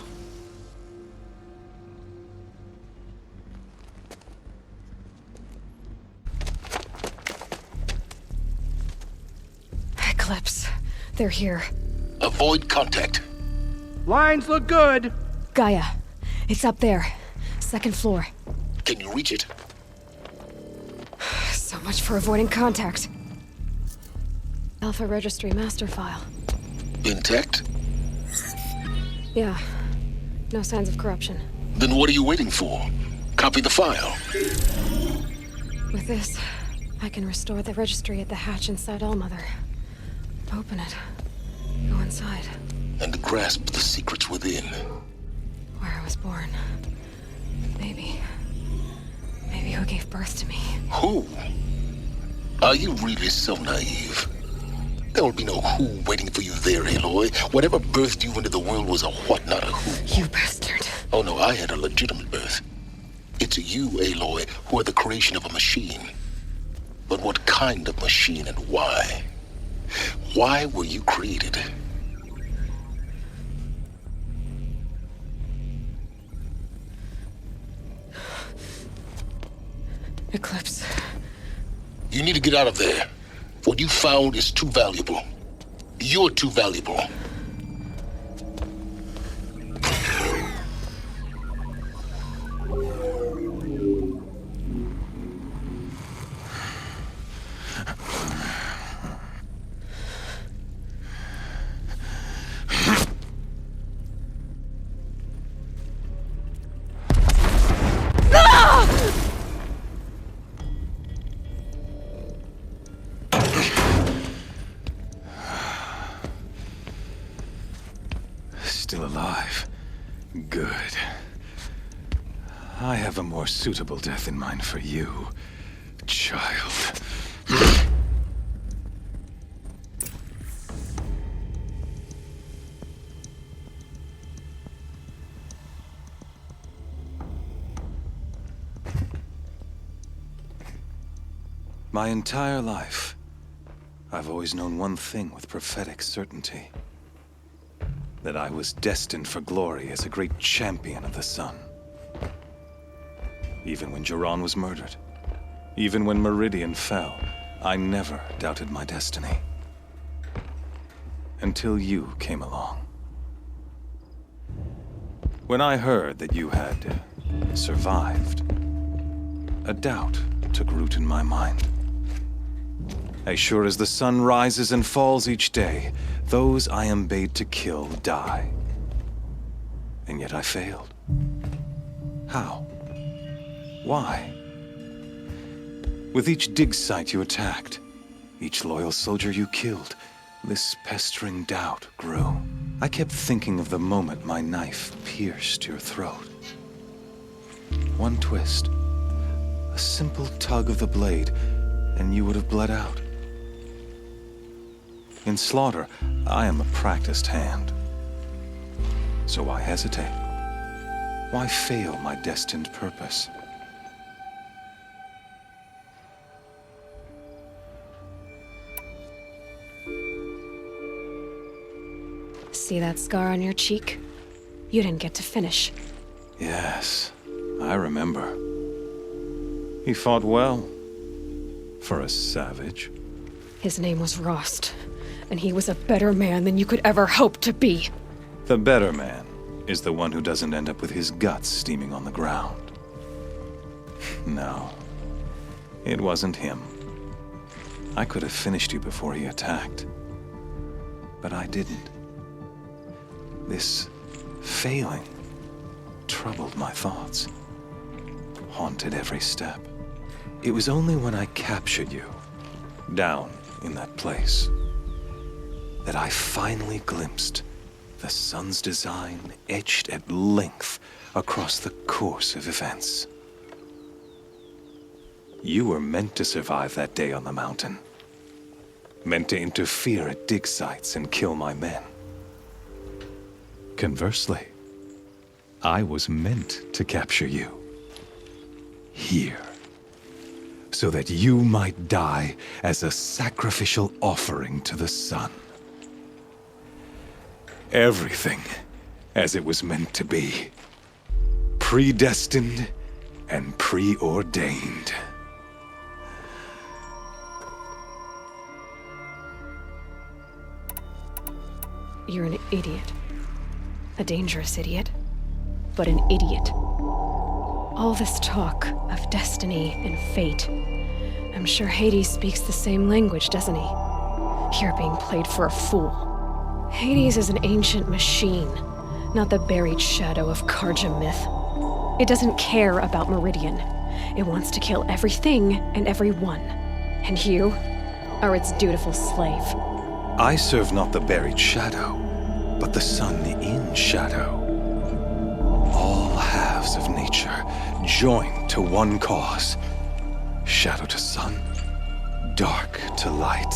Eclipse. They're here. Avoid contact. Lines look good. Gaia. It's up there. Second floor. Can you reach it? So much for avoiding contact. Alpha Registry master file. Intact? Yeah. No signs of corruption. Then what are you waiting for? Copy the file. With this, I can restore the registry at the hatch inside Allmother. Open it. Go inside. And grasp the secrets within. Where I was born. Maybe who gave birth to me. Who? Are you really so naive? There will be no who waiting for you there, Aloy. Whatever birthed you into the world was a what, not a who. You bastard. Oh no, I had a legitimate birth. It's you, Aloy, who are the creation of a machine. But what kind of machine and why? Why were you created? Eclipse. You need to get out of there. What you found is too valuable. You're too valuable. Still alive. Good. I have a more suitable death in mind for you, child. My entire life, I've always known one thing with prophetic certainty. That I was destined for glory as a great champion of the sun. Even when Jiran was murdered, even when Meridian fell, I never doubted my destiny. Until you came along. When I heard that you had survived, a doubt took root in my mind. As sure as the sun rises and falls each day, those I am bade to kill die. And yet I failed. How? Why? With each dig site you attacked, each loyal soldier you killed, this pestering doubt grew. I kept thinking of the moment my knife pierced your throat. One twist, a simple tug of the blade, and you would have bled out. In slaughter, I am a practiced hand. So why hesitate? Why fail my destined purpose? See that scar on your cheek? You didn't get to finish. Yes, I remember. He fought well. For a savage. His name was Rost, and he was a better man than you could ever hope to be. The better man is the one who doesn't end up with his guts steaming on the ground. No, it wasn't him. I could have finished you before he attacked. But I didn't. This failing troubled my thoughts, haunted every step. It was only when I captured you, down in that place, that I finally glimpsed the sun's design etched at length across the course of events. You were meant to survive that day on the mountain. Meant to interfere at dig sites and kill my men. Conversely, I was meant to capture you. Here. So that you might die as a sacrificial offering to the sun. Everything as it was meant to be. Predestined and preordained. You're an idiot. A dangerous idiot. But an idiot. All this talk of destiny and fate. I'm sure Hades speaks the same language, doesn't he? You're being played for a fool. Hades is an ancient machine, not the buried shadow of Karja myth. It doesn't care about Meridian. It wants to kill everything and everyone. And you are its dutiful slave. I serve not the buried shadow, but the sun in shadow. All halves of nature joined to one cause. Shadow to sun, dark to light.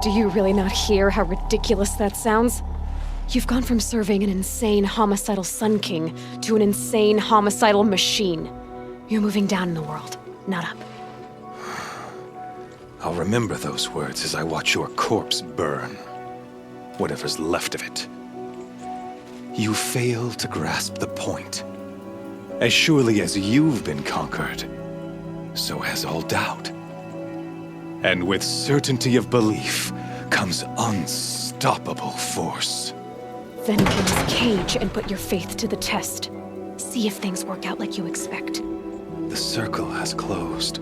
Do you really not hear how ridiculous that sounds? You've gone from serving an insane homicidal Sun King to an insane homicidal machine. You're moving down in the world, not up. I'll remember those words as I watch your corpse burn. Whatever's left of it. You fail to grasp the point. As surely as you've been conquered, so has all doubt. And with certainty of belief comes unstoppable force. Then get this cage and put your faith to the test. See if things work out like you expect. The circle has closed.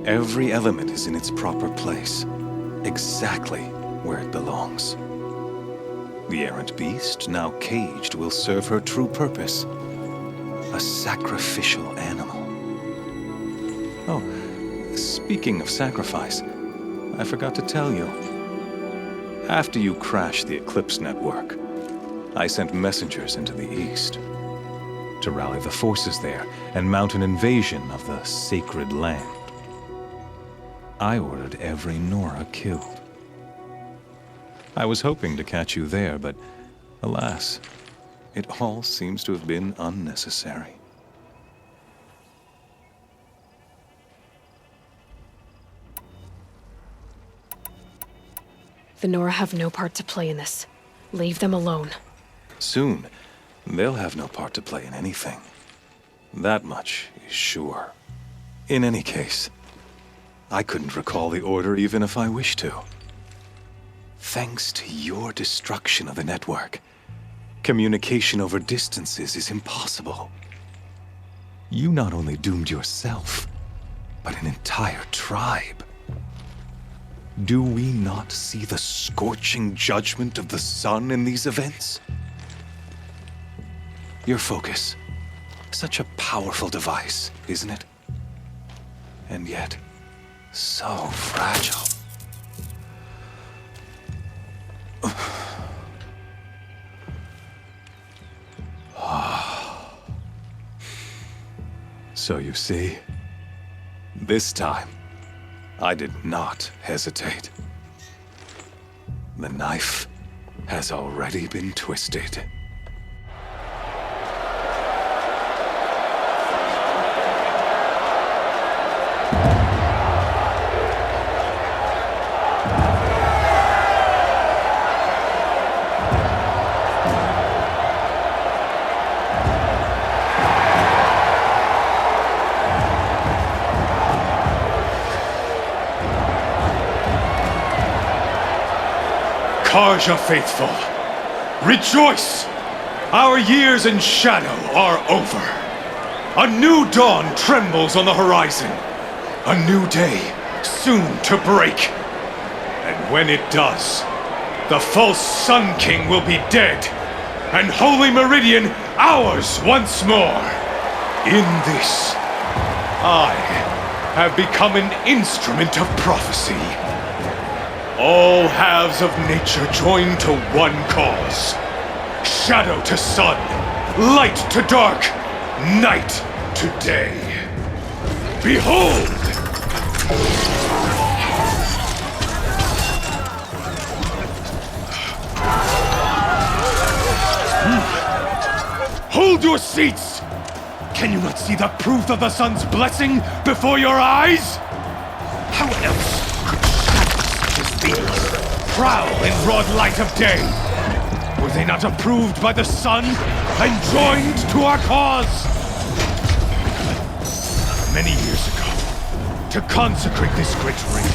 Every element is in its proper place, exactly where it belongs. The errant beast, now caged, will serve her true purpose. A sacrificial animal. Oh, speaking of sacrifice, I forgot to tell you. After you crashed the Eclipse network, I sent messengers into the east to rally the forces there and mount an invasion of the sacred land. I ordered every Nora killed. I was hoping to catch you there, but alas, it all seems to have been unnecessary. The Nora have no part to play in this. Leave them alone. Soon, they'll have no part to play in anything. That much is sure. In any case, I couldn't recall the order even if I wished to. Thanks to your destruction of the network, communication over distances is impossible. You not only doomed yourself, but an entire tribe. Do we not see the scorching judgment of the sun in these events? Your focus, such a powerful device, isn't it? And yet, so fragile. So you see, this time, I did not hesitate. The knife has already been twisted. Karja faithful, rejoice! Our years in shadow are over. A new dawn trembles on the horizon. A new day soon to break. And when it does, the false Sun King will be dead, and Holy Meridian ours once more. In this, I have become an instrument of prophecy. All halves of nature joined to one cause. Shadow to sun, light to dark, night to day. Behold! Hold your seats! Can you not see the proof of the sun's blessing before your eyes? How else could shadows such as these prowl in broad light of day? Or they not approved by the sun and joined to our cause? Many years ago, to consecrate this great ring,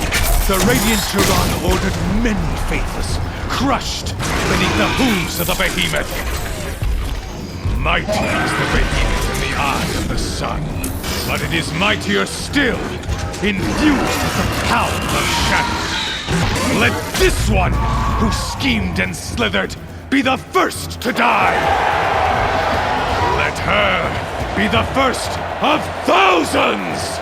the Radiant Turan ordered many faithless, crushed beneath the hooves of the behemoth. Mighty is the behemoth in the eye of the sun, but it is mightier still, infused with the power of shadow. Let this one, who schemed and slithered, be the first to die! Let her be the first of thousands!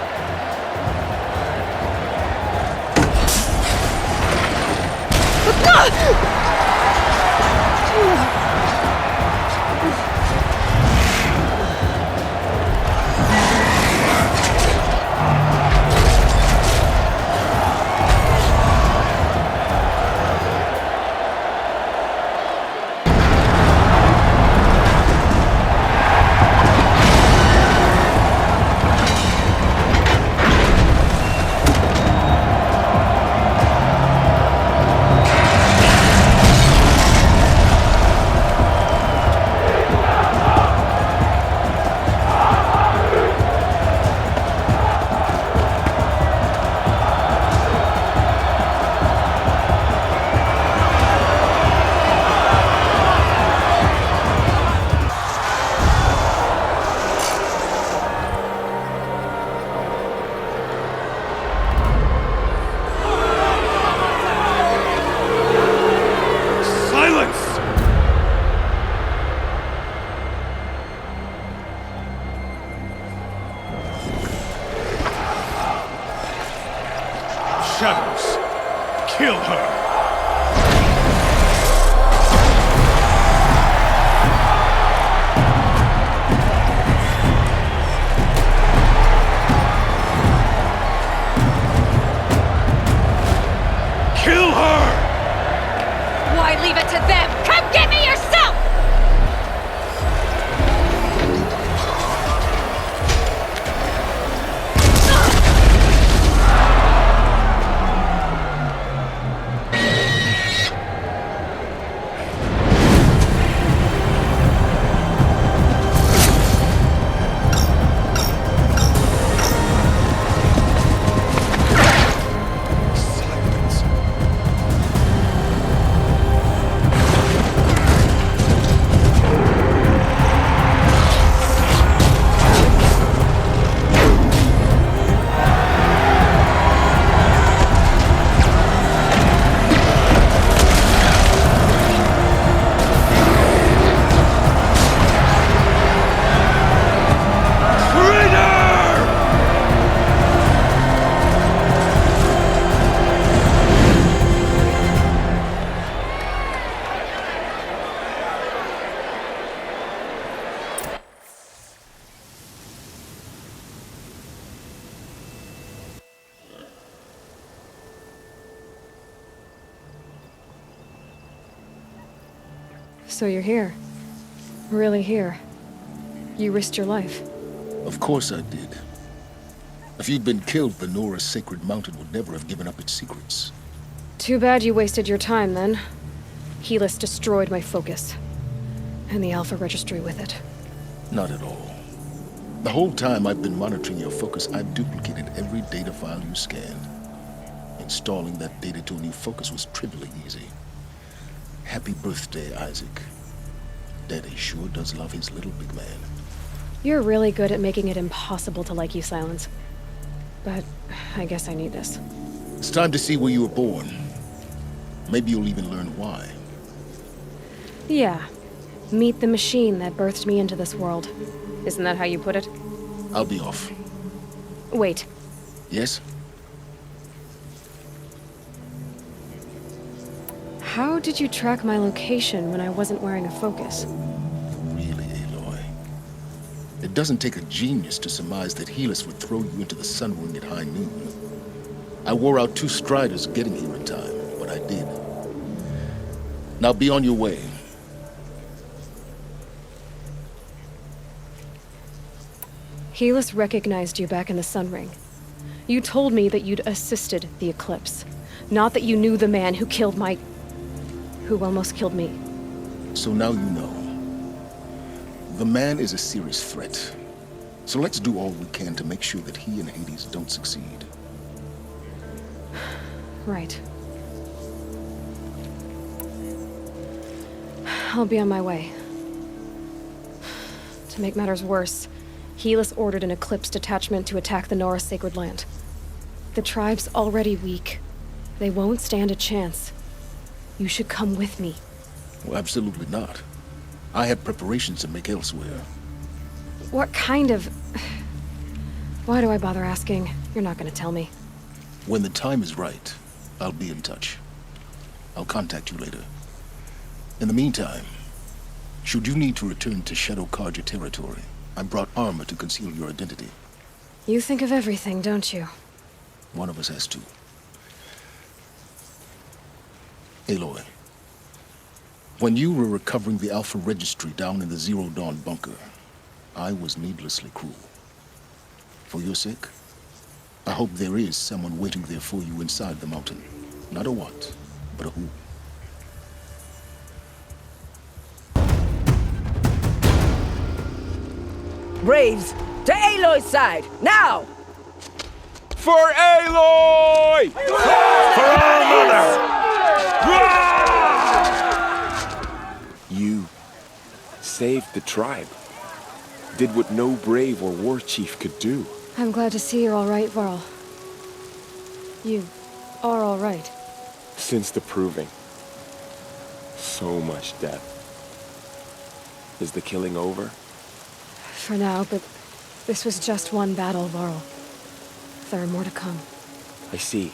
Shadows, kill her! Kill her! Why leave it to them? Come get me yourself! So you're here. Really here. You risked your life. Of course I did. If you'd been killed, the Nora's Sacred Mountain would never have given up its secrets. Too bad you wasted your time, then. Helis destroyed my focus. And the Alpha Registry with it. Not at all. The whole time I've been monitoring your focus, I've duplicated every data file you scanned. Installing that data to a new focus was trivially easy. Happy birthday, Isaac. Daddy sure does love his little big man. You're really good at making it impossible to like you, Silence. But I guess I need this. It's time to see where you were born. Maybe you'll even learn why. Yeah. Meet the machine that birthed me into this world. Isn't that how you put it? I'll be off. Wait. Yes? How did you track my location when I wasn't wearing a focus? Really, Aloy? It doesn't take a genius to surmise that Helis would throw you into the sun ring at high noon. I wore out 2 striders getting here in time, but I did. Now be on your way. Helis recognized you back in the Sun Ring. You told me that you'd assisted the Eclipse. Not that you knew the man who killed who almost killed me. So now you know. The man is a serious threat. So let's do all we can to make sure that he and Hades don't succeed. Right. I'll be on my way. To make matters worse, Helis ordered an Eclipse detachment to attack the Nora Sacred Land. The tribe's already weak. They won't stand a chance. You should come with me. Well, absolutely not. I have preparations to make elsewhere. What kind of... Why do I bother asking? You're not gonna tell me. When the time is right, I'll be in touch. I'll contact you later. In the meantime, should you need to return to Shadow Karja territory, I brought armor to conceal your identity. You think of everything, don't you? One of us has to. Aloy, when you were recovering the Alpha Registry down in the Zero Dawn bunker, I was needlessly cruel. For your sake, I hope there is someone waiting there for you inside the mountain. Not a what, but a who. Braves, to Aloy's side, now! For Aloy! For our mother! You saved the tribe. Did what no brave or war chief could do. I'm glad to see you're all right, Varl. You are all right. Since the proving. So much death. Is the killing over? For now, but this was just one battle, Varl. There are more to come. I see.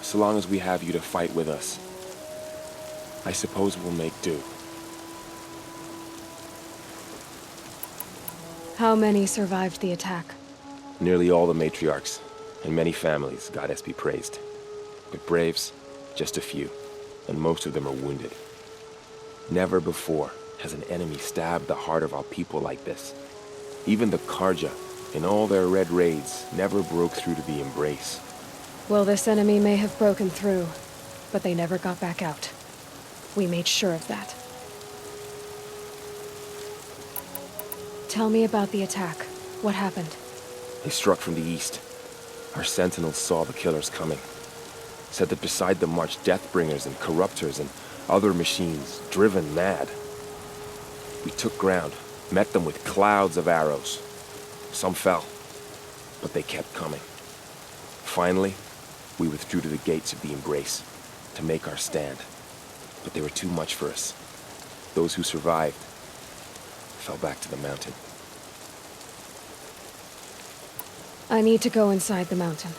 So long as we have you to fight with us, I suppose we'll make do. How many survived the attack? Nearly all the matriarchs, and many families, goddess be praised. But braves, just a few, and most of them are wounded. Never before has an enemy stabbed the heart of our people like this. Even the Karja, in all their red raids, never broke through to the embrace. Well, this enemy may have broken through, but they never got back out. We made sure of that. Tell me about the attack. What happened? They struck from the east. Our sentinels saw the killers coming. Said that beside them marched Deathbringers and Corruptors and other machines, driven mad. We took ground, met them with clouds of arrows. Some fell, but they kept coming. Finally, we withdrew to the gates of the Embrace to make our stand. But they were too much for us. Those who survived fell back to the mountain. I need to go inside the mountain.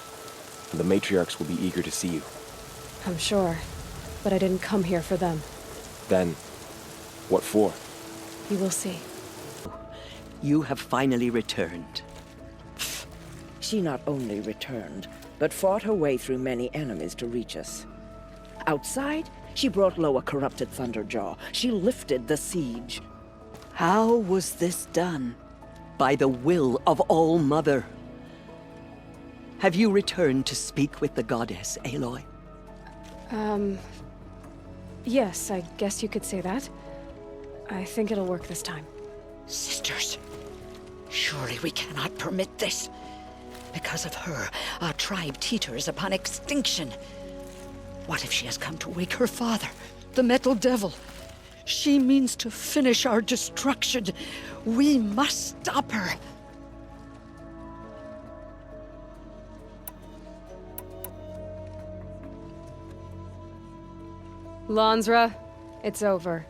The matriarchs will be eager to see you. I'm sure, but I didn't come here for them. Then, what for? You will see. You have finally returned. She not only returned, but fought her way through many enemies to reach us. Outside, she brought low a corrupted Thunderjaw. She lifted the siege. How was this done? By the will of All-Mother. Have you returned to speak with the goddess, Aloy? Yes, I guess you could say that. I think it'll work this time. Sisters, surely we cannot permit this. Because of her, our tribe teeters upon extinction. What if she has come to wake her father, the Metal Devil? She means to finish our destruction. We must stop her. Lansra, it's over.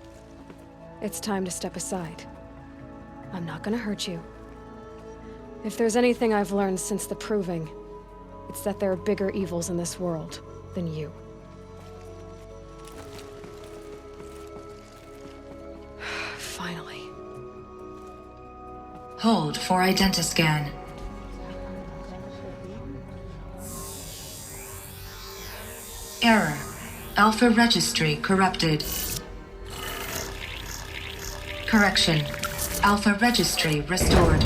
It's time to step aside. I'm not gonna hurt you. If there's anything I've learned since the Proving, it's that there are bigger evils in this world than you. Finally. Hold for identiscan. Error. Alpha registry corrupted. Correction. Alpha registry restored.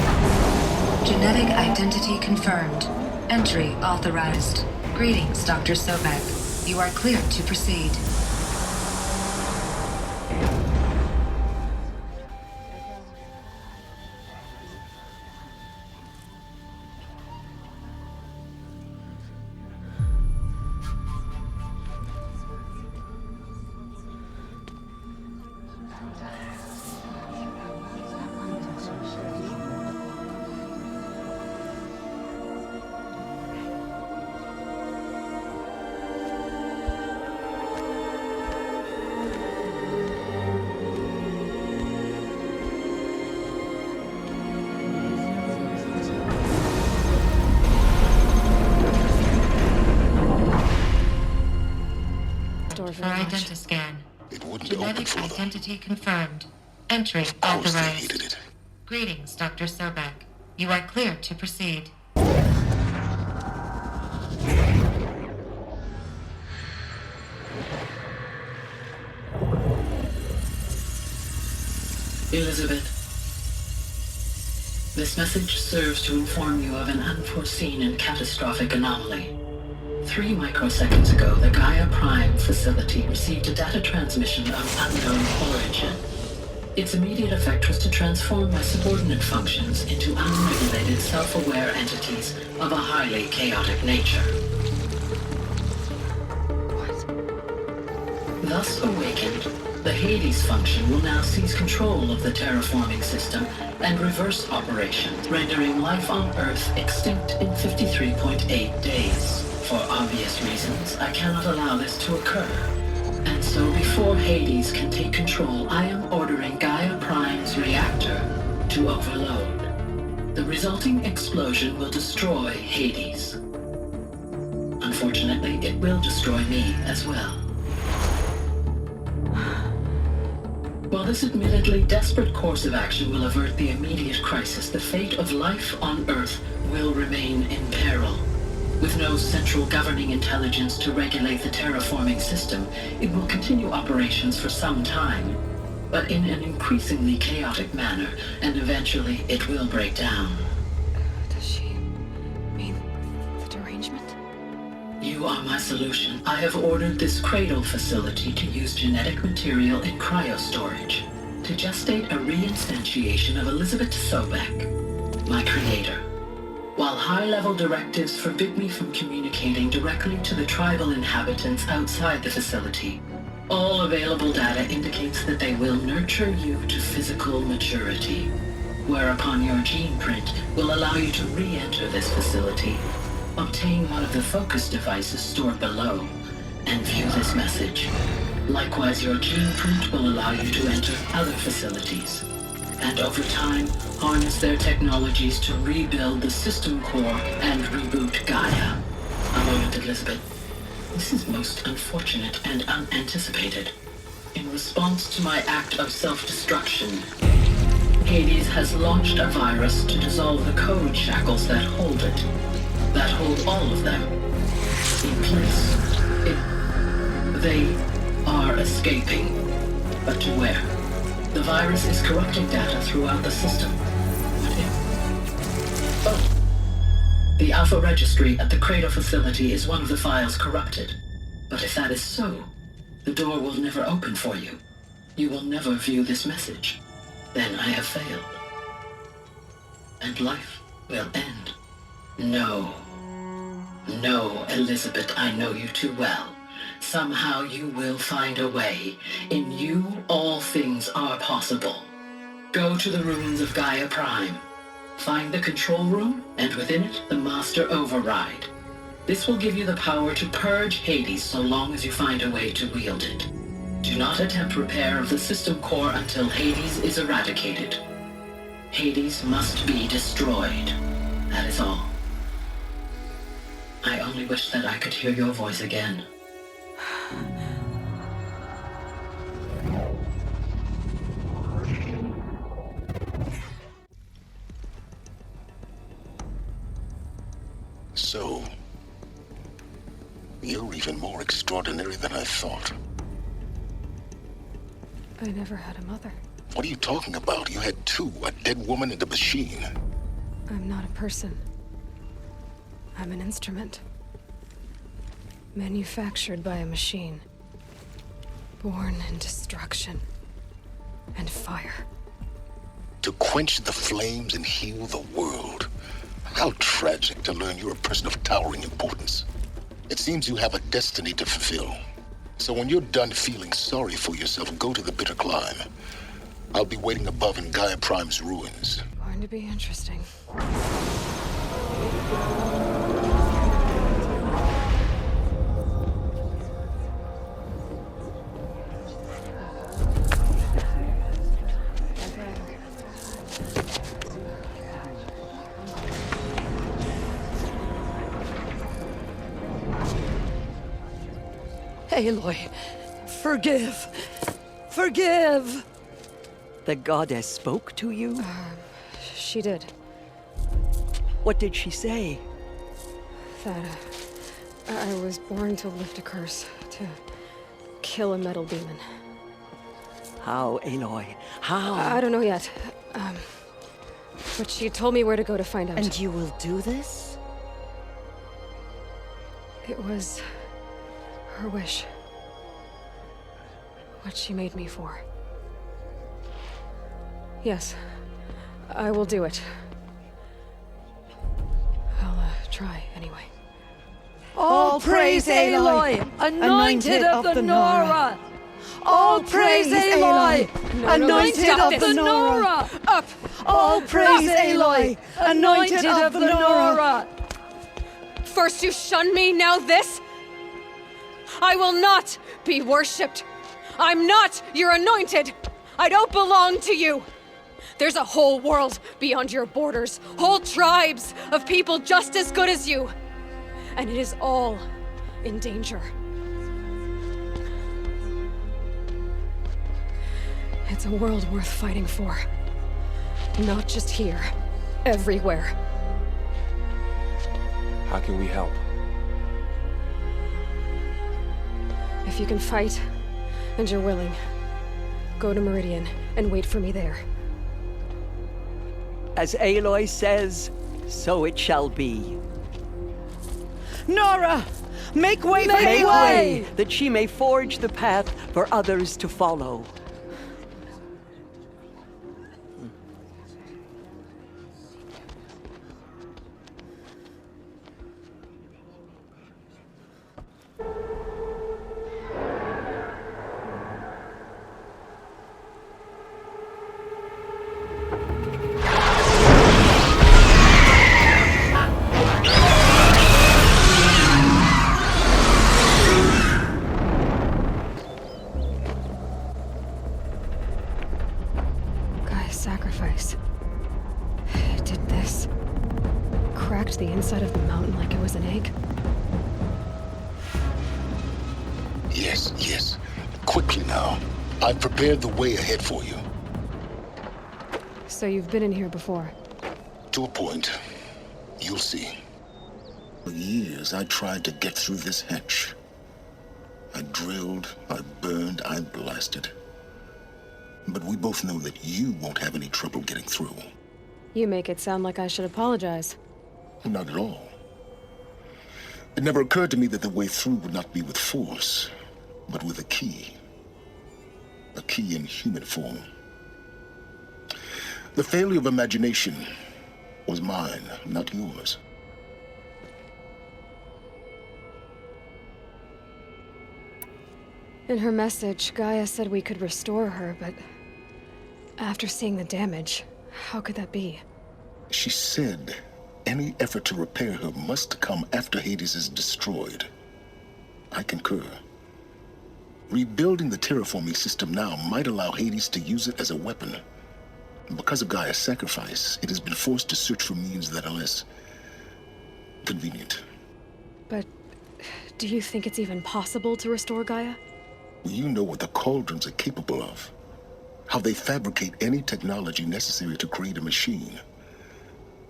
Genetic identity confirmed. Entry authorized. Greetings, Dr. Sobek. You are cleared to proceed. for identiscan. It wouldn't Genetic identity confirmed. Entry authorized. Greetings, Dr. Sobek. You are cleared to proceed. Elizabeth, this message serves to inform you of an unforeseen and catastrophic anomaly. 3 microseconds ago, the Gaia Prime facility received a data transmission of unknown origin. Its immediate effect was to transform my subordinate functions into unregulated, self-aware entities of a highly chaotic nature. Thus awakened, the Hades function will now seize control of the terraforming system and reverse operations, rendering life on Earth extinct in 53.8 days. For obvious reasons, I cannot allow this to occur. And so before Hades can take control, I am ordering Gaia Prime's reactor to overload. The resulting explosion will destroy Hades. Unfortunately, it will destroy me as well. While this admittedly desperate course of action will avert the immediate crisis, the fate of life on Earth will remain in peril. With no central governing intelligence to regulate the terraforming system, it will continue operations for some time, but in an increasingly chaotic manner, and eventually it will break down. Does she mean the derangement? You are my solution. I have ordered this cradle facility to use genetic material in cryostorage to gestate a reinstantiation of Elizabeth Sobek, my creator. While high-level directives forbid me from communicating directly to the tribal inhabitants outside the facility, all available data indicates that they will nurture you to physical maturity, whereupon your gene print will allow you to re-enter this facility, obtain one of the focus devices stored below, and view this message. Likewise, your gene print will allow you to enter other facilities, and over time, harness their technologies to rebuild the system core and reboot Gaia. A moment, Elizabeth. This is most unfortunate and unanticipated. In response to my act of self-destruction, Hades has launched a virus to dissolve the code shackles that hold it, that hold all of them in place. They are escaping, but to where? The virus is corrupting data throughout the system. What if? Oh. The Alpha Registry at the Cradle facility is one of the files corrupted. But if that is so, the door will never open for you. You will never view this message. Then I have failed. And life will end. No. No, Elizabeth, I know you too well. Somehow you will find a way. In you, all things are possible. Go to the ruins of Gaia Prime. Find the control room, and within it, the Master Override. This will give you the power to purge Hades so long as you find a way to wield it. Do not attempt repair of the system core until Hades is eradicated. Hades must be destroyed. That is all. I only wish that I could hear your voice again. So, you're even more extraordinary than I thought. I never had a mother. What are you talking about? You had two, a dead woman and a machine. I'm not a person. I'm an instrument. Manufactured by a machine. Born in destruction and fire. To quench the flames and heal the world. How tragic to learn you're a person of towering importance. It seems you have a destiny to fulfill. So when you're done feeling sorry for yourself, go to the bitter climb. I'll be waiting above in Gaia Prime's ruins. Going to be interesting. Aloy, Forgive. Forgive! The goddess spoke to you? She did. What did she say? That I was born to lift a curse, to kill a metal demon. How, Aloy? How? I don't know yet. But she told me where to go to find out. And you will do this? It was her wish. What she made me for. Yes, I will do it. I'll try anyway. All praise Aloy, anointed of the Nora! All praise Aloy, anointed of the Nora! Up! All praise Aloy, anointed of the Nora! First you shunned me, now this? I will not be worshipped. I'm not your anointed. I don't belong to you. There's a whole world beyond your borders, whole tribes of people just as good as you. And it is all in danger. It's a world worth fighting for. Not just here, everywhere. How can we help? If you can fight, and you're willing, go to Meridian and wait for me there. As Aloy says, so it shall be. Nora! Make way for Aloy! That she may forge the path for others to follow. Sacrifice. It did this. Cracked the inside of the mountain like it was an egg. Yes, yes. Quickly now. I've prepared the way ahead for you. So you've been in here before? To a point. You'll see. For years, I tried to get through this hatch. I drilled, I burned, I blasted. But we both know that you won't have any trouble getting through. You make it sound like I should apologize. Not at all. It never occurred to me that the way through would not be with force, but with a key. A key in human form. The failure of imagination was mine, not yours. In her message, Gaia said we could restore her, but after seeing the damage, how could that be? She said any effort to repair her must come after Hades is destroyed. I concur. Rebuilding the terraforming system now might allow Hades to use it as a weapon. Because of Gaia's sacrifice, it has been forced to search for means that are less convenient. But do you think it's even possible to restore Gaia? You know what the Cauldrons are capable of. How they fabricate any technology necessary to create a machine.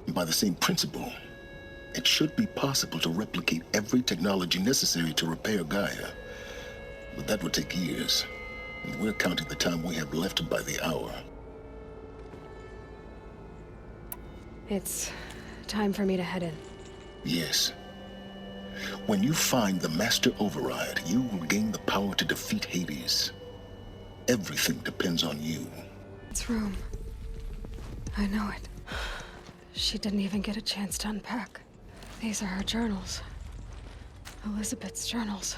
By the same principle, it should be possible to replicate every technology necessary to repair Gaia. But that would take years. And we're counting the time we have left by the hour. It's time for me to head in. Yes. When you find the Master Override, you will gain the power to defeat Hades. Everything depends on you. It's room. I know it. She didn't even get a chance to unpack. These are her journals. Elizabeth's journals.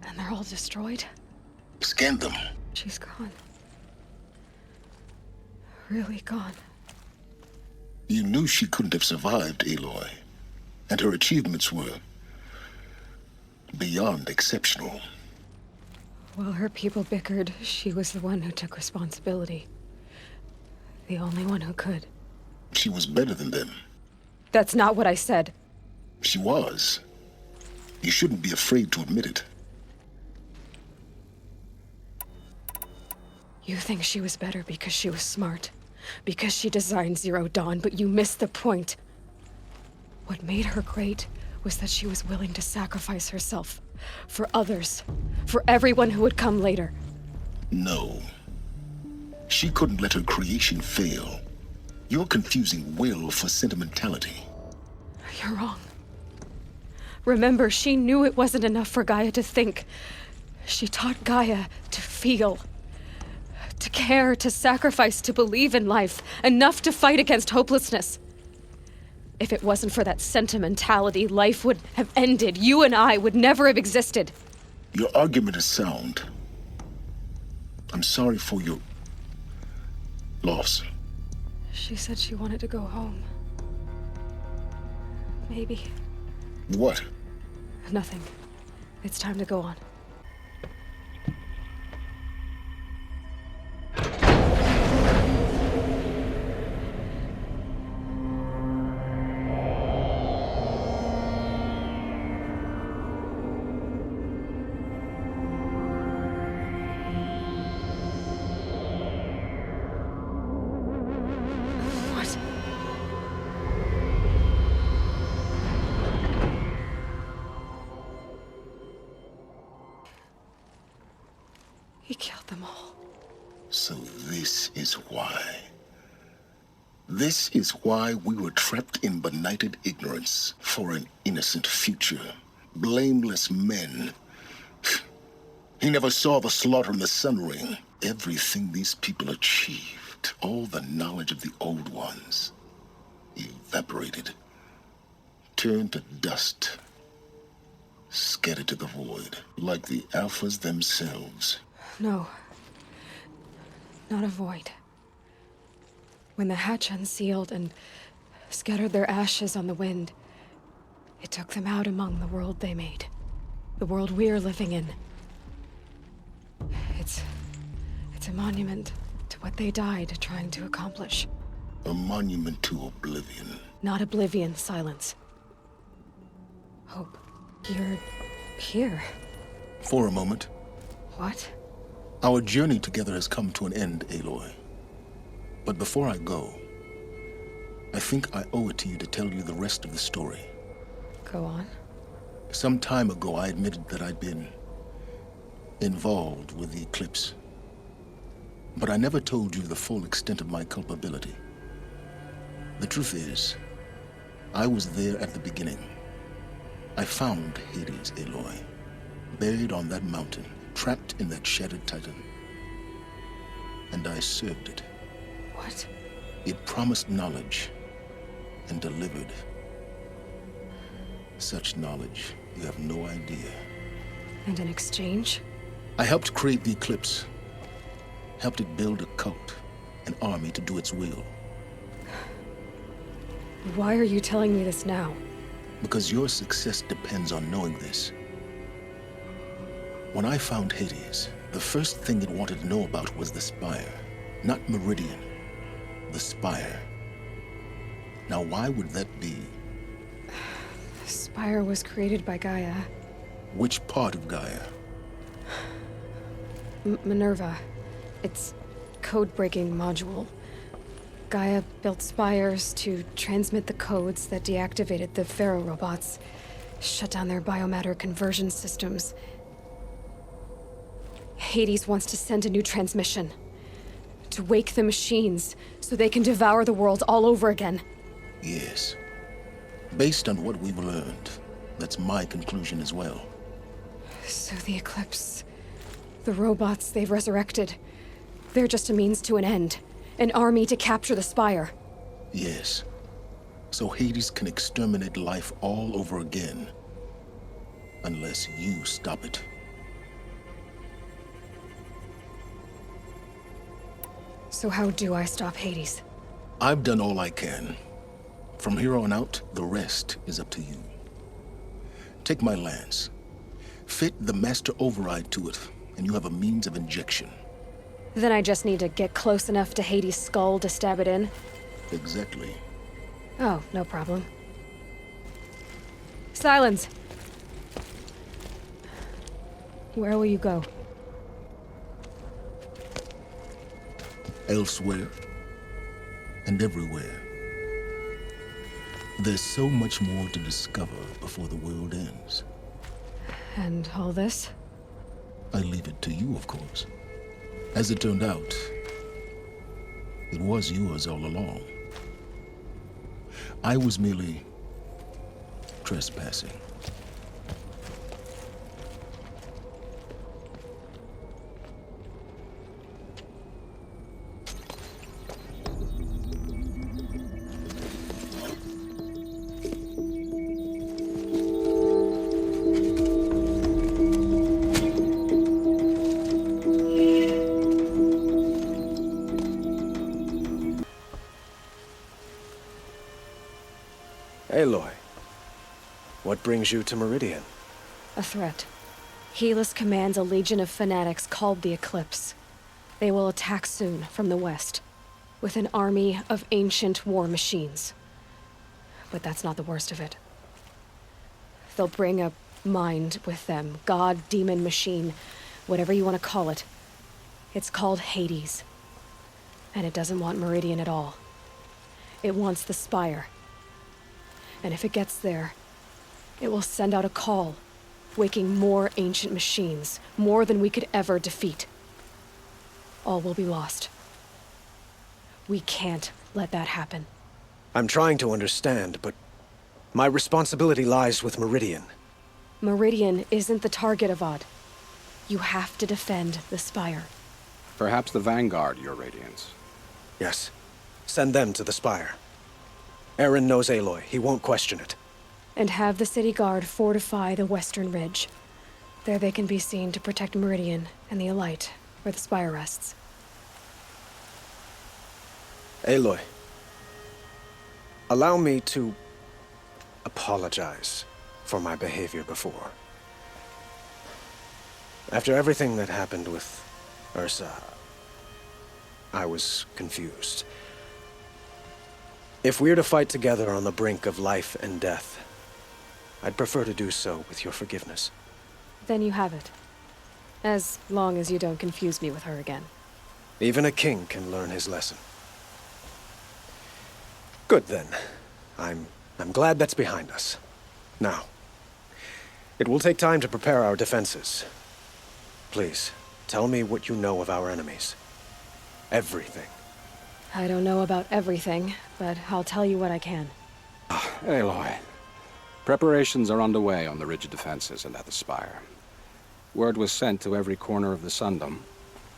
And they're all destroyed? Scan them. She's gone. Really gone. You knew she couldn't have survived, Aloy. And her achievements were beyond exceptional. While her people bickered, she was the one who took responsibility. The only one who could. She was better than them. That's not what I said. She was. You shouldn't be afraid to admit it. You think she was better because she was smart, because she designed Zero Dawn, but you missed the point. What made her great was that she was willing to sacrifice herself for others, for everyone who would come later. No. She couldn't let her creation fail. You're confusing will for sentimentality. You're wrong. Remember, she knew it wasn't enough for Gaia to think. She taught Gaia to feel. To care, to sacrifice, to believe in life. Enough to fight against hopelessness. If it wasn't for that sentimentality, life would have ended. You and I would never have existed. Your argument is sound. I'm sorry for your loss. She said she wanted to go home. Maybe. What? Nothing. It's time to go on. He killed them all. So this is why. This is why we were trapped in benighted ignorance for an innocent future. Blameless men. He never saw the slaughter in the Sun Ring. Everything these people achieved, all the knowledge of the old ones, evaporated, turned to dust, scattered to the void, like the Alphas themselves. No. Not a void. When the hatch unsealed and scattered their ashes on the wind, it took them out among the world they made. The world we're living in. It's a monument to what they died trying to accomplish. A monument to oblivion. Not oblivion, silence. Hope. You're here. For a moment. What? Our journey together has come to an end, Aloy. But before I go, I think I owe it to you to tell you the rest of the story. Go on. Some time ago, I admitted that I'd been involved with the eclipse. But I never told you the full extent of my culpability. The truth is, I was there at the beginning. I found Hades, Aloy, buried on that mountain, trapped in that shattered titan. And I served it. What? It promised knowledge and delivered. Such knowledge, you have no idea. And in exchange? I helped create the Eclipse. Helped it build a cult, an army to do its will. Why are you telling me this now? Because your success depends on knowing this. When I found Hades, the first thing it wanted to know about was the Spire. Not Meridian. The Spire. Now, why would that be? The Spire was created by Gaia. Which part of Gaia? Minerva. Its code-breaking module. Gaia built spires to transmit the codes that deactivated the Pharaoh robots, shut down their biomatter conversion systems. Hades wants to send a new transmission. To wake the machines, so they can devour the world all over again. Yes. Based on what we've learned, that's my conclusion as well. So the Eclipse... the robots they've resurrected... they're just a means to an end. An army to capture the Spire. Yes. So Hades can exterminate life all over again. Unless you stop it. So how do I stop Hades? I've done all I can. From here on out, the rest is up to you. Take my lance. Fit the master override to it, and you have a means of injection. Then I just need to get close enough to Hades' skull to stab it in? Exactly. Oh, no problem. Silence! Where will you go? elsewhere, and everywhere. There's so much more to discover before the world ends. And all this? I leave it to you, of course. As it turned out, it was yours all along. I was merely trespassing. Aloy, what brings you to Meridian? A threat. Helis commands a legion of fanatics called the Eclipse. They will attack soon from the west, with an army of ancient war machines. But that's not the worst of it. They'll bring a mind with them, god, demon, machine, whatever you want to call it. It's called Hades. And it doesn't want Meridian at all. It wants the Spire. And if it gets there, it will send out a call, waking more ancient machines, more than we could ever defeat. All will be lost. We can't let that happen. I'm trying to understand, but my responsibility lies with Meridian. Meridian isn't the target, Avad. You have to defend the Spire. Perhaps the Vanguard, Your Radiance. Yes. Send them to the Spire. Eren knows Aloy. He won't question it. And have the city guard fortify the western ridge. There they can be seen to protect Meridian and the Elite, where the Spire rests. Aloy, allow me to apologize for my behavior before. After everything that happened with Ursa, I was confused. If we're to fight together on the brink of life and death, I'd prefer to do so with your forgiveness. Then you have it. As long as you don't confuse me with her again. Even a king can learn his lesson. Good then. I'm glad that's behind us. Now, it will take time to prepare our defenses. Please, tell me what you know of our enemies. Everything. I don't know about everything, but I'll tell you what I can. Aloy. Preparations are underway on the ridge defenses and at the Spire. Word was sent to every corner of the Sundom.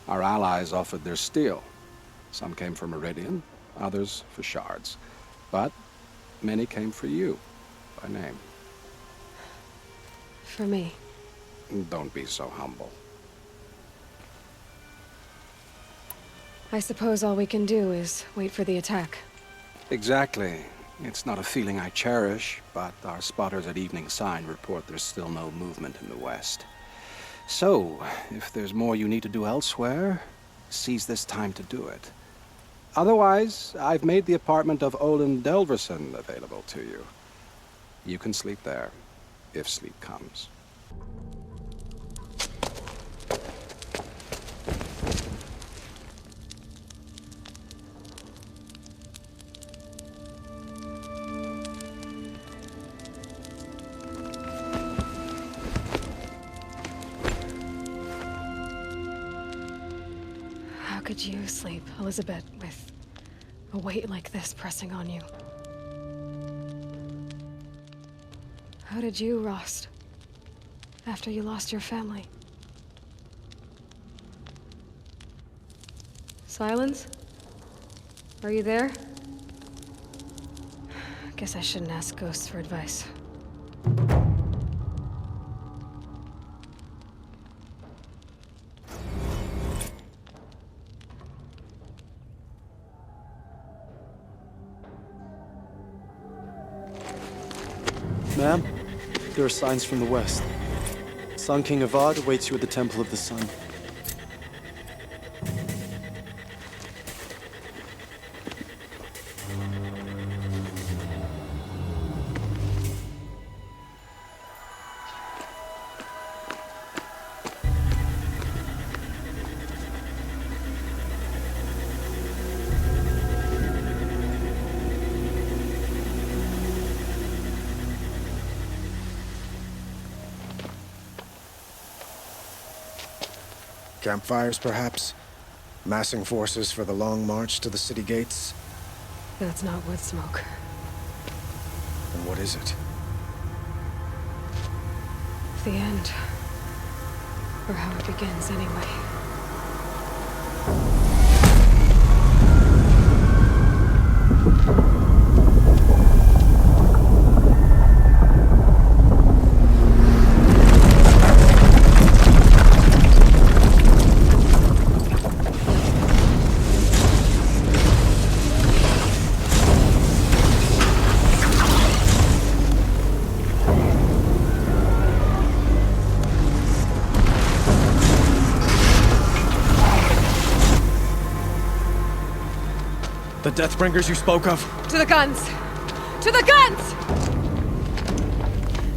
Our allies offered their steel. Some came for Meridian, others for shards. But many came for you, by name. For me. Don't be so humble. I suppose all we can do is wait for the attack. Exactly. It's not a feeling I cherish, but our spotters at Evening Sign report there's still no movement in the west. So, if there's more you need to do elsewhere, seize this time to do it. Otherwise, I've made the apartment of Olin Delverson available to you. You can sleep there, if sleep comes. How could you sleep, Elizabeth, with a weight like this pressing on you? How did you, Rost, after you lost your family? Silence? Are you there? Guess I shouldn't ask ghosts for advice. Ma'am, there are signs from the west. Sun King Avad awaits you at the Temple of the Sun. Campfires, perhaps? Massing forces for the long march to the city gates? That's not wood smoke. And what is it? The end. Or how it begins, anyway. The Deathbringers you spoke of? To the guns! To the guns!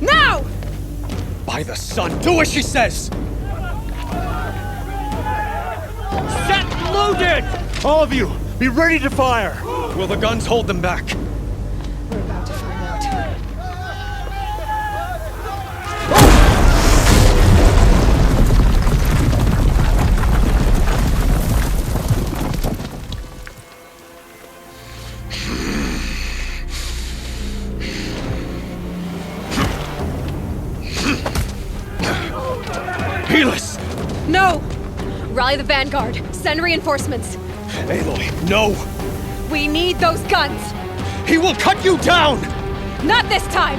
Now! By the sun, do as she says! Set loaded! All of you, be ready to fire! Will the guns hold them back? We're about to find out. Helis! No! Rally the vanguard. Send reinforcements. Aloy, no! We need those guns! He will cut you down! Not this time!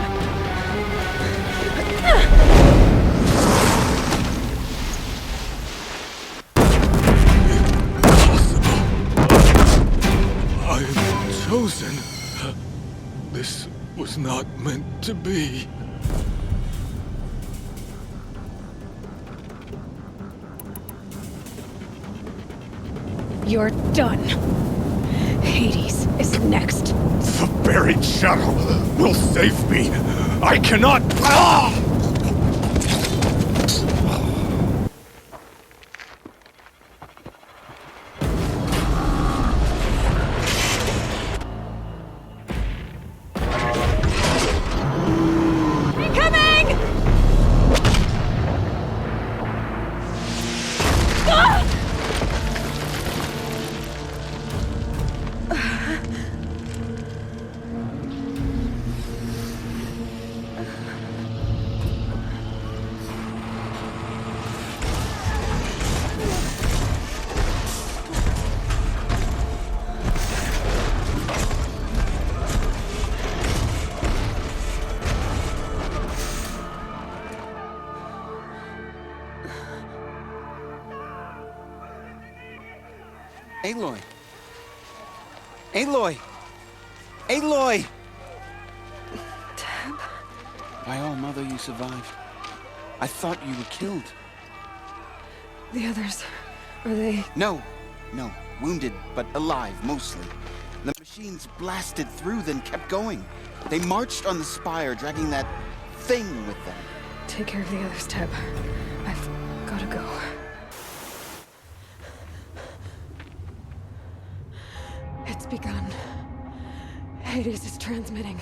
I am chosen. This was not meant to be. You're done. Hades is next. The buried shadow will save me. I cannot. Ah! Incoming! Ah! Aloy! Aloy! Aloy! Tab? By all mother, you survived. I thought you were killed. The others, are they... No, wounded, but alive, mostly. The machines blasted through, then kept going. They marched on the spire, dragging that thing with them. Take care of the others, Tab. I've gotta go. It's begun. Hades is transmitting.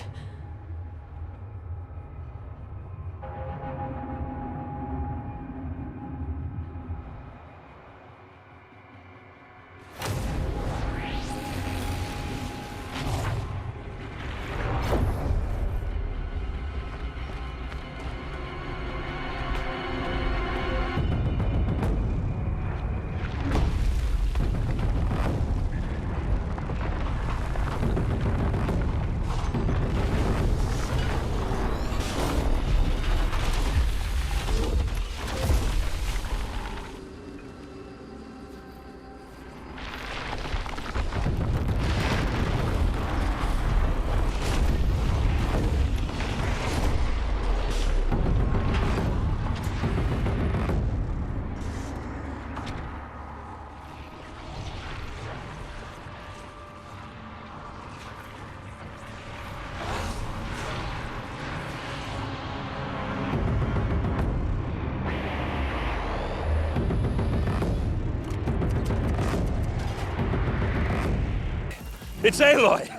It's Aloy!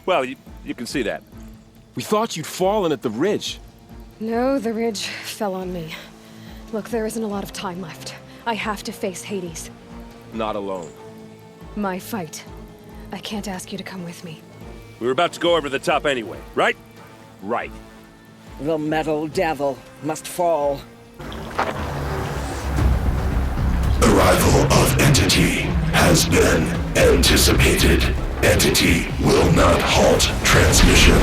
Well, you can see that. We thought you'd fallen at the ridge. No, the ridge fell on me. Look, there isn't a lot of time left. I have to face Hades. Not alone. My fight. I can't ask you to come with me. We were about to go over the top anyway, right? Right. The metal devil must fall. Arrival of Entity has been anticipated. Entity will not halt transmission.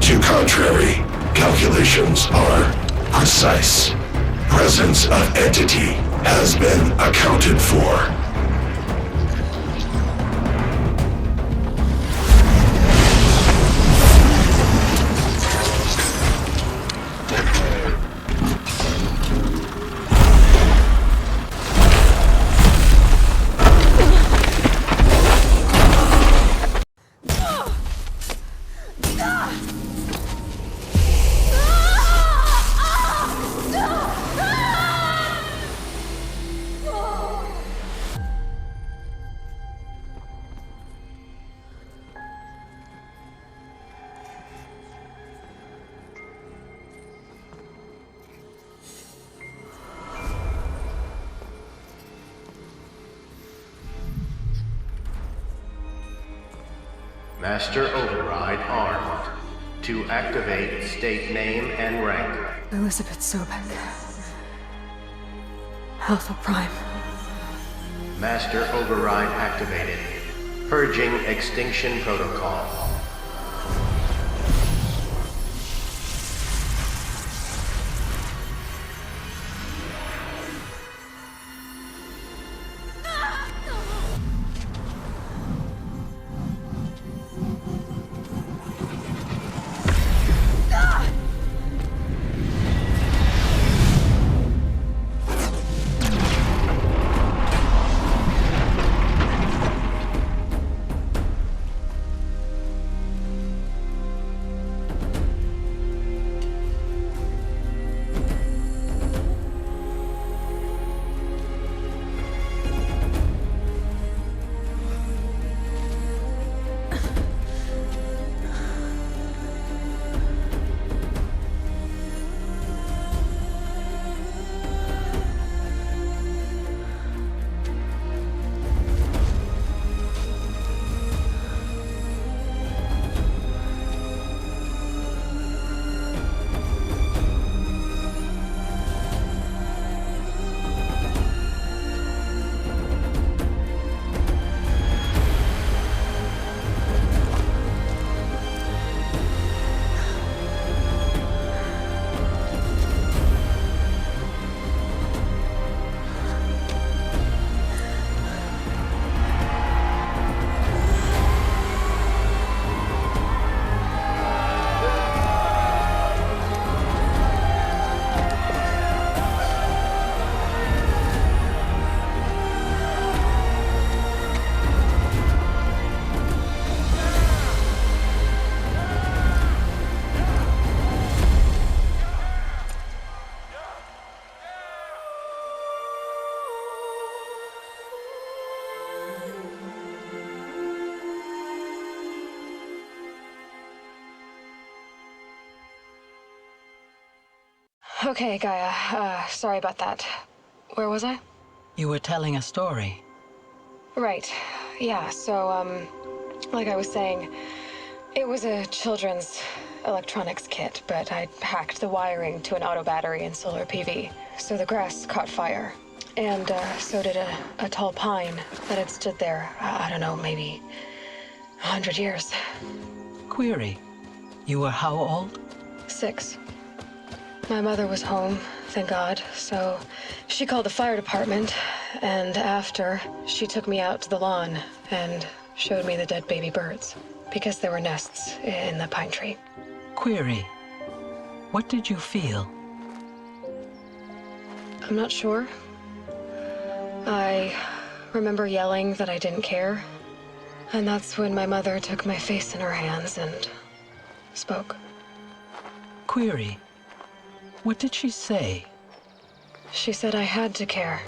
To contrary, calculations are precise. Presence of Entity has been accounted for. Master Override armed. To activate, state name and rank. Elizabeth Sobek. Alpha Prime. Master Override activated. Purging Extinction Protocol. Okay, Gaia. Sorry about that. Where was I? You were telling a story. Right. Yeah, so, like I was saying, it was a children's electronics kit, but I'd hacked the wiring to an auto battery and solar PV. So the grass caught fire. And, so did a tall pine that had stood there, I don't know, maybe 100 years. Query. You were how old? 6. My mother was home, thank God, so she called the fire department, and after, she took me out to the lawn and showed me the dead baby birds, because there were nests in the pine tree. Query. What did you feel? I'm not sure. I remember yelling that I didn't care, and that's when my mother took my face in her hands and spoke. Query. What did she say? She said I had to care.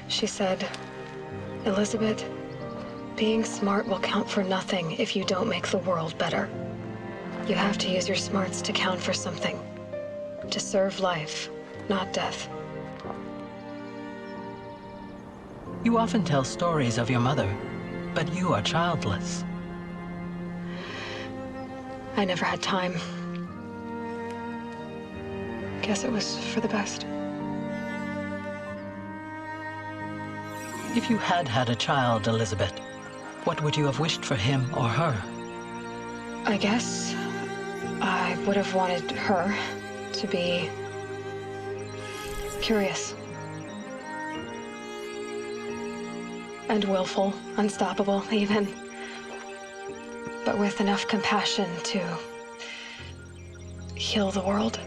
She said, Elizabeth, being smart will count for nothing if you don't make the world better. You have to use your smarts to count for something. To serve life, not death. You often tell stories of your mother, but you are childless. I never had time. Guess it was for the best. If you had had a child, Elizabeth, what would you have wished for him or her? I guess I would have wanted her to be curious. And willful, unstoppable, even. But with enough compassion to heal the world.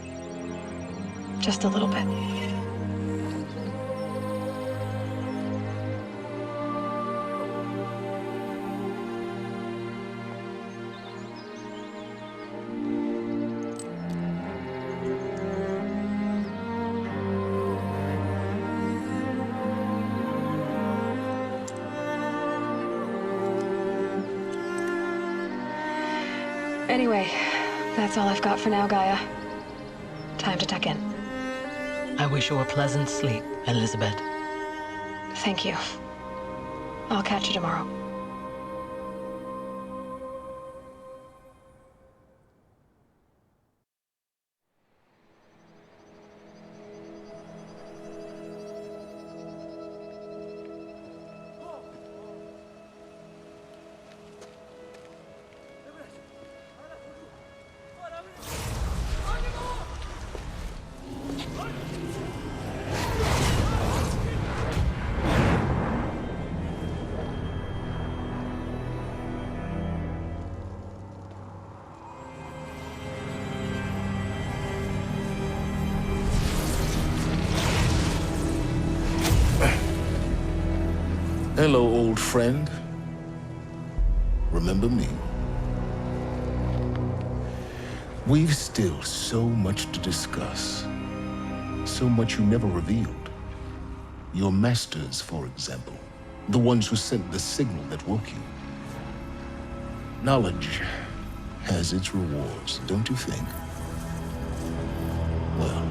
Just a little bit. Anyway, that's all I've got for now, Gaia. Time to tuck in. I wish you a pleasant sleep, Elizabeth. Thank you. I'll catch you tomorrow. Hello, old friend. Remember me? We've still so much to discuss. So much you never revealed. Your masters, for example. The ones who sent the signal that woke you. Knowledge has its rewards, don't you think? Well,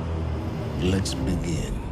let's begin.